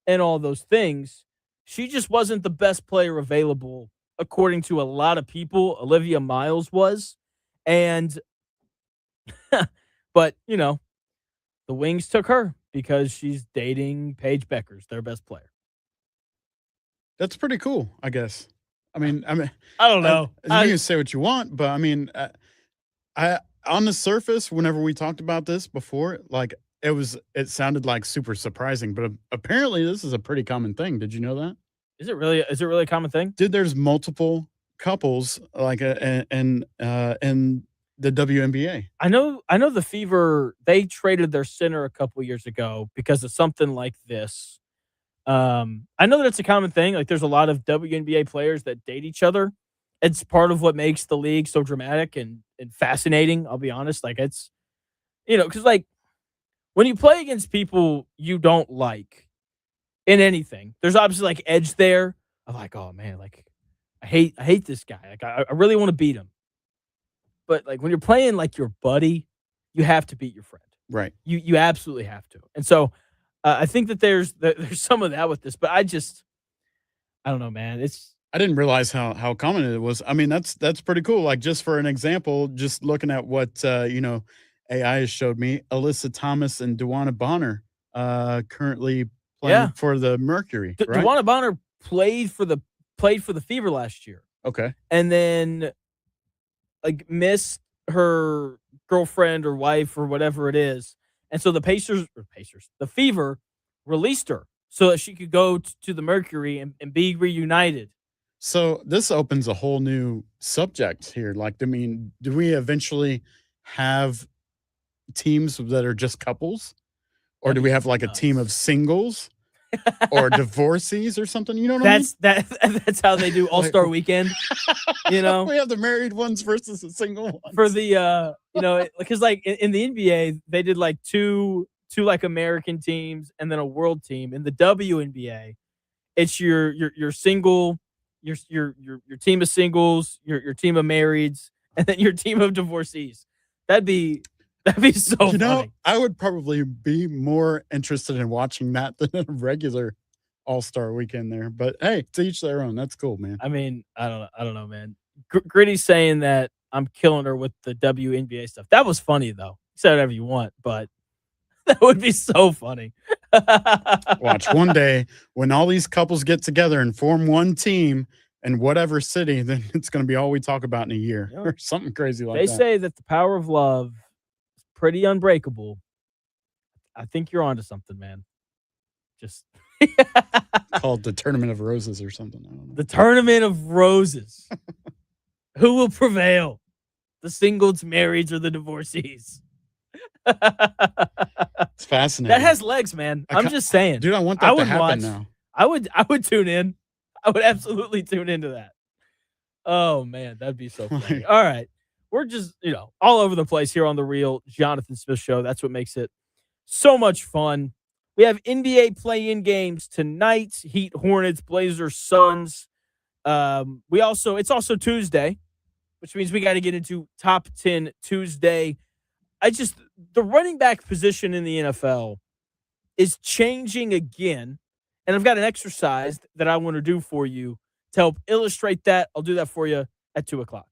and all those things. She just wasn't the best player available according to a lot of people. Olivia Miles was. And but, the Wings took her because she's dating Paige Beckers, their best player. That's pretty cool, I guess. I mean, I don't know. You can say what you want, but I mean, I on the surface, whenever we talked about this before, like it sounded like super surprising, but apparently this is a pretty common thing. Did you know that? Is it really a common thing? Dude, there's multiple couples like in the WNBA. I know the Fever, they traded their center a couple years ago because of something like this. I know that it's a common thing. Like there's a lot of WNBA players that date each other. It's part of what makes the league so dramatic and fascinating. I'll be honest. Like it's, because like when you play against people you don't like in anything, there's obviously like edge there of like, oh man, like I hate this guy. Like I really want to beat him. But like when you're playing like your buddy, you have to beat your friend. Right. You absolutely have to. And so I think that there's some of that with this, but I don't know, man. I didn't realize how common it was. I mean, that's pretty cool. Like just for an example, just looking at what AI has showed me, Alyssa Thomas and DeWanna Bonner currently playing for the Mercury. Right? DeWanna Bonner played for the Fever last year. Okay. And then like missed her girlfriend or wife or whatever it is. And so the the Fever released her so that she could go to the Mercury and be reunited. So this opens a whole new subject here. Like, I mean, do we eventually have teams that are just couples? Or do we have like a team of singles or divorcees or something? You know what I mean? That's how they do All-Star Weekend. We have the married ones versus the single ones. For the because like in the NBA, they did like two like American teams and then a world team. In the WNBA, it's your single, your team of singles, your team of marrieds, and then your team of divorcees. That'd be so funny. I would probably be more interested in watching that than a regular All-Star Weekend there. But hey, to each their own. That's cool, man. I mean, I don't know, man. Gritty's saying that I'm killing her with the WNBA stuff. That was funny though. Say whatever you want, but that would be so funny. Watch one day when all these couples get together and form one team in whatever city, then it's going to be all we talk about in a year or something crazy like that. They say that the power of love is pretty unbreakable. I think you're onto something, man. Just called the Tournament of Roses or something. I don't know. The Tournament of Roses. Who will prevail? The singles, marrieds, or the divorcees? It's fascinating. That has legs, man. I'm just saying. Dude, I want that to happen now. I would tune in. I would absolutely tune into that. Oh, man. That'd be so funny. All right. We're just, all over the place here on the Real Jonathan Smith Show. That's what makes it so much fun. We have NBA play-in games tonight. Heat, Hornets, Blazers, Suns. It's also Tuesday, which means we got to get into Top 10 Tuesday. The running back position in the NFL is changing again. And I've got an exercise that I want to do for you to help illustrate that. I'll do that for you at 2:00.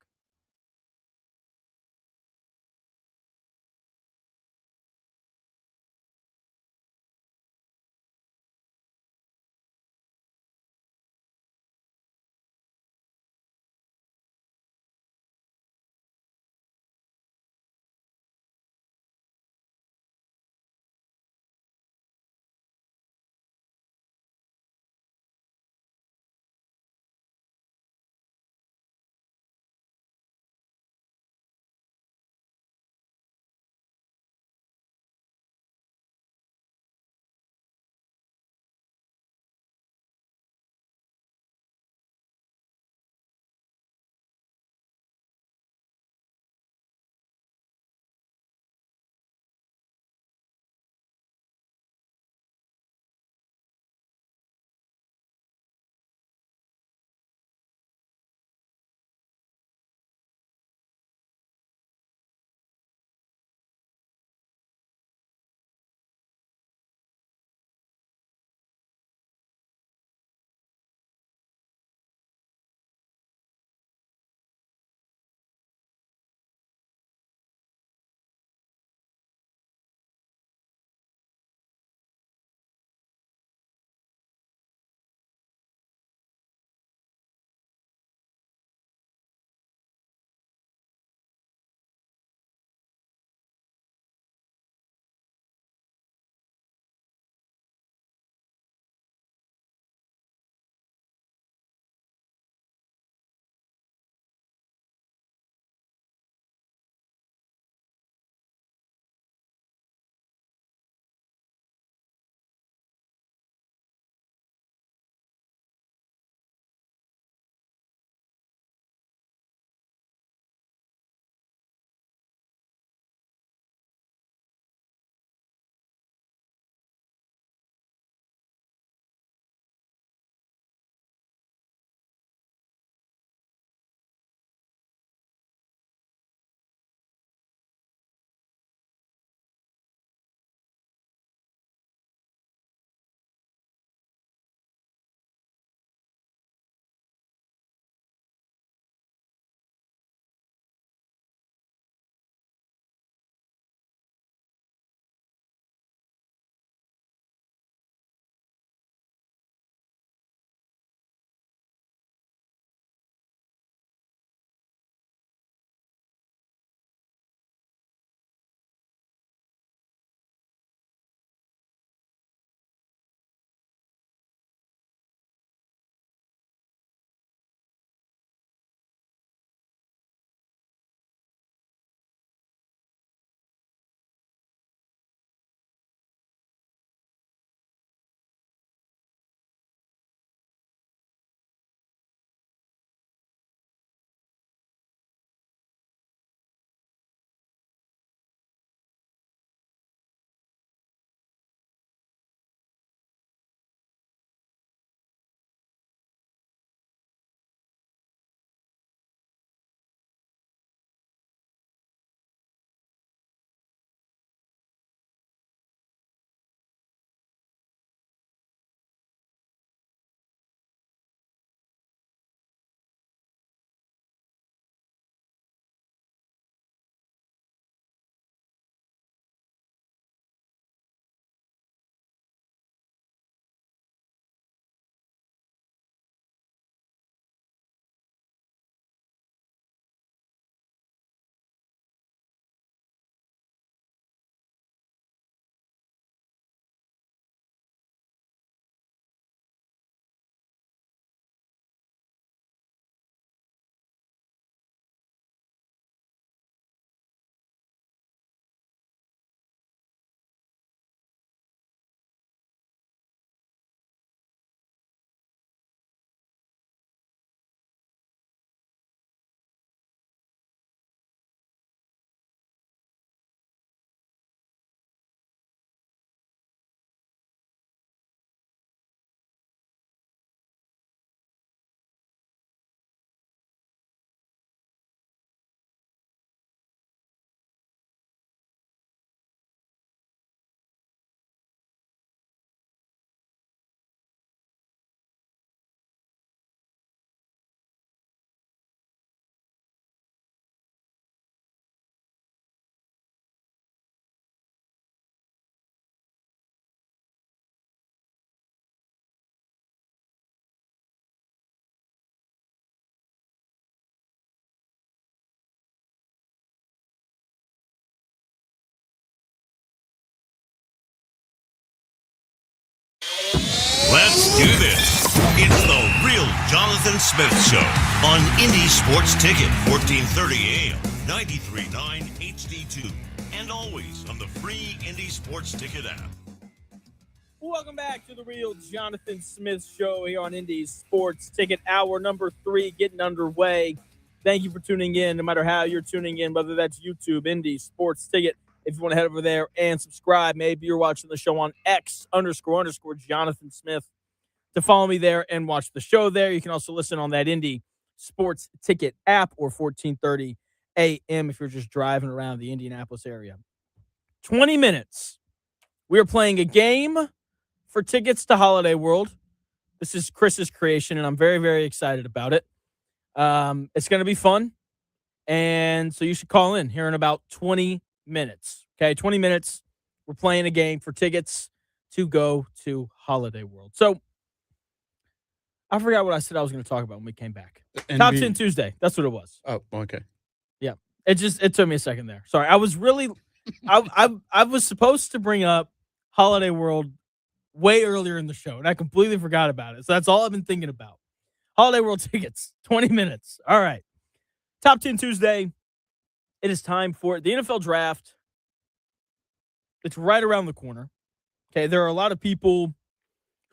do this. It's the real Jonathan Smith Show on Indy Sports Ticket, 1430 AM, 93.9 HD2, and always on the free Indy Sports Ticket app. Welcome back to the real Jonathan Smith Show here on Indy's Sports Ticket. Hour number 3 getting underway. Thank you for tuning in, no matter how you're tuning in, whether that's YouTube, Indy Sports Ticket. If you want to head over there and subscribe, maybe you're watching the show on X__Jonathan Smith. To follow me there and watch the show there. You can also listen on that Indy Sports Ticket app or 1430 AM if you're just driving around the Indianapolis area. 20 minutes. We are playing a game for tickets to Holiday World. This is Chris's creation, and I'm very, very excited about it. It's going to be fun, and so you should call in here in about 20 minutes. Okay, 20 minutes. We're playing a game for tickets to go to Holiday World. So I forgot what I said I was going to talk about when we came back. Top 10 Tuesday. That's what it was. Oh, okay. Yeah. It took me a second there. Sorry. I was really I was supposed to bring up Holiday World way earlier in the show, and I completely forgot about it. So that's all I've been thinking about. Holiday World tickets, 20 minutes. All right. Top 10 Tuesday. It is time for the NFL Draft. It's right around the corner. Okay, there are a lot of people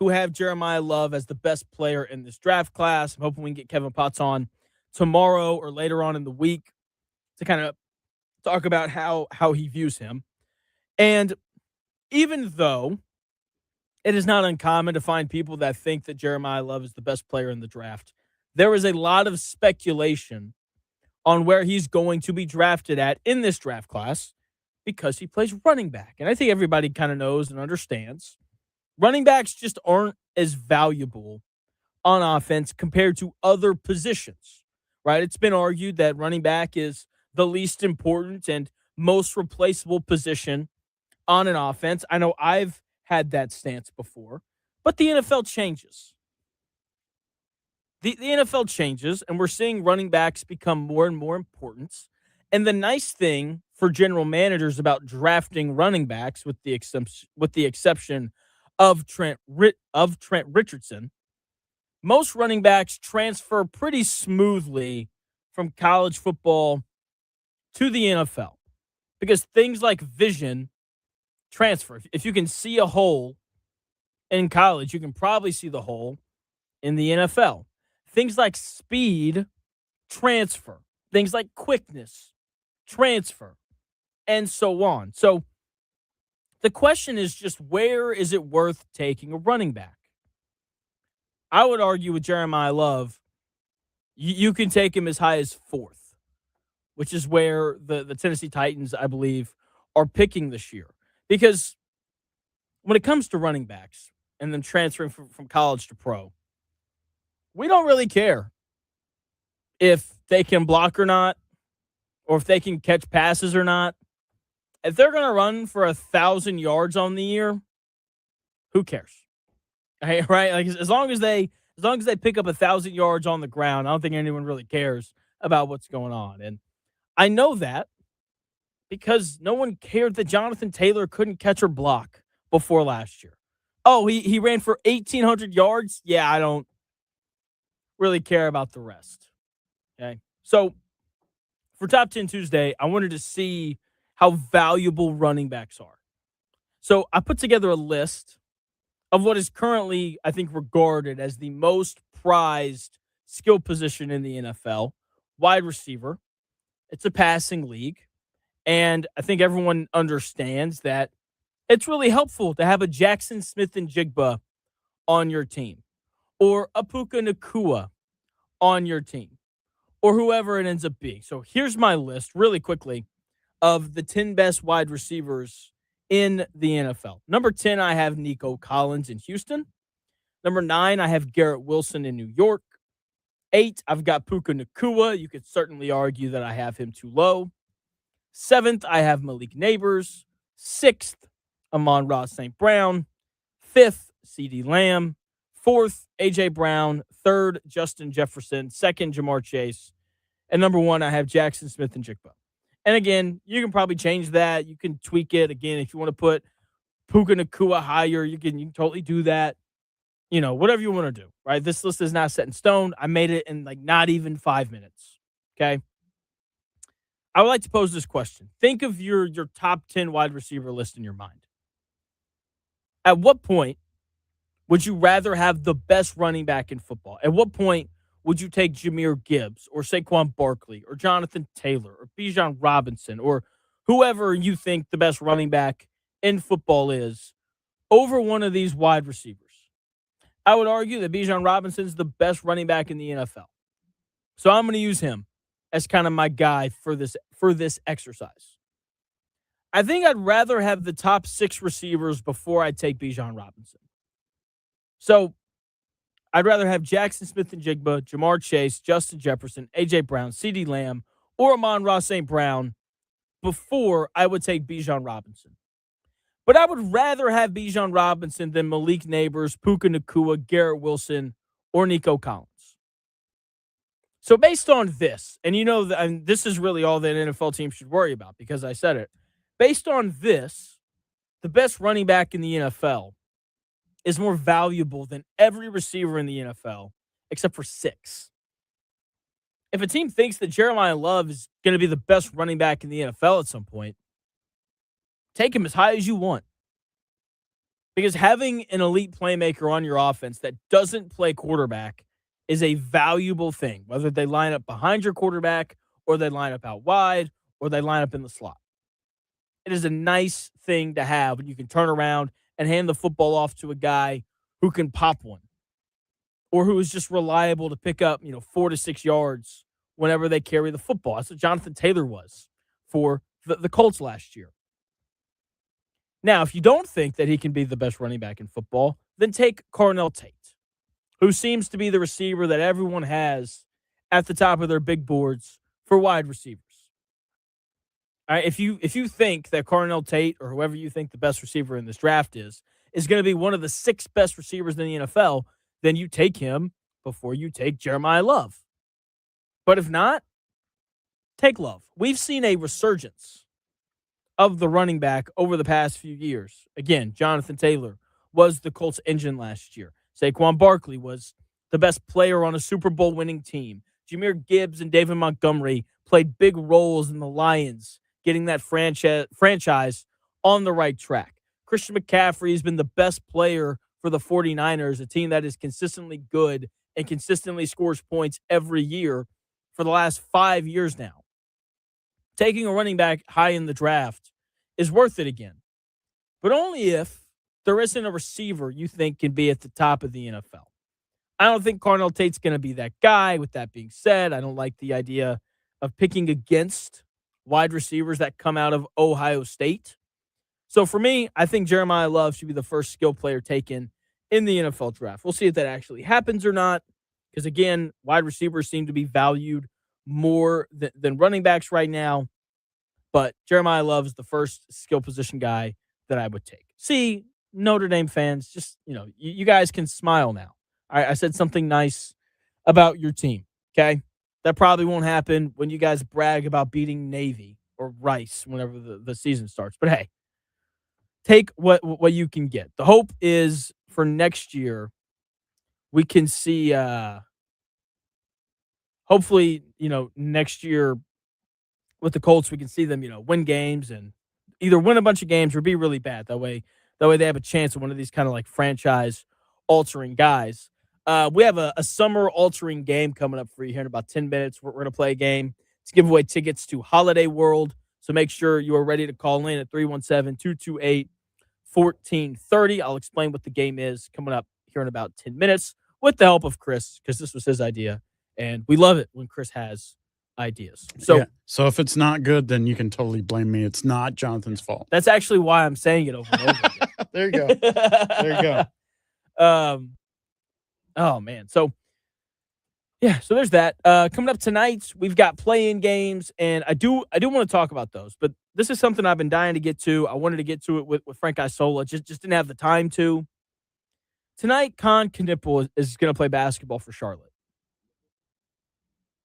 who have Jeremiah Love as the best player in this draft class. I'm hoping we can get Kevin Potts on tomorrow or later on in the week to kind of talk about how he views him. And even though it is not uncommon to find people that think that Jeremiah Love is the best player in the draft, there is a lot of speculation on where he's going to be drafted at in this draft class because he plays running back. And I think everybody kind of knows and understands running backs just aren't as valuable on offense compared to other positions, right? It's been argued that running back is the least important and most replaceable position on an offense. I know I've had that stance before, but the NFL changes. The NFL changes, and we're seeing running backs become more and more important. And the nice thing for general managers about drafting running backs, with the exception of Trent Richardson, most running backs transfer pretty smoothly from college football to the NFL because things like vision transfer. If you can see a hole in college, you can probably see the hole in the NFL. Things like speed transfer. Things like quickness transfer, and so on. So the question is just, where is it worth taking a running back? I would argue with Jeremiah Love, you can take him as high as 4th, which is where the Tennessee Titans, I believe, are picking this year. Because when it comes to running backs and them transferring from college to pro, we don't really care if they can block or not, or if they can catch passes or not. If they're going to run for 1,000 yards on the year, who cares? Right? Like as long as they pick up 1,000 yards on the ground, I don't think anyone really cares about what's going on. And I know that because no one cared that Jonathan Taylor couldn't catch or block before last year. Oh, he ran for 1,800 yards? Yeah, I don't really care about the rest. Okay? So for Top 10 Tuesday, I wanted to see how valuable running backs are. So I put together a list of what is currently, I think, regarded as the most prized skill position in the NFL, wide receiver. It's a passing league. And I think everyone understands that it's really helpful to have a Jackson Smith-Njigba on your team, or a Puka Nacua on your team, or whoever it ends up being. So here's my list really quickly of the 10 best wide receivers in the NFL. Number 10, I have Nico Collins in Houston. Number 9, I have Garrett Wilson in New York. 8, I've got Puka Nacua. You could certainly argue that I have him too low. 7th, I have Malik Neighbors. 6th, Amon-Ra St. Brown. 5th, CeeDee Lamb. 4th, A.J. Brown. 3rd, Justin Jefferson. 2nd, Jamar Chase. And number 1, I have Jackson Smith-Njigba. And again, you can probably change that. You can tweak it. Again, if you want to put Puka Nacua higher, you can totally do that. whatever you want to do, right? This list is not set in stone. I made it in like not even 5 minutes. Okay. I would like to pose this question. Think of your top 10 wide receiver list in your mind. At what point would you rather have the best running back in football? At what point would you take Jahmyr Gibbs or Saquon Barkley or Jonathan Taylor or Bijan Robinson or whoever you think the best running back in football is over one of these wide receivers? I would argue that Bijan Robinson is the best running back in the NFL. So I'm going to use him as kind of my guy for this exercise. I think I'd rather have the top 6 receivers before I take Bijan Robinson. So I'd rather have Jackson Smith-Njigba, Jamar Chase, Justin Jefferson, A.J. Brown, CeeDee Lamb, or Amon-Ra St. Brown before I would take Bijan Robinson. But I would rather have Bijan Robinson than Malik Neighbors, Puka Nacua, Garrett Wilson, or Nico Collins. So based on this, and this is really all that an NFL team should worry about because I said it. Based on this, the best running back in the NFL is more valuable than every receiver in the NFL except for 6. If a team thinks that Jeremiah Love is going to be the best running back in the NFL at some point, take him as high as you want. Because having an elite playmaker on your offense that doesn't play quarterback is a valuable thing, whether they line up behind your quarterback or they line up out wide or they line up in the slot. It is a nice thing to have when you can turn around and hand the football off to a guy who can pop one or who is just reliable to pick up, 4 to 6 yards whenever they carry the football. That's what Jonathan Taylor was for the Colts last year. Now, if you don't think that he can be the best running back in football, then take Carnell Tate, who seems to be the receiver that everyone has at the top of their big boards for wide receivers. All right, if you think that Carnell Tate or whoever you think the best receiver in this draft is going to be one of the 6 best receivers in the NFL, then you take him before you take Jeremiah Love. But if not, take Love. We've seen a resurgence of the running back over the past few years. Again, Jonathan Taylor was the Colts engine last year. Saquon Barkley was the best player on a Super Bowl winning team. Jahmyr Gibbs and David Montgomery played big roles in the Lions, getting that franchise on the right track. Christian McCaffrey has been the best player for the 49ers, a team that is consistently good and consistently scores points every year for the last 5 years now. Taking a running back high in the draft is worth it again, but only if there isn't a receiver you think can be at the top of the NFL. I don't think Carnell Tate's going to be that guy. With that being said, I don't like the idea of picking against wide receivers that come out of Ohio State. So for me, I think Jeremiah Love should be the first skill player taken in the NFL draft. We'll see if that actually happens or not, because again, wide receivers seem to be valued more than running backs right now. But Jeremiah Love is the first skill position guy that I would take. See, Notre Dame fans, just, you guys can smile now. I said something nice about your team, okay? That probably won't happen when you guys brag about beating Navy or Rice whenever the season starts. But hey, take what you can get. The hope is for next year we can see hopefully, next year with the Colts we can see them, win games and either win a bunch of games or be really bad. That way they have a chance of one of these kind of like franchise altering guys. We have a summer altering game coming up for you here in about 10 minutes. We're going to play a game to give away tickets to Holiday World. So make sure you are ready to call in at 317-228-1430. I'll explain what the game is coming up here in about 10 minutes with the help of Chris, because this was his idea. And we love it when Chris has ideas. So if it's not good, then you can totally blame me. It's not Jonathan's fault. That's actually why I'm saying it over and over again. There you go. There you go. Oh man. So there's that. Coming up tonight, we've got play-in games, and I do want to talk about those, but this is something I've been dying to get to. I wanted to get to it with Frank Isola, just didn't have the time to. Tonight, Con Knipple is going to play basketball for Charlotte.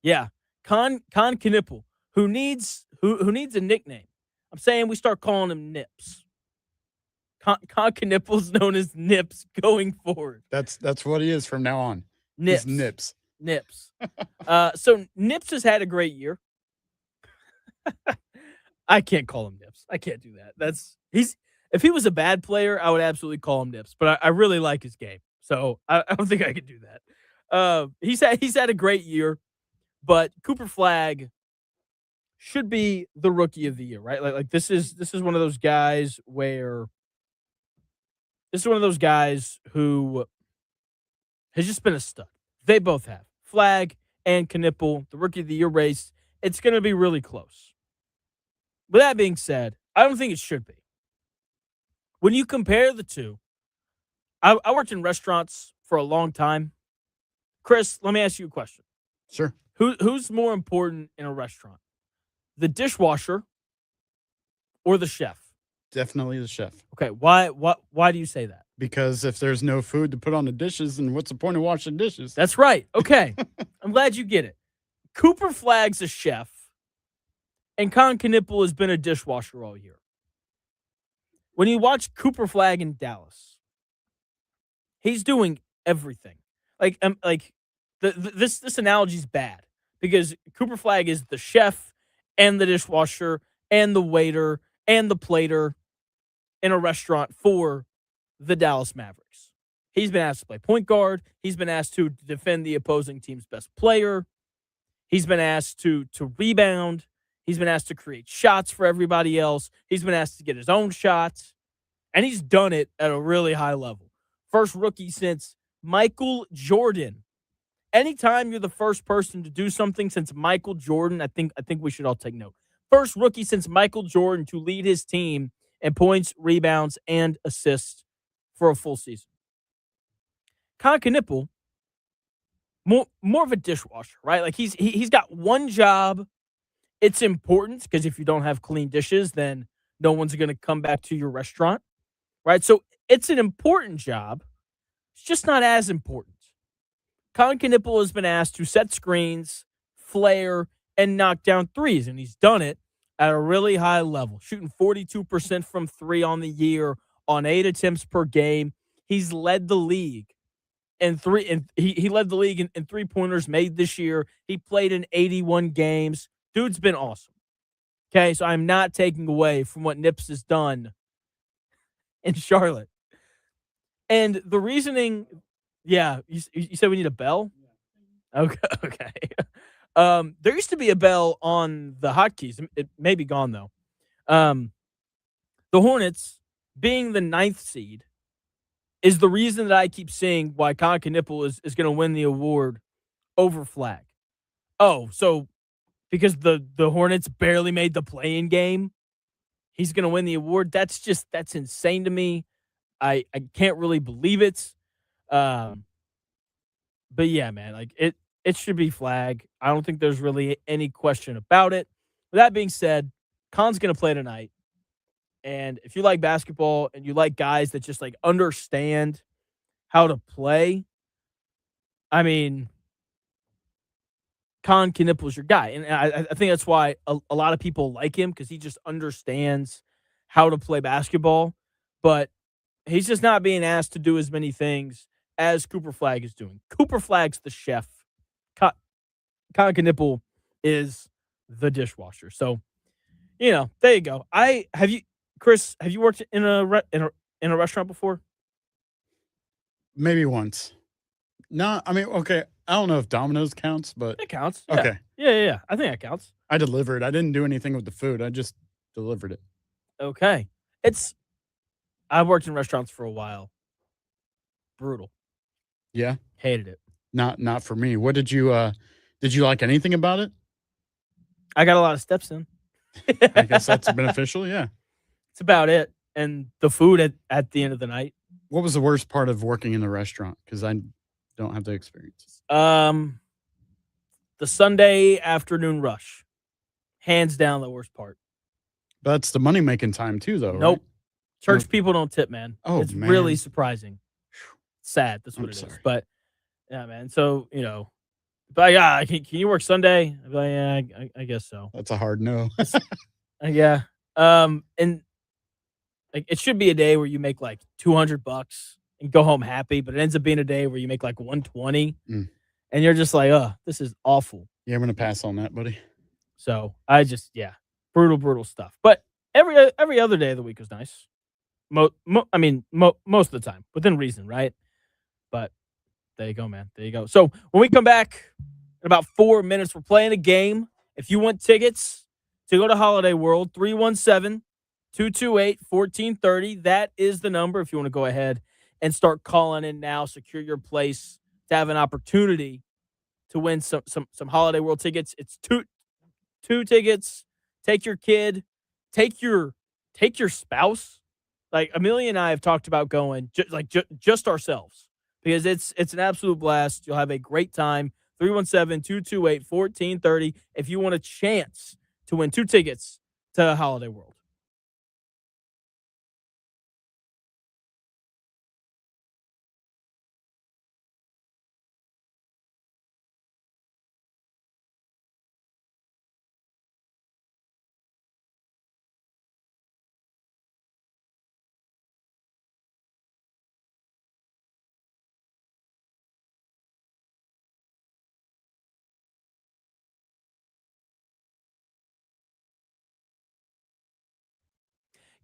Yeah. Con Knipple, who needs a nickname. I'm saying we start calling him Nips. Nipple's known as Nips going forward. That's what he is from now on. Nips. He's Nips. Nips. So Nips has had a great year. I can't call him Nips. I can't do that. If he was a bad player, I would absolutely call him Nips. But I really like his game, so I don't think I could do that. He's had a great year, but Cooper Flagg should be the rookie of the year, right? Like this is one of those guys who has just been a stud. They both have. Flagg and Knipple, the rookie of the year race. It's going to be really close. With that being said, I don't think it should be. When you compare the two, I worked in restaurants for a long time. Chris, let me ask you a question. Sure. Who's more important in a restaurant? The dishwasher or the chef? Definitely the chef. Okay, why do you say that? Because if there's no food to put on the dishes, then what's the point of washing dishes? That's right. Okay. I'm glad you get it. Cooper Flagg's a chef, and Knipple has been a dishwasher all year. When you watch Cooper Flagg in Dallas, he's doing everything. This analogy's bad because Cooper Flagg is the chef and the dishwasher and the waiter and the plater in a restaurant for the Dallas Mavericks. He's been asked to play point guard. He's been asked to defend the opposing team's best player. He's been asked to rebound. He's been asked to create shots for everybody else. He's been asked to get his own shots. And he's done it at a really high level. First rookie since Michael Jordan. Anytime you're the first person to do something since Michael Jordan, I think we should all take note. First rookie since Michael Jordan to lead his team in points, rebounds, and assists for a full season. Knipple, more of a dishwasher, right? Like he's got one job. It's important because if you don't have clean dishes, then no one's going to come back to your restaurant, right? So it's an important job. It's just not as important. Knipple has been asked to set screens, flare, and knock down threes, and he's done it at a really high level, shooting 42% from three on the year on 8 attempts per game. He's led the league in three, and he led the league in three-pointers made this year. He played in 81 games. Dude's been awesome. Okay, so I'm not taking away from what Nips has done in Charlotte. And the reasoning, yeah, you said we need a bell? Okay. There used to be a bell on the hotkeys. It may be gone, though. The Hornets, being the 9th seed, is the reason that I keep saying why Knipple is going to win the award over Flagg. Oh, so because the Hornets barely made the play-in game, he's going to win the award? That's insane to me. I can't really believe it. But yeah, man, like it should be Flagg. I don't think there's really any question about it. With that being said, Khan's going to play tonight. And if you like basketball and you like guys that just like understand how to play, I mean, Knipple's your guy. And I think that's why a lot of people like him, because he just understands how to play basketball. But he's just not being asked to do as many things as Cooper Flagg is doing. Cooper Flagg's the chef. Knipple is the dishwasher. So, there you go. Chris, have you worked in a restaurant before? Maybe once. No, I mean, okay. I don't know if Domino's counts, but it counts. Yeah. Okay. Yeah. I think that counts. I delivered. I didn't do anything with the food. I just delivered it. Okay. I worked in restaurants for a while. Brutal. Yeah. Hated it. Not for me. What did you like anything about it? I got a lot of steps in. I guess that's beneficial. Yeah. It's about it. And the food at the end of the night. What was the worst part of working in the restaurant? Because I don't have the experience. The Sunday afternoon rush. Hands down the worst part. But that's the money-making time too, though, Nope. right? Church people don't tip, man. Oh, it's man. really surprising. Sad. That's what I'm it is. sorry. But, yeah, man. So, but yeah, can you work Sunday? I'd be like, yeah, I guess so. That's a hard no. Yeah. And Like, it should be a day where you make like $200 and go home happy, but it ends up being a day where you make like 120 and you're just like, this is awful. Yeah, I'm going to pass on that, buddy. So brutal stuff. But every other day of the week is nice. Most of the time, within reason, right? But there you go, man. There you go. So when we come back in about 4 minutes, we're playing a game. If you want tickets to go to Holiday World, 317-228-1430. That is the number if you want to go ahead and start calling in now. Secure your place to have an opportunity to win some Holiday World tickets. It's two tickets. Take your kid, take your spouse. Like Amelia and I have talked about going just ourselves because it's an absolute blast. You'll have a great time. 317-228-1430 if you want a chance to win 2 tickets to Holiday World.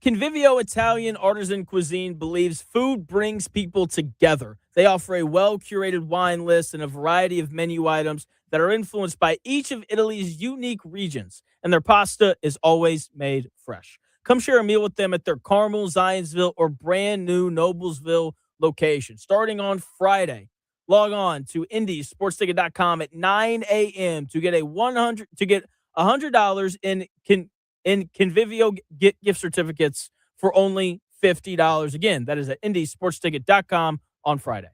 Convivio Italian Artisan Cuisine believes food brings people together. They offer a well-curated wine list and a variety of menu items that are influenced by each of Italy's unique regions, and their pasta is always made fresh. Come share a meal with them at their Carmel, Zionsville, or brand new Noblesville location. Starting on Friday, log on to indiesportsticket.com at 9 a.m. to get $100 in Convivio gift certificates for only $50. Again, that is at indiesportsticket.com on Friday.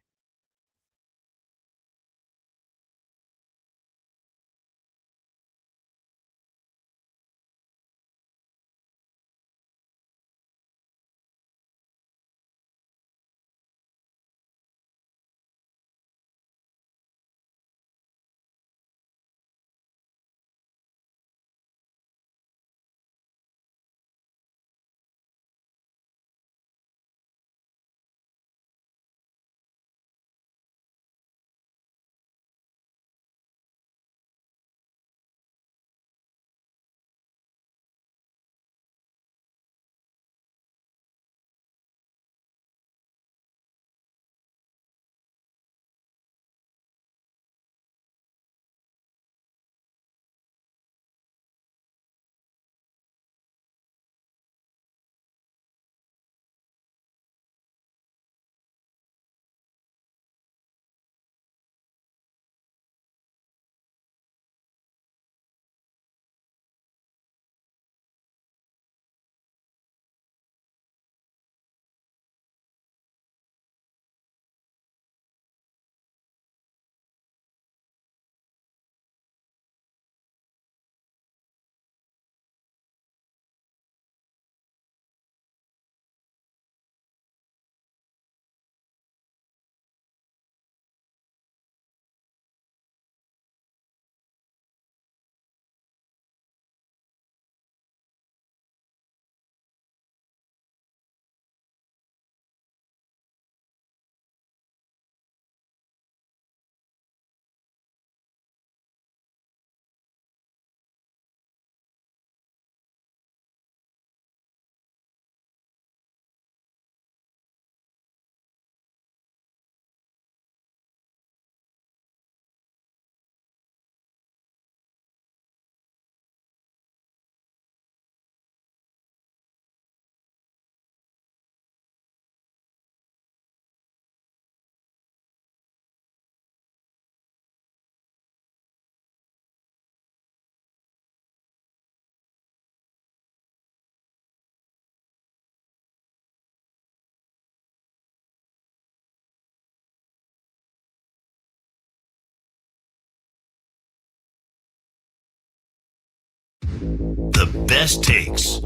The best takes.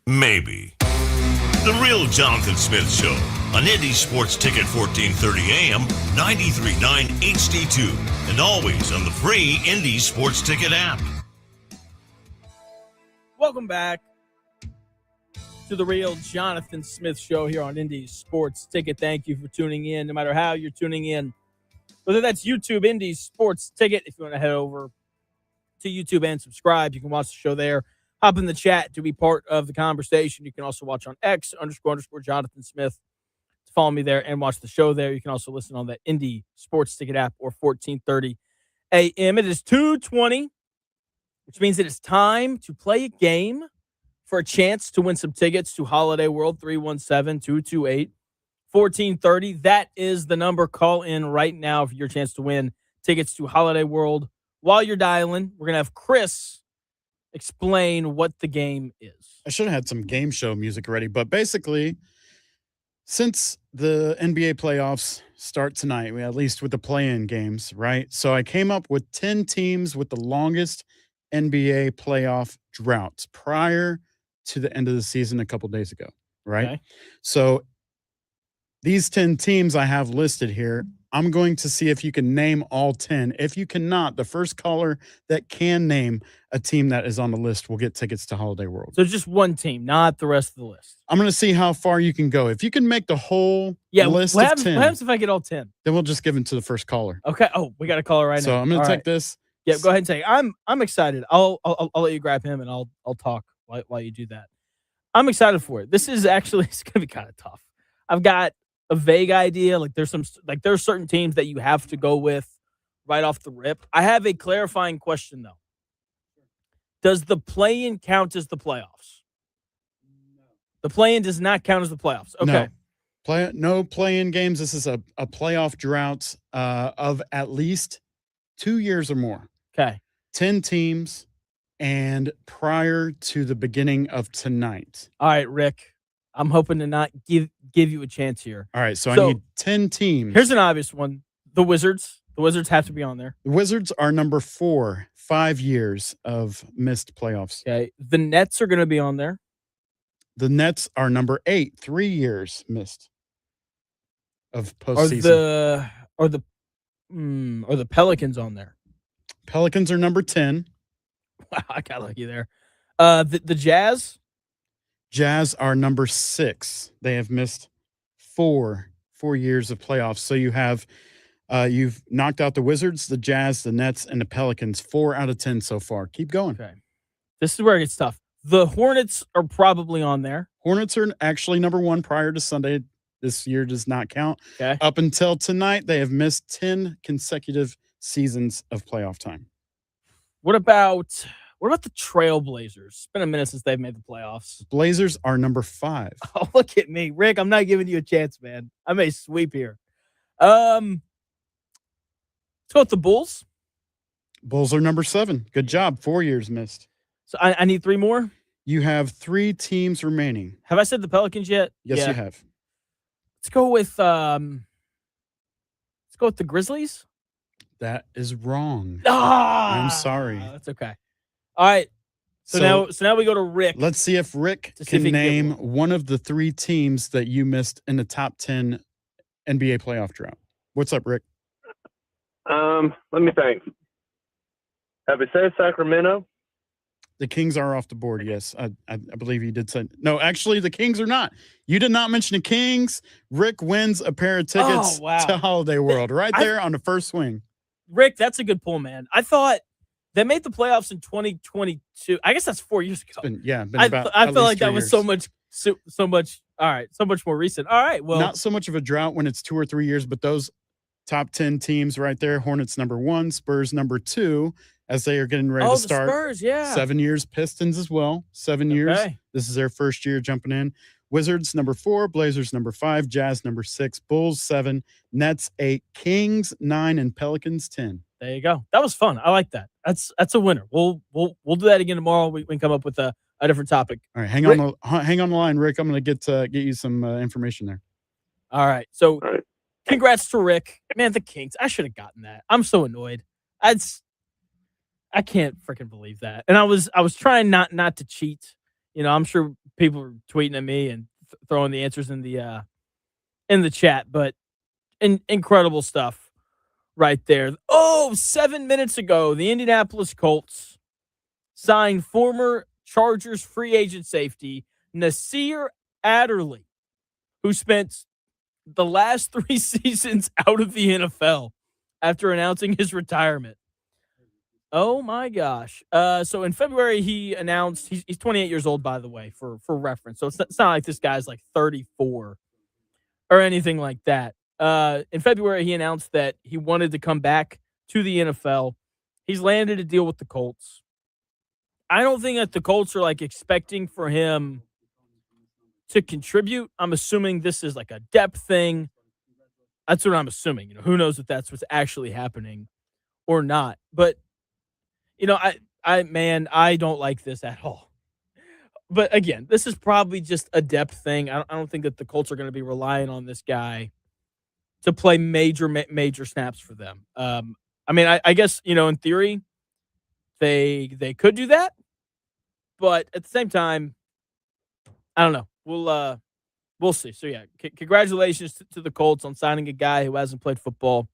Maybe. The Real Jonathan Smith Show on Indy Sports Ticket 1430 AM, 93.9 HD2, and always on the free Indy Sports Ticket app. Welcome back to the Real Jonathan Smith Show here on Indy Sports Ticket. Thank you for tuning in, no matter how you're tuning in. Whether that's YouTube, Indy Sports Ticket, if you want to head over to YouTube and subscribe, you can watch the show there. Hop in the chat to be part of the conversation. You can also watch on X _ Jonathan Smith. Follow me there and watch the show there. You can also listen on the Indy Sports Ticket app or 1430 a.m. It is 2:20, which means it is time to play a game for a chance to win some tickets to Holiday World. 317-228-1430. That is the number. Call in right now for your chance to win tickets to Holiday World. While you're dialing, we're going to have Chris explain what the game is. I should have had some game show music ready, but basically, since the NBA playoffs start tonight, at least with the play-in games, right? So I came up with 10 teams with the longest NBA playoff droughts prior to the end of the season a couple days ago, right? Okay. So these 10 teams I have listed here, I'm going to see if you can name all 10. If you cannot, the first caller that can name a team that is on the list will get tickets to Holiday World. So just one team, not the rest of the list. I'm going to see how far you can go. If you can make the whole list what of happens, 10, what happens if I get all 10? then we'll just give them to the first caller. Okay. Oh, we got a caller right now. So I'm going All to take right. this. Yeah, go ahead and take. I'm excited. I'll let you grab him and I'll talk while you do that. I'm excited for it. This is actually it's gonna be kind of tough. I've got a vague idea. There's certain teams that you have to go with right off the rip. I have a clarifying question though. Does the play-in count as the playoffs? No. The play-in does not count as the playoffs. Okay. No play-in games. This is a playoff drought of at least 2 years or more. Okay. 10 teams, and prior to the beginning of tonight. All right, Rick. I'm hoping to not give you a chance here. All right, so I need 10 teams. Here's an obvious one. The Wizards. The Wizards have to be on there. The Wizards are number 4, 5 years of missed playoffs. Okay. The Nets are going to be on there. The Nets are number 8, 3 years missed of postseason. Are the Pelicans on there? Pelicans are number 10. Wow, I got lucky there. The Jazz? Jazz are number 6. They have missed 4 years of playoffs. So you have you've knocked out the Wizards, the Jazz, the Nets, and the Pelicans. 4 out of 10 so far. Keep going. Okay. This is where it gets tough. The Hornets are probably on there. Hornets are actually number 1 prior to Sunday. This year does not count. Okay. Up until tonight, they have missed 10 consecutive seasons of playoff time. What about the Trailblazers? It's been a minute since they've made the playoffs. Blazers are number 5. Oh, look at me, Rick. I'm not giving you a chance, man. I may sweep here. Let's go with the Bulls. Bulls are number 7. Good job. 4 years missed. So I need 3 more. You have 3 teams remaining. Have I said the Pelicans yet? Yes, you have. Let's go with the Grizzlies. That is wrong. I'm sorry. That's okay. All right. So now we go to Rick. Let's see if Rick can name one of the 3 teams that you missed in the top 10 NBA playoff drought. What's up, Rick? Let me think. Have I said Sacramento? The Kings are off the board, yes. I believe you did say. No, actually, the Kings are not. You did not mention the Kings. Rick wins a pair of tickets to Holiday World right there on the first swing. Rick, that's a good pull, man. I thought they made the playoffs in 2022. I guess that's 4 years ago. I feel like that was so much. All right, so much more recent. All right, well, not so much of a drought when it's 2 or 3 years, but those top 10 teams right there: Hornets number 1, Spurs number 2, as they are getting ready to start. Spurs, yeah. 7 years, Pistons as well. 7 years. This is their first year jumping in. Wizards number 4, Blazers number 5, Jazz number 6, Bulls 7, Nets 8, Kings 9, and Pelicans 10. There you go. That was fun. I like that. That's a winner. We'll do that again tomorrow. We can come up with a different topic. All right, hang on the line, Rick. I'm going to get you some information there. All right. So, congrats to Rick. Man, the Kings. I should have gotten that. I'm so annoyed. I can't freaking believe that. And I was trying not to cheat. You know, I'm sure people were tweeting at me and throwing the answers in the chat, but incredible stuff right there. 7 minutes ago, the Indianapolis Colts signed former Chargers free agent safety Nasir Adderley, who spent the last 3 seasons out of the NFL after announcing his retirement. Oh my gosh. So in February, he announced he's 28 years old, by the way, for reference. So it's not like this guy's like 34 or anything like that. In February, he announced that he wanted to come back to the NFL. He's landed a deal with the Colts. I don't think that the Colts are like expecting for him to contribute. I'm assuming this is like a depth thing. That's what I'm assuming. Who knows if that's what's actually happening or not. But I don't like this at all. But again, this is probably just a depth thing. I don't think that the Colts are going to be relying on this guy to play major snaps for them. I guess in theory they could do that, but at the same time, I don't know. We'll see. So yeah, congratulations to the Colts on signing a guy who hasn't played football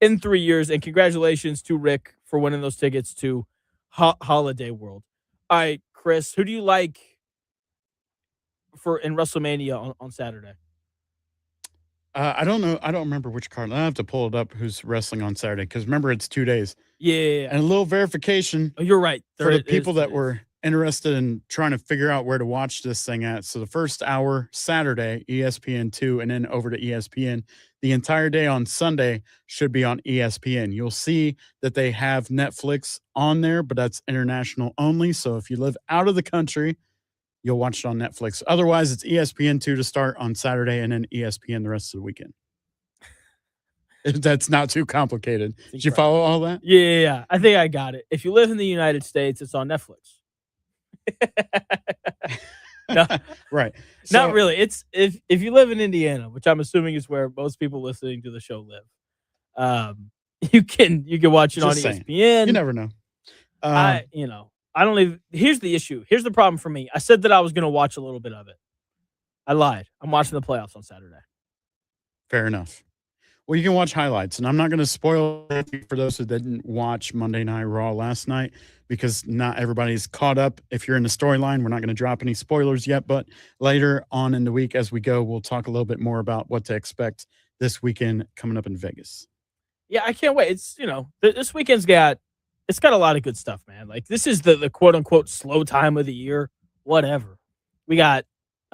in 3 years, and congratulations to Rick for winning those tickets to Holiday World. All right, Chris, who do you like in WrestleMania on Saturday? I don't know. I don't remember which card. I have to pull it up. Who's wrestling on Saturday? Because remember, it's 2 days. Yeah. And a little verification. Oh, you're right. For the people that were interested in trying to figure out where to watch this thing at. So the first hour Saturday, ESPN2, and then over to ESPN. The entire day on Sunday should be on ESPN. You'll see that they have Netflix on there, but that's international only. So if you live out of the country, you'll watch it on Netflix. Otherwise, it's ESPN2 to start on Saturday and then ESPN the rest of the weekend. That's not too complicated. Did you follow all that? Yeah. I think I got it. If you live in the United States, it's on Netflix. No, right. Not really. It's if you live in Indiana, which I'm assuming is where most people listening to the show live. You can watch it on ESPN. You never know. I don't even. Here's the issue. Here's the problem for me. I said that I was going to watch a little bit of it. I lied. I'm watching the playoffs on Saturday. Fair enough. Well, you can watch highlights, and I'm not going to spoil it for those who didn't watch Monday Night Raw last night because not everybody's caught up. If you're in the storyline, we're not going to drop any spoilers yet, but later on in the week as we go, we'll talk a little bit more about what to expect this weekend coming up in Vegas. Yeah, I can't wait. It's, this weekend's got a lot of good stuff, man. Like, this is the quote unquote slow time of the year. Whatever. We got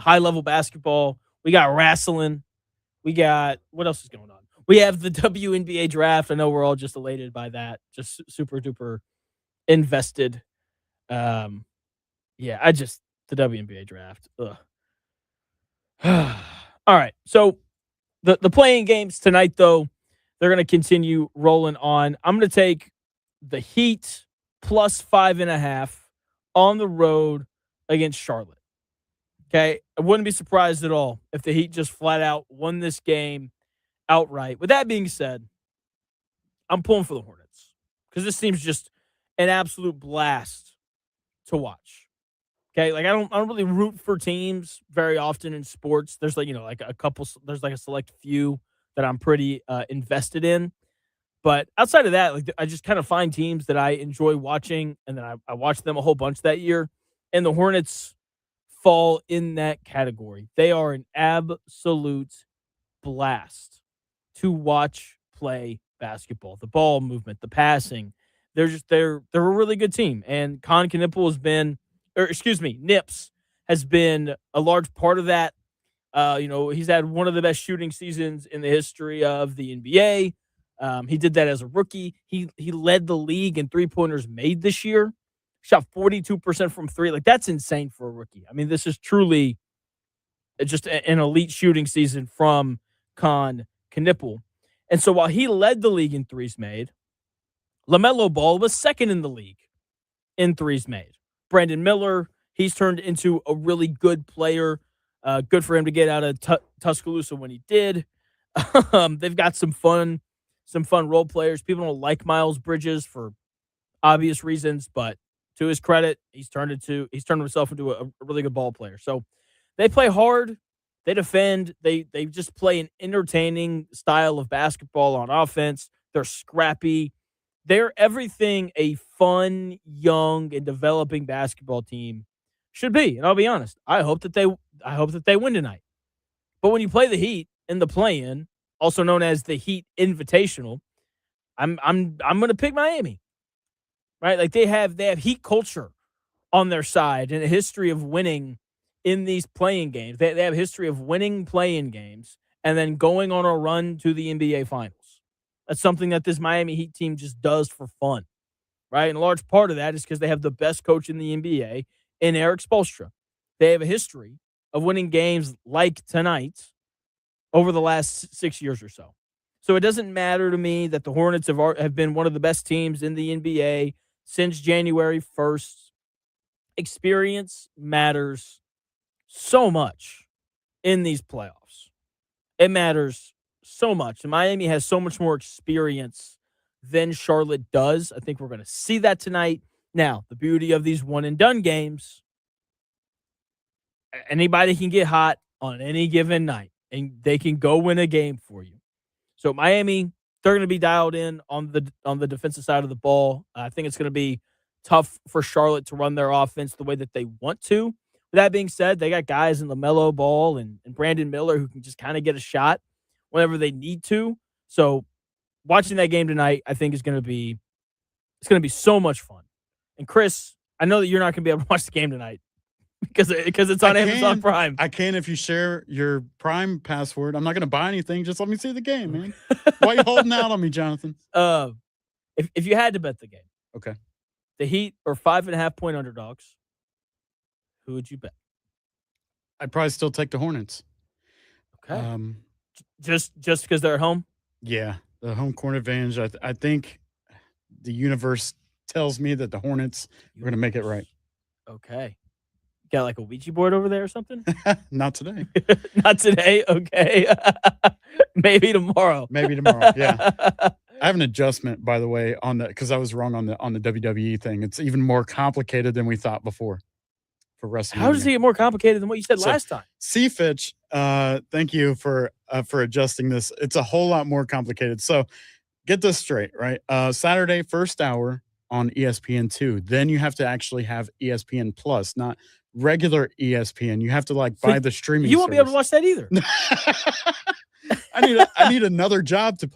high level basketball. We got wrestling. We got, what else is going on? We have the WNBA Draft. I know we're all just elated by that. Just super duper invested. The WNBA Draft. Ugh. All right. So the playing games tonight, though, they're going to continue rolling on. I'm going to take the Heat plus 5.5 on the road against Charlotte. Okay. I wouldn't be surprised at all if the Heat just flat out won this game outright. With that being said, I'm pulling for the Hornets because this seems just an absolute blast to watch. Okay, like I don't really root for teams very often in sports. There's like a couple. There's like a select few that I'm pretty invested in, but outside of that, like I just kind of find teams that I enjoy watching, and then I watched them a whole bunch that year, and the Hornets fall in that category. They are an absolute blast to watch play basketball. The ball movement, the passing, they're a really good team. And Nips has been a large part of that. He's had one of the best shooting seasons in the history of the NBA. He did that as a rookie. He led the league in 3-pointers made this year. Shot 42% from three. Like, that's insane for a rookie. I mean, this is truly just an elite shooting season from Con Knipple. And so while he led the league in threes made, LaMelo Ball was second in the league in threes made. Brandon Miller, he's turned into a really good player. Good for him to get out of Tuscaloosa when he did. They've got some fun role players. People don't like Miles Bridges for obvious reasons, but to his credit, he's turned himself into a really good ball player. So they play hard. They defend. They just play an entertaining style of basketball on offense. They're scrappy. They're everything a fun, young, and developing basketball team Should be, and I'll be honest. I hope that they win tonight. But when you play the Heat in the play-in, also known as the Heat Invitational, I'm going to pick Miami. Right? Like they have Heat culture on their side and a history of winning in these play-in games. They have a history of winning play-in games and then going on a run to the NBA Finals. That's something that this Miami Heat team just does for fun, right? And a large part of that is because they have the best coach in the NBA in Eric Spoelstra. They have a history of winning games like tonight over the last 6 years or so. So it doesn't matter to me that the Hornets have been one of the best teams in the NBA since January 1st. Experience matters so much in these playoffs. It matters so much. And Miami has so much more experience than Charlotte does. I think we're going to see that tonight. Now, the beauty of these one-and-done games, anybody can get hot on any given night, and they can go win a game for you. So Miami, they're going to be dialed in on the defensive side of the ball. I think it's going to be tough for Charlotte to run their offense the way that they want to. With that being said, they got guys in LaMelo Ball and Brandon Miller who can just kind of get a shot whenever they need to. So watching that game tonight, I think it's going to be so much fun. And Chris, I know that you're not going to be able to watch the game tonight because it's on Amazon Prime. I can if you share your Prime password. I'm not going to buy anything. Just let me see the game, man. Why are you holding out on me, Jonathan? If you had to bet the game, okay, the Heat are 5.5-point underdogs, who would you bet? I'd probably still take the Hornets. Okay. Just because they're at home? Yeah, the home court advantage. I think the universe tells me that the Hornets are going to make it right. Okay. Got like a Ouija board over there or something? Not today. Not today? Okay. Maybe tomorrow. Maybe tomorrow, yeah. I have an adjustment, by the way, on the because I was wrong on the WWE thing. It's even more complicated than we thought before for WrestleMania. How does it get more complicated than what you said last time? C. Fitch, thank you for adjusting this. It's a whole lot more complicated. So get this straight, right? Saturday, first hour on ESPN2. Then you have to actually have ESPN Plus, not regular ESPN. You have to buy the streaming. You won't be able to watch that either. I need another job to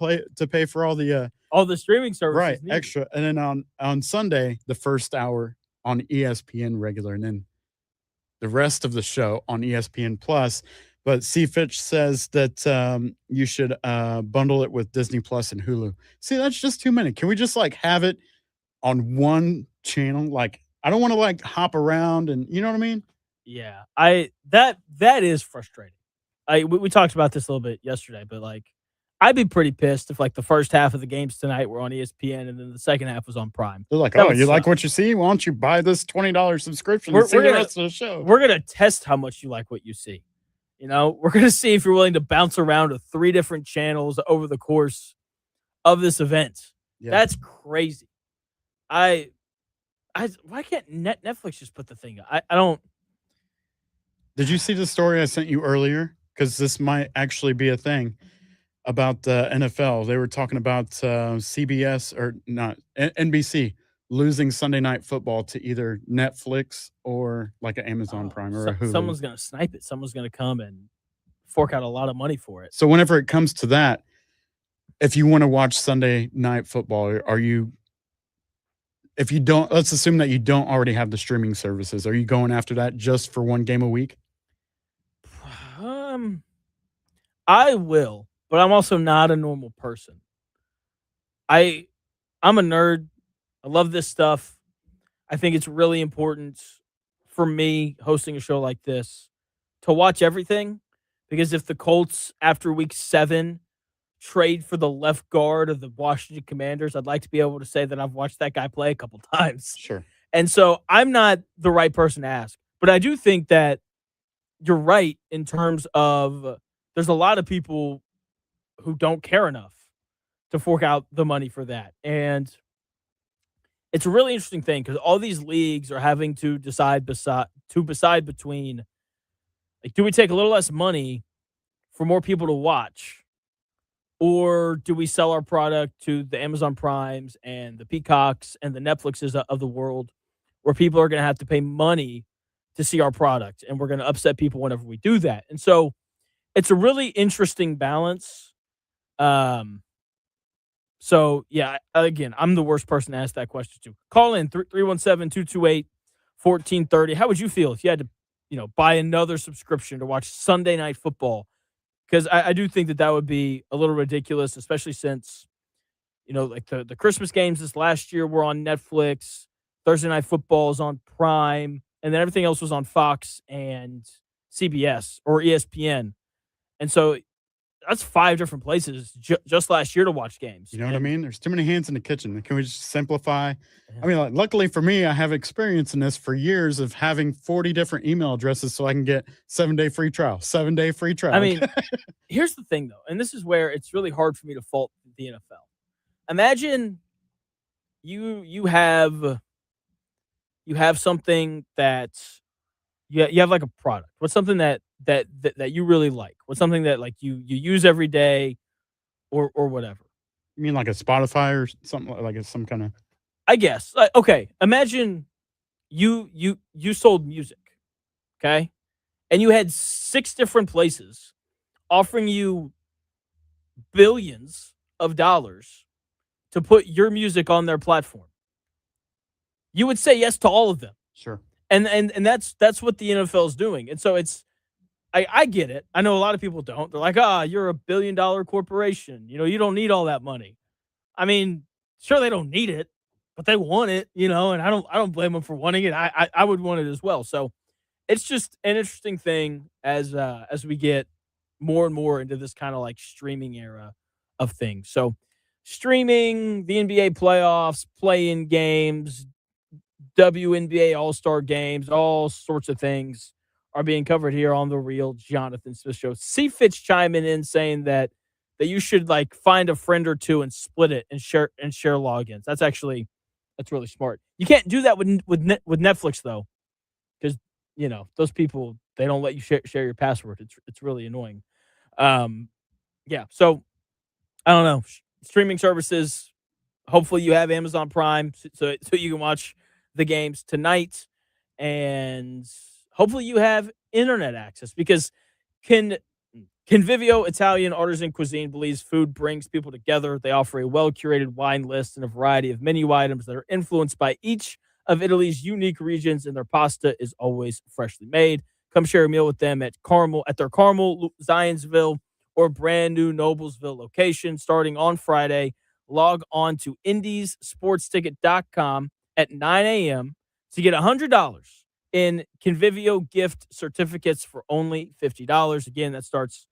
pay for all the streaming services. Right, extra. And then on Sunday, the first hour on ESPN regular, and then the rest of the show on ESPN Plus. But C. Fitch says that you should bundle it with Disney Plus and Hulu. See, that's just too many. Can we just have it on one channel? I don't want to hop around, and you know what I mean? Yeah, that is frustrating. We talked about this a little bit yesterday, but I'd be pretty pissed if the first half of the games tonight were on ESPN and then the second half was on Prime. They're like, oh, you like what you see? Why don't you buy this $20 subscription and see the rest of the show? We're gonna test how much you like what you see. We're gonna see if you're willing to bounce around to 3 different channels over the course of this event. Yeah. That's crazy. Why can't Netflix just put the thing up? I don't. Did you see the story I sent you earlier? Because this might actually be a thing about the NFL. They were talking about CBS or not NBC losing Sunday Night Football to either Netflix or an Amazon Prime or a Hulu. Someone's going to snipe it. Someone's going to come and fork out a lot of money for it. So whenever it comes to that, if you want to watch Sunday Night Football, if you don't, let's assume that you don't already have the streaming services. Are you going after that just for one game a week? I will, but I'm also not a normal person. I'm a nerd. I love this stuff. I think it's really important for me hosting a show like this to watch everything, because if the Colts after week 7 trade for the left guard of the Washington Commanders, I'd like to be able to say that I've watched that guy play a couple times. Sure. And so I'm not the right person to ask, but I do think that you're right in terms of there's a lot of people who don't care enough to fork out the money for that. And it's a really interesting thing because all these leagues are having to decide between, do we take a little less money for more people to watch, or do we sell our product to the Amazon Primes and the Peacocks and the Netflixes of the world, where people are going to have to pay money to see our product, and we're going to upset people whenever we do that. And so it's a really interesting balance. So yeah, again, I'm the worst person to ask that question to. Call in 317-228-1430. How would you feel if you had to, buy another subscription to watch Sunday Night Football? Because I do think that would be a little ridiculous, especially since, like the Christmas games this last year were on Netflix. Thursday Night Football is on Prime, and then everything else was on Fox and CBS or ESPN. And so that's 5 different places just last year to watch games. You know what I mean? There's too many hands in the kitchen. Can we just simplify? Yeah. I mean, luckily for me, I have experience in this for years of having 40 different email addresses so I can get 7-day free trial, 7-day free trial. I mean, here's the thing, though, and this is where it's really hard for me to fault the NFL. Imagine you have something that you have like a product. What's something that you really like? What's something that like you use every day or whatever? You mean like a Spotify or something like some kind of? I guess. Okay, imagine you sold music, okay, and you had 6 different places offering you billions of dollars to put your music on their platform. You would say yes to all of them. Sure. And that's what the NFL is doing. And so I get it. I know a lot of people don't. They're like, you're a $1 billion corporation. You don't need all that money. I mean, sure, they don't need it, but they want it, and I don't blame them for wanting it. I would want it as well. So it's just an interesting thing as we get more and more into this kind of like streaming era of things. So streaming, the NBA playoffs, play-in games, WNBA All-Star games, all sorts of things are being covered here on the Real Jonathan Smith Show. C. Fitch chiming in saying that you should like find a friend or two and split it and share logins. That's really smart. You can't do that with Netflix though, because those people, they don't let you share your password. It's really annoying. Yeah. So I don't know. Streaming services. Hopefully you have Amazon Prime so you can watch the games tonight, and hopefully you have internet access because Convivio Italian Artisan Cuisine believes food brings people together. They offer a well-curated wine list and a variety of menu items that are influenced by each of Italy's unique regions, and their pasta is always freshly made. Come share a meal with them at their Carmel, Zionsville, or brand new Noblesville location starting on Friday. Log on to indiesportsticket.com at 9 a.m. to get $100 in Convivio gift certificates for only $50. Again, that starts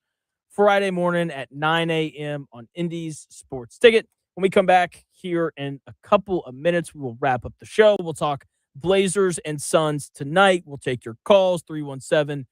Friday morning at 9 a.m. on Indies Sports Ticket. When we come back here in a couple of minutes, we will wrap up the show. We'll talk Blazers and Suns tonight. We'll take your calls, 317-228-1430.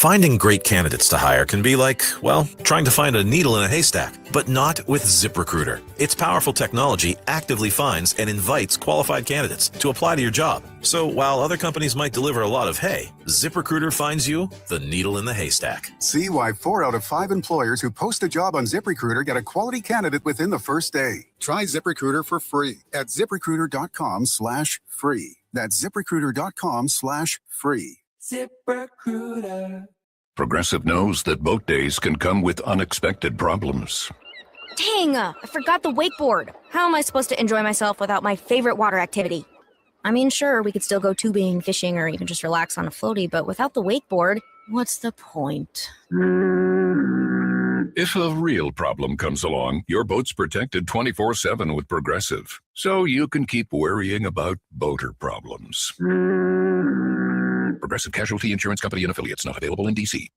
Finding great candidates to hire can be like, well, trying to find a needle in a haystack, but not with ZipRecruiter. Its powerful technology actively finds and invites qualified candidates to apply to your job. So while other companies might deliver a lot of hay, ZipRecruiter finds you the needle in the haystack. See why 4 out of 5 employers who post a job on ZipRecruiter get a quality candidate within the first day. Try ZipRecruiter for free at ZipRecruiter.com/free. That's ZipRecruiter.com/free. ZipRecruiter. Progressive knows that boat days can come with unexpected problems. Dang, I forgot the wakeboard. How am I supposed to enjoy myself without my favorite water activity? I mean, sure, we could still go tubing, fishing, or even just relax on a floaty, but without the wakeboard, what's the point? If a real problem comes along, your boat's protected 24/7 with Progressive, so you can keep worrying about boater problems. Progressive Casualty Insurance Company and Affiliates, not available in D.C.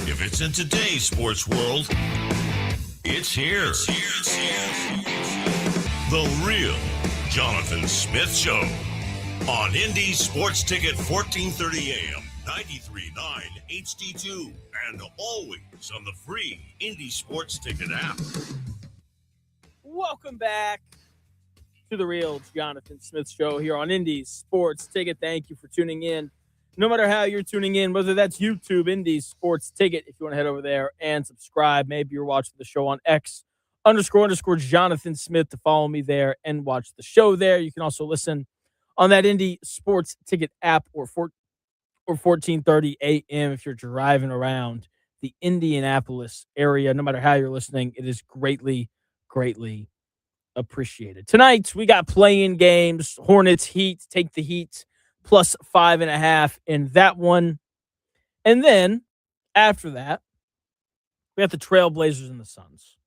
If it's in today's sports world, it's here. The real Jonathan Smith Show on Indy Sports Ticket 1430 AM, 93.9 HD2, and always on the free Indy Sports Ticket app. Welcome back to the real Jonathan Smith Show here on Indy Sports Ticket. Thank you for tuning in. No matter how you're tuning in, whether that's YouTube, Indy Sports Ticket, if you want to head over there and subscribe. Maybe you're watching the show on X__Jonathan Smith to follow me there and watch the show there. You can also listen on that Indy Sports Ticket app or 1430 AM if you're driving around the Indianapolis area. No matter how you're listening, it is greatly, greatly appreciated. Tonight, we got play-in games. Hornets, Heat, take the Heat. Plus 5.5 in that one. And then, after that, we have the Trailblazers and the Suns.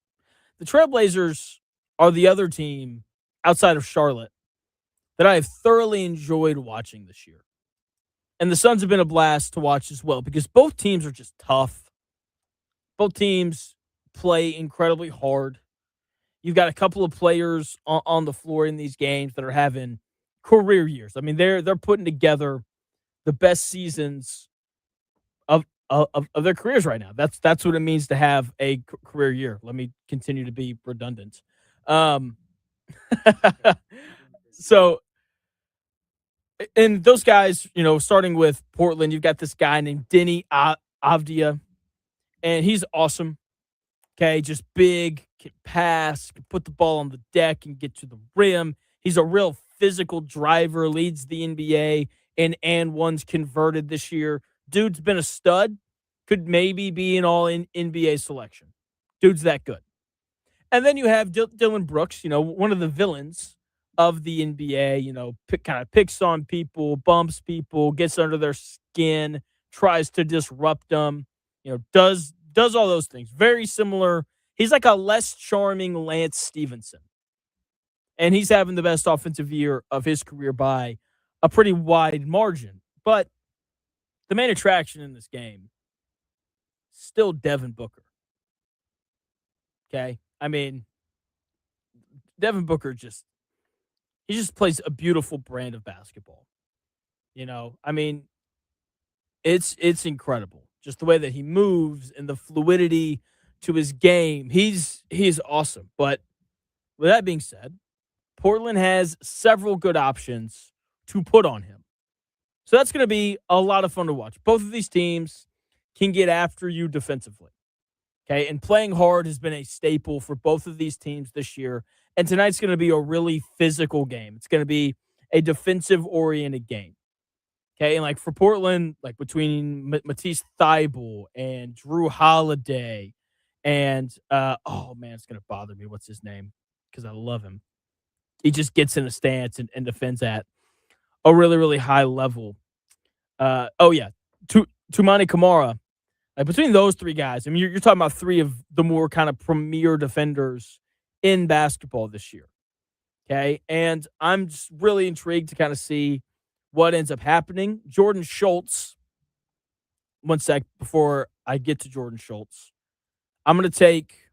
The Trailblazers are the other team outside of Charlotte that I have thoroughly enjoyed watching this year. And the Suns have been a blast to watch as well because both teams are just tough. Both teams play incredibly hard. You've got a couple of players on the floor in these games that are having career years. I mean, they're putting together the best seasons of their careers right now. That's what it means to have a career year. Let me continue to be redundant. So, and those guys, starting with Portland, you've got this guy named Denny Avdia, and he's awesome. Okay, just big, can pass, can put the ball on the deck and get to the rim. He's a real physical driver, leads the NBA in and ones converted this year. Dude's been a stud, could maybe be an all-NBA selection. Dude's that good. And then you have Dylan Brooks, one of the villains of the NBA, kind of picks on people, bumps people, gets under their skin, tries to disrupt them, does all those things. Very similar. He's like a less charming Lance Stevenson. And he's having the best offensive year of his career by a pretty wide margin. But the main attraction in this game, still Devin Booker. Okay? I mean, Devin Booker just plays a beautiful brand of basketball. I mean, it's incredible. Just the way that he moves and the fluidity to his game. He's awesome. But with that being said, Portland has several good options to put on him. So that's going to be a lot of fun to watch. Both of these teams can get after you defensively. Okay, and playing hard has been a staple for both of these teams this year. And tonight's going to be a really physical game. It's going to be a defensive-oriented game. Okay, and like for Portland, like between Matisse Thybulle and Drew Holiday and, oh man, it's going to bother me. What's his name? Because I love him. He just gets in a stance and defends at a really, really high level. Tumani Kamara. Like between those three guys, I mean, you're talking about three of the more kind of premier defenders in basketball this year. Okay, and I'm just really intrigued to kind of see what ends up happening. Jordan Schultz, one sec before I get to Jordan Schultz. I'm going to take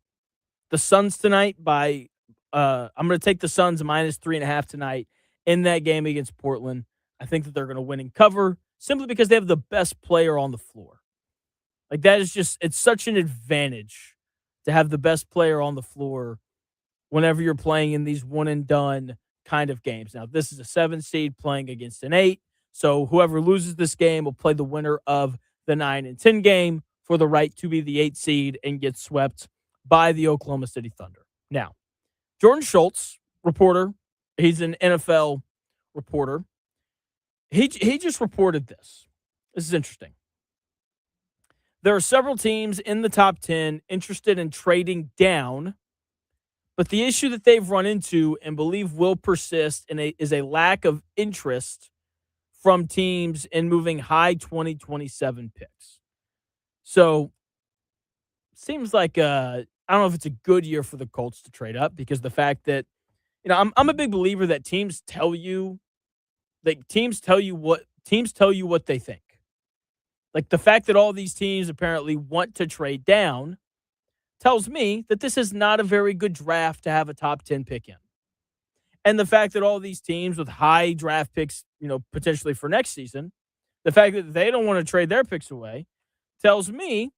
the Suns tonight I'm going to take the Suns -3.5 tonight in that game against Portland. I think that they're going to win and cover simply because they have the best player on the floor. Like that is just, it's such an advantage to have the best player on the floor whenever you're playing in these one and done kind of games. Now, this is a 7 seed playing against an 8. So whoever loses this game will play the winner of the 9 and 10 game for the right to be the 8 seed and get swept by the Oklahoma City Thunder. Now, Jordan Schultz, reporter, he's an NFL reporter. He just reported this. This is interesting. There are several teams in the top 10 interested in trading down, but the issue that they've run into and believe will persist is a lack of interest from teams in moving high 2027 picks. So, seems like I don't know if it's a good year for the Colts to trade up because the fact that, I'm a big believer that teams tell you what they think. Like the fact that all these teams apparently want to trade down tells me that this is not a very good draft to have a top 10 pick in. And the fact that all these teams with high draft picks, potentially for next season, the fact that they don't want to trade their picks away tells me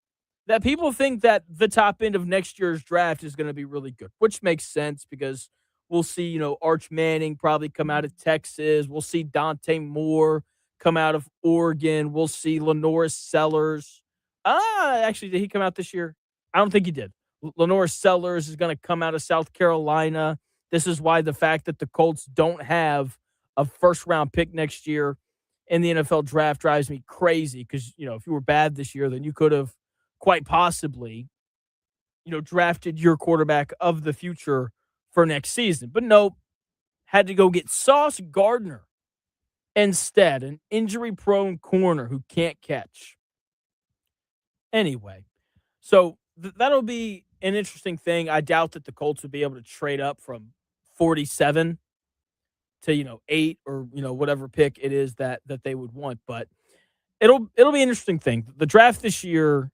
that people think that the top end of next year's draft is going to be really good, which makes sense because we'll see, Arch Manning probably come out of Texas. We'll see Dante Moore come out of Oregon. We'll see Lenoris Sellers. Actually, did he come out this year? I don't think he did. Lenoris Sellers is going to come out of South Carolina. This is why the fact that the Colts don't have a first-round pick next year in the NFL draft drives me crazy because, if you were bad this year, then you could have quite possibly, drafted your quarterback of the future for next season. But nope, had to go get Sauce Gardner instead, an injury-prone corner who can't catch. Anyway, so that'll be an interesting thing. I doubt that the Colts would be able to trade up from 47 to 8 or whatever pick it is that they would want. But it'll be an interesting thing. The draft this year,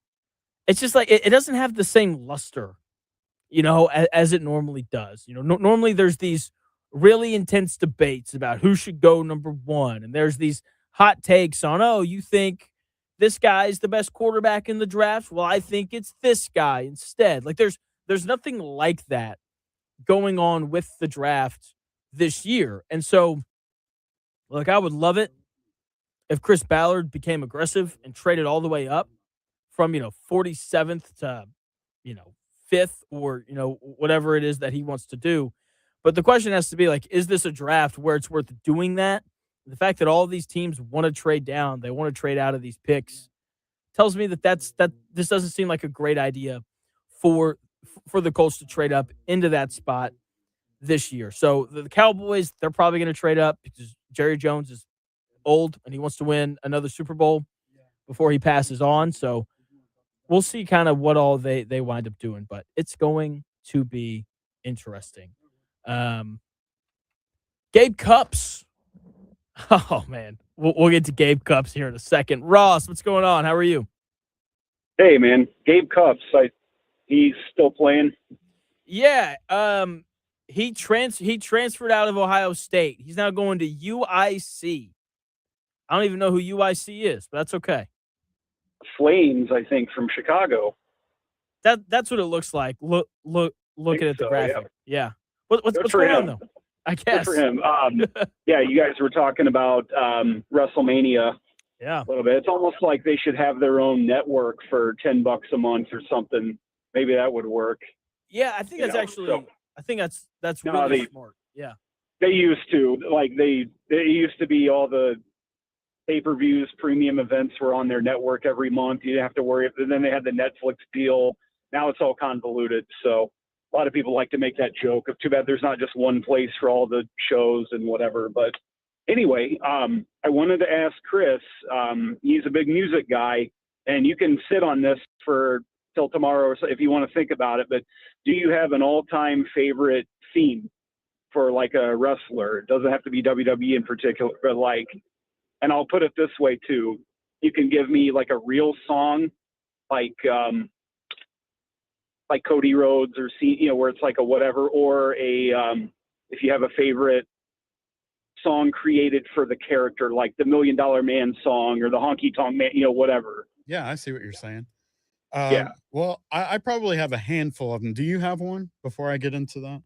it's just like it doesn't have the same luster, as it normally does. Normally there's these really intense debates about who should go number 1, and there's these hot takes on, you think this guy's the best quarterback in the draft? Well, I think it's this guy instead. Like there's nothing like that going on with the draft this year. And so, look, I would love it if Chris Ballard became aggressive and traded all the way up from, 47th to, 5th or, whatever it is that he wants to do. But the question has to be like, is this a draft where it's worth doing that? The fact that all of these teams want to trade down, they want to trade out of these picks, tells me that this doesn't seem like a great idea for the Colts to trade up into that spot this year. So the Cowboys, they're probably going to trade up because Jerry Jones is old and he wants to win another Super Bowl before he passes on. So we'll see kind of what all they wind up doing, but it's going to be interesting. Gabe Cupps. Oh, man. We'll get to Gabe Cupps here in a second. Ross, what's going on? How are you? Hey, man. Gabe Cupps, he's still playing? Yeah. He transferred out of Ohio State. He's now going to UIC. I don't even know who UIC is, but that's okay. Flames, I think, from Chicago. That's what it looks like. Looking at the graphic. Yeah. What's going on, though? I guess. Good for him. Yeah, you guys were talking about WrestleMania Yeah. A little bit. It's almost like they should have their own network for $10 a month or something. Maybe that would work. Yeah, I think that's actually. I think that's No, really smart. Yeah. They used to they used to be all the pay-per-views, premium events were on their network every month. You didn't have to worry. And then they had the Netflix deal. Now it's all convoluted. So a lot of people like to make that joke of too bad there's not just one place for all the shows and whatever. But anyway, I wanted to ask Chris. He's a big music guy, and you can sit on this for till tomorrow or so if you want to think about it. But do you have an all-time favorite theme for like a wrestler? It doesn't have to be WWE in particular, but like, and I'll put it this way too. You can give me like a real song, like Cody Rhodes or where it's like a whatever, or if you have a favorite song created for the character, like the $1 Million Man song or the Honky Tonk Man, whatever. Yeah, I see what you're saying. Yeah. Well, I probably have a handful of them. Do you have one before I get into that?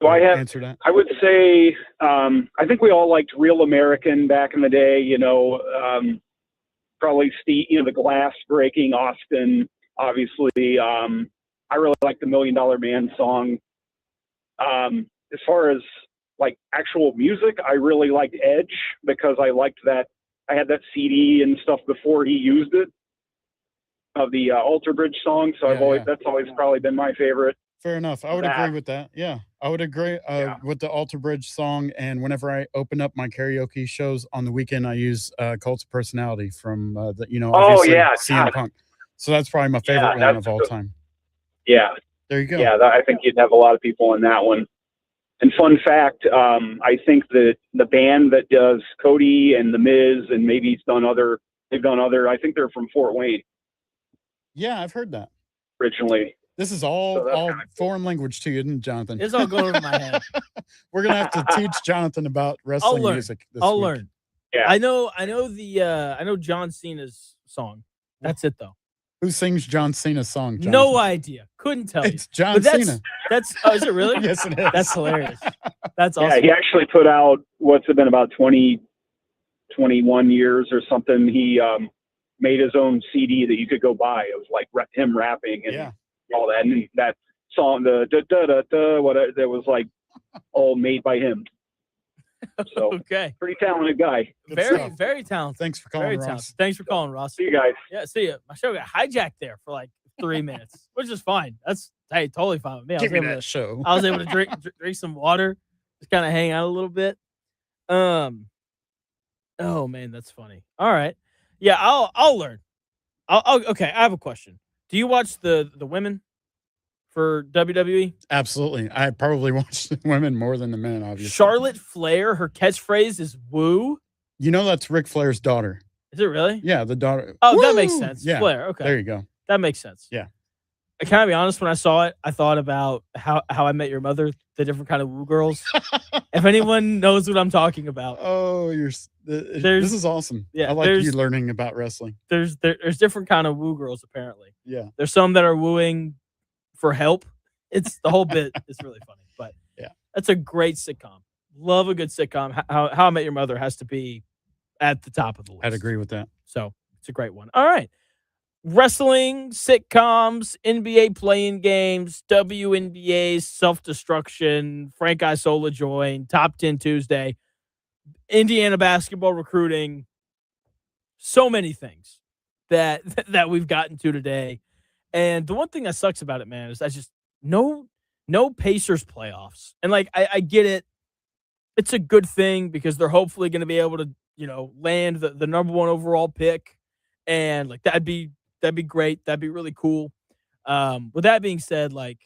So I have. Answer that. I would say I think we all liked Real American back in the day. Probably Steve, the glass breaking Austin, obviously. I really like the $1 Million Man song. As far as like actual music, I really liked Edge because I liked that. I had that CD and stuff before he used it of the Alter Bridge song. So that's always probably been my favorite. Fair enough. I would agree with that. Yeah, I would agree with the Alter Bridge song. And whenever I open up my karaoke shows on the weekend, I use Cult of Personality from obviously CM Punk. So that's probably my favorite one of all time. Yeah. There you go. Yeah, I think you'd have a lot of people in that one. And fun fact, I think that the band that does Cody and The Miz, and maybe they've done other, I think they're from Fort Wayne. Yeah, I've heard that. Originally. This is all foreign language to you, isn't it, Jonathan? It's all going over my head. We're gonna have to teach Jonathan about wrestling music. I'll week. learn. Yeah. I know John Cena's song. That's it though. Who sings John Cena's song, Jonathan? No idea. Couldn't tell you. It's John Cena. Is it really? Yes, it is. That's hilarious. That's awesome. Yeah, he actually put out, what's it been, about 21 years or something. He made his own CD that you could go buy. It was like him rapping and all that. And that song, the da-da-da-da, whatever, that was like all made by him. So, okay. Pretty talented guy. Very talented. Thanks for calling, Ross. Talented. Thanks for calling, Ross. See you guys. Yeah, see you. My show got hijacked there for like 3 minutes, which is fine. That's totally fine with me. Give me that show. I was able to drink some water, just kind of hang out a little bit. Oh man, that's funny. All right, yeah, I'll learn. Okay, I have a question. Do you watch the women for WWE? Absolutely. I probably watch the women more than the men, obviously. Charlotte Flair, her catchphrase is woo. That's Ric Flair's daughter. Is it really? Yeah, the daughter. Oh, Woo! That makes sense. Yeah. Flair. Okay. There you go. That makes sense. Yeah. Can I be honest? When I saw it, I thought about how I Met Your Mother, the different kind of woo girls. If anyone knows what I'm talking about. Oh, this is awesome. Yeah, I like you learning about wrestling. There's different kind of woo girls, apparently. Yeah. There's some that are wooing for help. It's the whole bit is really funny. But yeah, that's a great sitcom. Love a good sitcom. How I Met Your Mother has to be at the top of the list. I'd agree with that. So it's a great one. All right. Wrestling, sitcoms, NBA playing games, WNBA self-destruction, Frank Isola joined, Top 10 Tuesday, Indiana basketball recruiting, so many things that we've gotten to today. And the one thing that sucks about it, man, is that's just no Pacers playoffs. And like I get it. It's a good thing because they're hopefully going to be able to, land the number 1 overall pick. And like that'd be great. That'd be really cool. With that being said, like,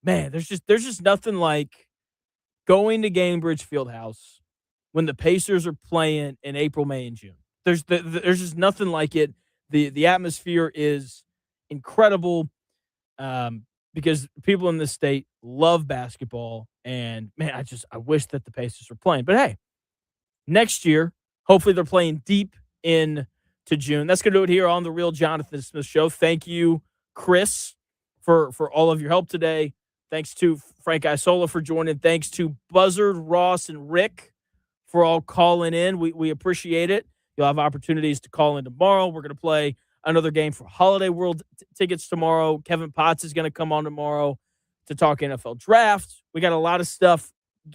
man, there's just nothing like going to Gainbridge Fieldhouse when the Pacers are playing in April, May, and June. There's just nothing like it. The atmosphere is incredible because people in this state love basketball. And man, I wish that the Pacers were playing. But hey, next year, hopefully they're playing deep in to June. That's going to do it here on the Real Jonathan Smith Show. Thank you, Chris, for all of your help today. Thanks to Frank Isola for joining. Thanks to Buzzard, Ross, and Rick for all calling in. We appreciate it. You'll have opportunities to call in tomorrow. We're going to play another game for Holiday World tickets tomorrow. Kevin Potts is going to come on tomorrow to talk NFL Draft. We got a lot of stuff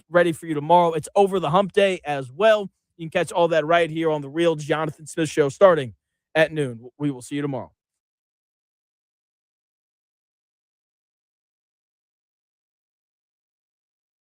ready for you tomorrow. It's Over the Hump Day as well. You can catch all that right here on the Real Jonathan Smith Show starting at noon. We will see you tomorrow.